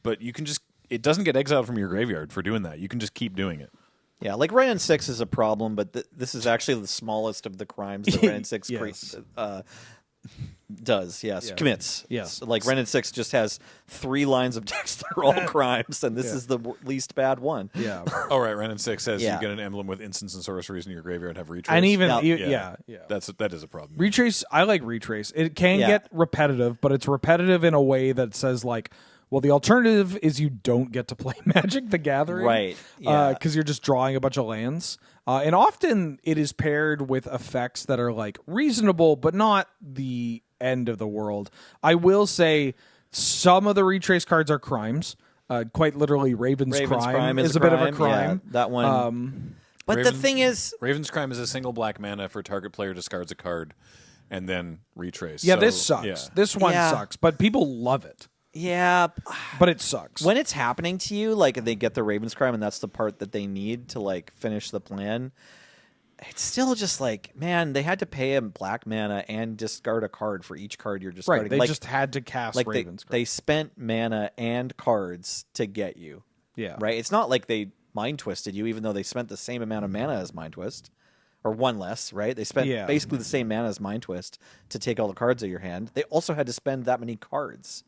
But you can just. It doesn't get exiled from your graveyard for doing that. You can just keep doing it. Yeah, like Ren and 6 is a problem, but this is actually the smallest of the crimes that Ren and 6 Yes. does. Yes, Yeah. commits. Yes. Like Ren and 6 just has 3 lines of text that are all crimes, and this Yeah. is the least bad one. Yeah. Oh, right. Ren and 6 says Yeah. you get an emblem with instants and sorceries in your graveyard and have retrace. And even, Now- yeah. That is a problem. Retrace, I like Retrace. It can Yeah. get repetitive, but it's repetitive in a way that says, like, well, the alternative is you don't get to play Magic the Gathering. Right, yeah. Because you're just drawing a bunch of lands. And often it is paired with effects that are, like, reasonable, but not the end of the world. I will say some of the Retrace cards are crimes. Quite literally, Raven's Crime is a bit of a crime. Yeah, that one. But the Raven- thing is, Raven's Crime is a single black mana for target player discards a card and then retrace. Yeah, So, this sucks. yeah. This one Yeah. sucks, but people love it. yeah, But it sucks. when it's happening to you, like they get the Raven's Crime, and that's the part that they need to like finish the plan. it's still just like, man, they had to pay him black mana and discard a card for each card you're discarding. Right, they just had to cast like Raven's they spent mana and cards to get you. Yeah. Right? It's not like they mind twisted you, even though they spent the same amount of mana as mind twist. Or one less, right? They spent basically the same mana as mind twist to take all the cards out of your hand. They also had to spend that many cards.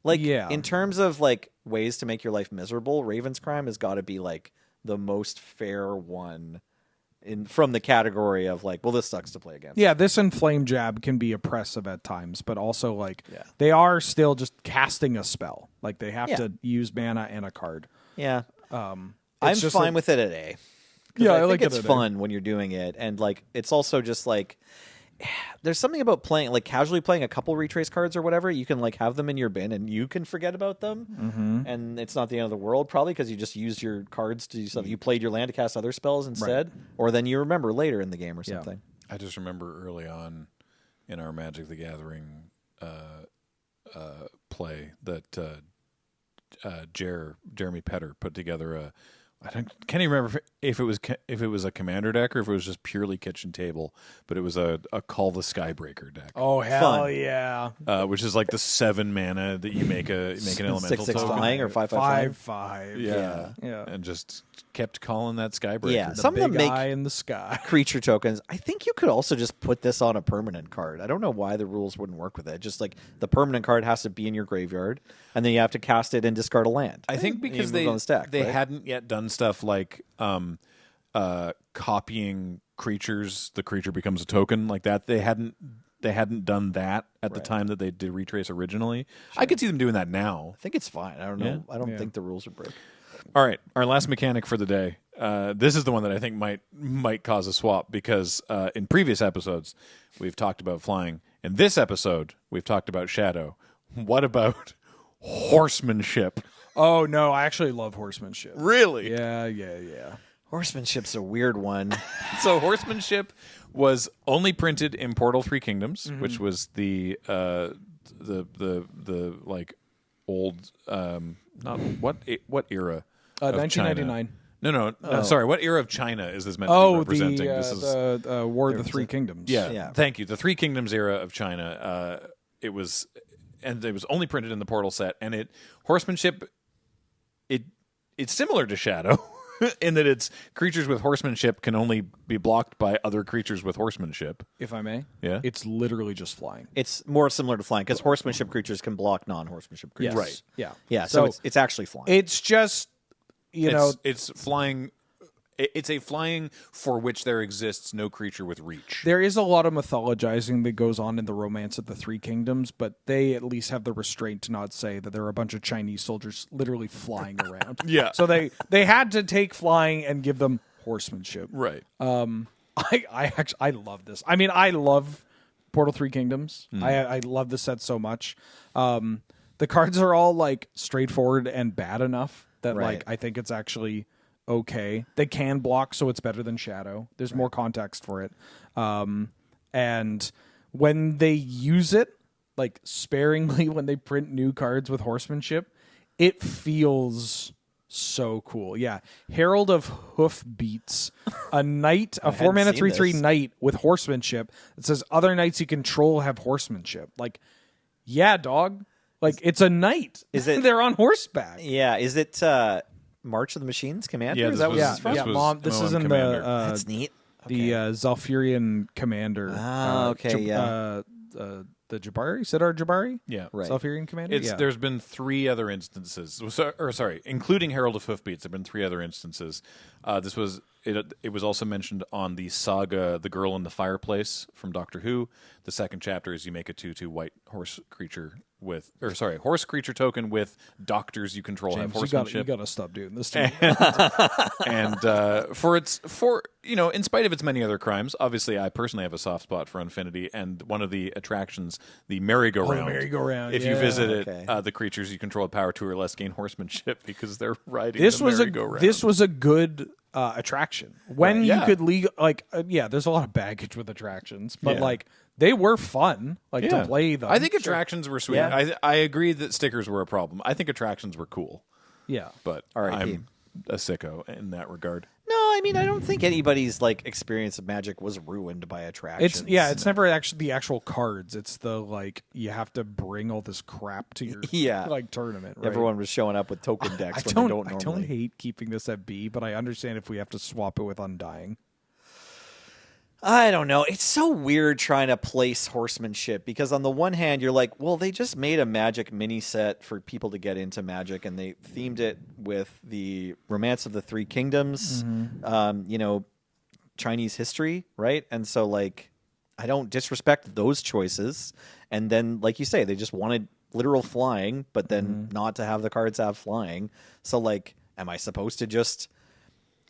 Like, in terms of like ways to make your life miserable, Raven's Crime has got to be like the most fair one from the category of like, well, this sucks to play against. Yeah, this and Flame Jab can be oppressive at times, but also like they are still just casting a spell. Like they have to use mana and a card. Yeah. I'm fine with it at A. Yeah, I like think it's fun when you're doing it, and like it's also just like there's something about playing like casually playing a couple retrace cards or whatever. You can like have them in your bin, and you can forget about them, and it's not the end of the world probably because you just used your cards to do something. You played your land to cast other spells instead, or then you remember later in the game or something. I just remember early on in our Magic the Gathering play that Jeremy Petter put together can't even remember if it was a commander deck or if it was just purely kitchen table, but it was a Call the Skybreaker deck. Oh hell yeah! Which is like the 7 mana that you make an elemental 6/6 token. flying or 5/5 5/5. Yeah, and just kept calling that Skybreaker. Yeah, The some of them big make eye in the sky. creature tokens. I think you could also just put this on a permanent card. I don't know why the rules wouldn't work with it. Just like the permanent card has to be in your graveyard, and then you have to cast it and discard a land. I think because they hadn't yet done stuff like copying creatures, the creature becomes a token like that. They hadn't done that at the time that they did Retrace originally. I could see them doing that now. I think it's fine. I don't know. I don't think the rules are broken. All right, our last mechanic for the day. This is the one that I think might cause a swap because in previous episodes we've talked about flying. In this episode, we've talked about shadow. What about horsemanship? Oh no, I actually love horsemanship. Really? Yeah. Horsemanship's a weird one. So horsemanship was only printed in Portal 3 Kingdoms, which was the like old not what era? 1999. No. Sorry. What era of China is this meant to be representing? This is the War of the Three Kingdoms. Yeah. Thank you. The Three Kingdoms era of China. It was only printed in the Portal set, and horsemanship. It's similar to Shadow in that it's creatures with horsemanship can only be blocked by other creatures with horsemanship. If I may. Yeah. It's literally just flying. It's more similar to flying because horsemanship creatures can block non-horsemanship creatures. Yes. Right. Yeah. Yeah. So it's actually flying. It's just it's flying. It's a flying for which there exists no creature with reach. There is a lot of mythologizing that goes on in the Romance of the Three Kingdoms, but they at least have the restraint to not say that there are a bunch of Chinese soldiers literally flying around. Yeah. So they had to take flying and give them horsemanship. Right. I love this. I mean, I love Portal 3 Kingdoms. I love the set so much. The cards are all like straightforward and bad enough that like I think it's actually okay. They can block, so it's better than Shadow. There's more context for it. And when they use it, like sparingly when they print new cards with horsemanship, it feels so cool. Yeah. Herald of Hoofbeats, a knight, a 4-mana 3/3 knight with horsemanship. It says other knights you control have horsemanship. Like, yeah, dog. Like, it's a knight. Is it? They're on horseback. Yeah. Is it March of the Machines Commander? Yeah, is that what this is from? Mom. This is in Commander. That's neat. the Zalfirian Commander. The Jabari? Sidar Jabari? Yeah. Right. Zalfirian Commander? There's been 3 other instances, including Herald of Hoofbeats. There have been 3 other instances. It was also mentioned on the saga The Girl in the Fireplace from Doctor Who. The second chapter is you make a 2/2 white horse creature horse creature token with doctors you control have horsemanship. You got to stop doing this to me. And in spite of its many other crimes, obviously I personally have a soft spot for Infinity, and one of the attractions, the merry-go-round. merry-go-round, If you visit it, okay. the creatures you control have power 2 or less gain horsemanship because they're riding This the was merry-go-round. This was a good attraction. When you could there's a lot of baggage with attractions, but like they were fun to play them. I think attractions were sweet. Yeah. I agree that stickers were a problem. I think attractions were cool. Yeah. But R.I.P. I'm a sicko in that regard. No, I mean, I don't think anybody's like experience of Magic was ruined by attractions. It's never actually the actual cards. It's the like you have to bring all this crap to your like tournament. Right? Everyone was showing up with token decks when they don't normally. I don't hate keeping this at B, but I understand if we have to swap it with Undying. I don't know. It's so weird trying to place horsemanship because on the one hand, you're like, well, they just made a Magic mini set for people to get into Magic, and they themed it with the Romance of the Three Kingdoms, Chinese history, right? And so, like, I don't disrespect those choices. And then, like you say, they just wanted literal flying, but then not to have the cards have flying. So, like, am I supposed to just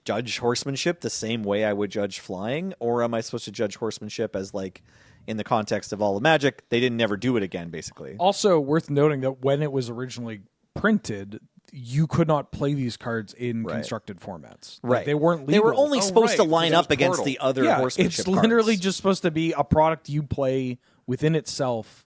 judge horsemanship the same way I would judge flying, or am I supposed to judge horsemanship as like in the context of all the Magic they didn't never do it again, basically? Also worth noting that when it was originally printed, you could not play these cards in constructed formats. Right. Like, they weren't legal. They were only supposed to line up against Portal. the other horsemanship it's cards. literally just supposed to be a product you play within itself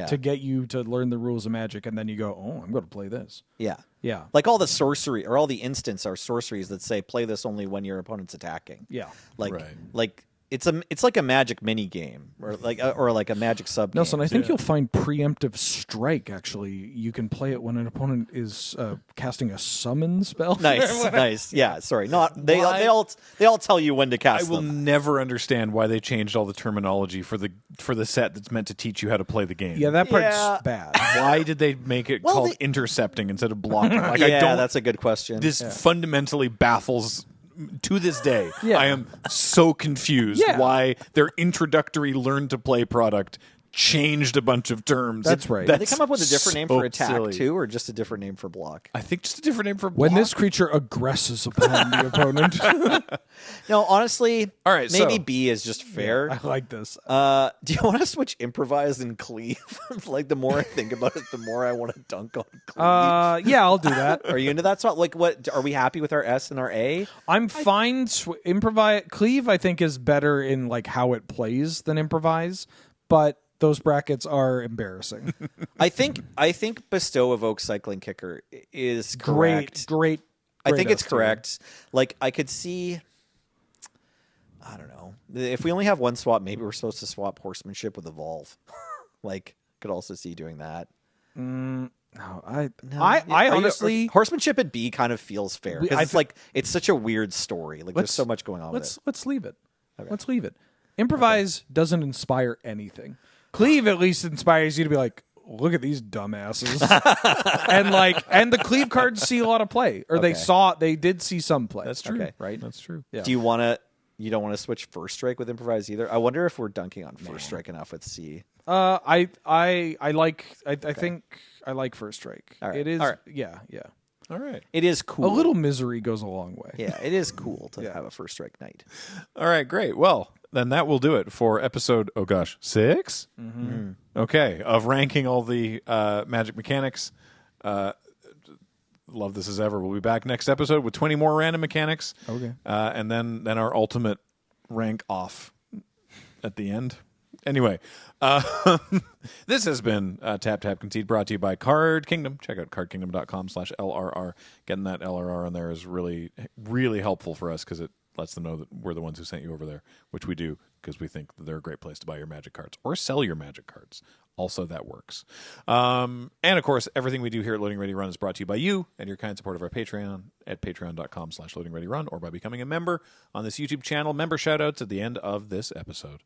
to get you to learn the rules of Magic, and then you go, oh, I'm going to play this. Yeah. Yeah. Like all the sorcery or all the instants are sorceries that say play this only when your opponent's attacking. Yeah. Like it's like a Magic mini game or like a Magic sub game. Nelson, I think you'll find preemptive strike. Actually, you can play it when an opponent is casting a summon spell. Nice. Yeah, sorry. They all tell you when to cast I will them. never understand why they changed all the terminology for the set that's meant to teach you how to play the game. Yeah, that part's bad. Why did they make it called intercepting instead of blocking? Like, That's a good question. This fundamentally baffles to this day. Yeah. I am so confused why their introductory learn to play product changed a bunch of terms. That's right. Did they come up with a different name for attack silly. too, or just a different name for block? I think just a different name for block. When this creature aggresses upon the opponent. No, honestly, all right, maybe so, B is just fair. I like this. Do you want to switch improvise and cleave? Like the more I think about it, the more I want to dunk on cleave. Yeah, I'll do that. Are you into that? So, like, what are we happy with our S and our A? I'm fine. Improvise cleave, I think, is better in like how it plays than improvise, but those brackets are embarrassing. I think bestow evoke cycling kicker is correct. Great. I think it's correct. Like I could see. I don't know. If we only have one swap, maybe we're supposed to swap horsemanship with evolve. Like, could also see doing that. I honestly horsemanship at B kind of feels fair because it's such a weird story. Like there's so much going on with it. Let's leave it. Okay. Let's leave it. Improvise doesn't inspire anything. Cleave at least inspires you to be like, look at these dumbasses, and the cleave cards see a lot of play, or they did see some play. That's true, right? That's true. Yeah. Do you don't want to switch first strike with improvise either? I wonder if we're dunking on first strike enough with C. I think I like first strike. All right. It is. All right. Yeah. All right. It is cool. A little misery goes a long way. Yeah, it is cool to have a first strike night. All right, great. Well, then that will do it for episode, 6? Mm-hmm. Okay, of ranking all the Magic mechanics. Love this as ever. We'll be back next episode with 20 more random mechanics. Okay. And then our ultimate rank off at the end. Anyway, this has been Tap Tap Concede, brought to you by Card Kingdom. Check out cardkingdom.com/LRR. Getting that LRR on there is really, really helpful for us because it lets them know that we're the ones who sent you over there, which we do because we think that they're a great place to buy your Magic cards or sell your Magic cards. Also, that works. And, of course, everything we do here at Loading Ready Run is brought to you by you and your kind support of our Patreon at patreon.com/loadingreadyrun or by becoming a member on this YouTube channel. Member shoutouts at the end of this episode.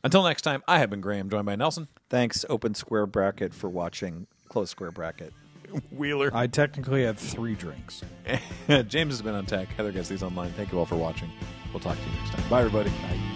Until next time, I have been Graham, joined by Nelson. Thanks, Open Square Bracket, for watching Close Square Bracket. Wheeler. I technically had 3 drinks. James has been on tech. Heather gets these online. Thank you all for watching. We'll talk to you next time. Bye, everybody. Bye.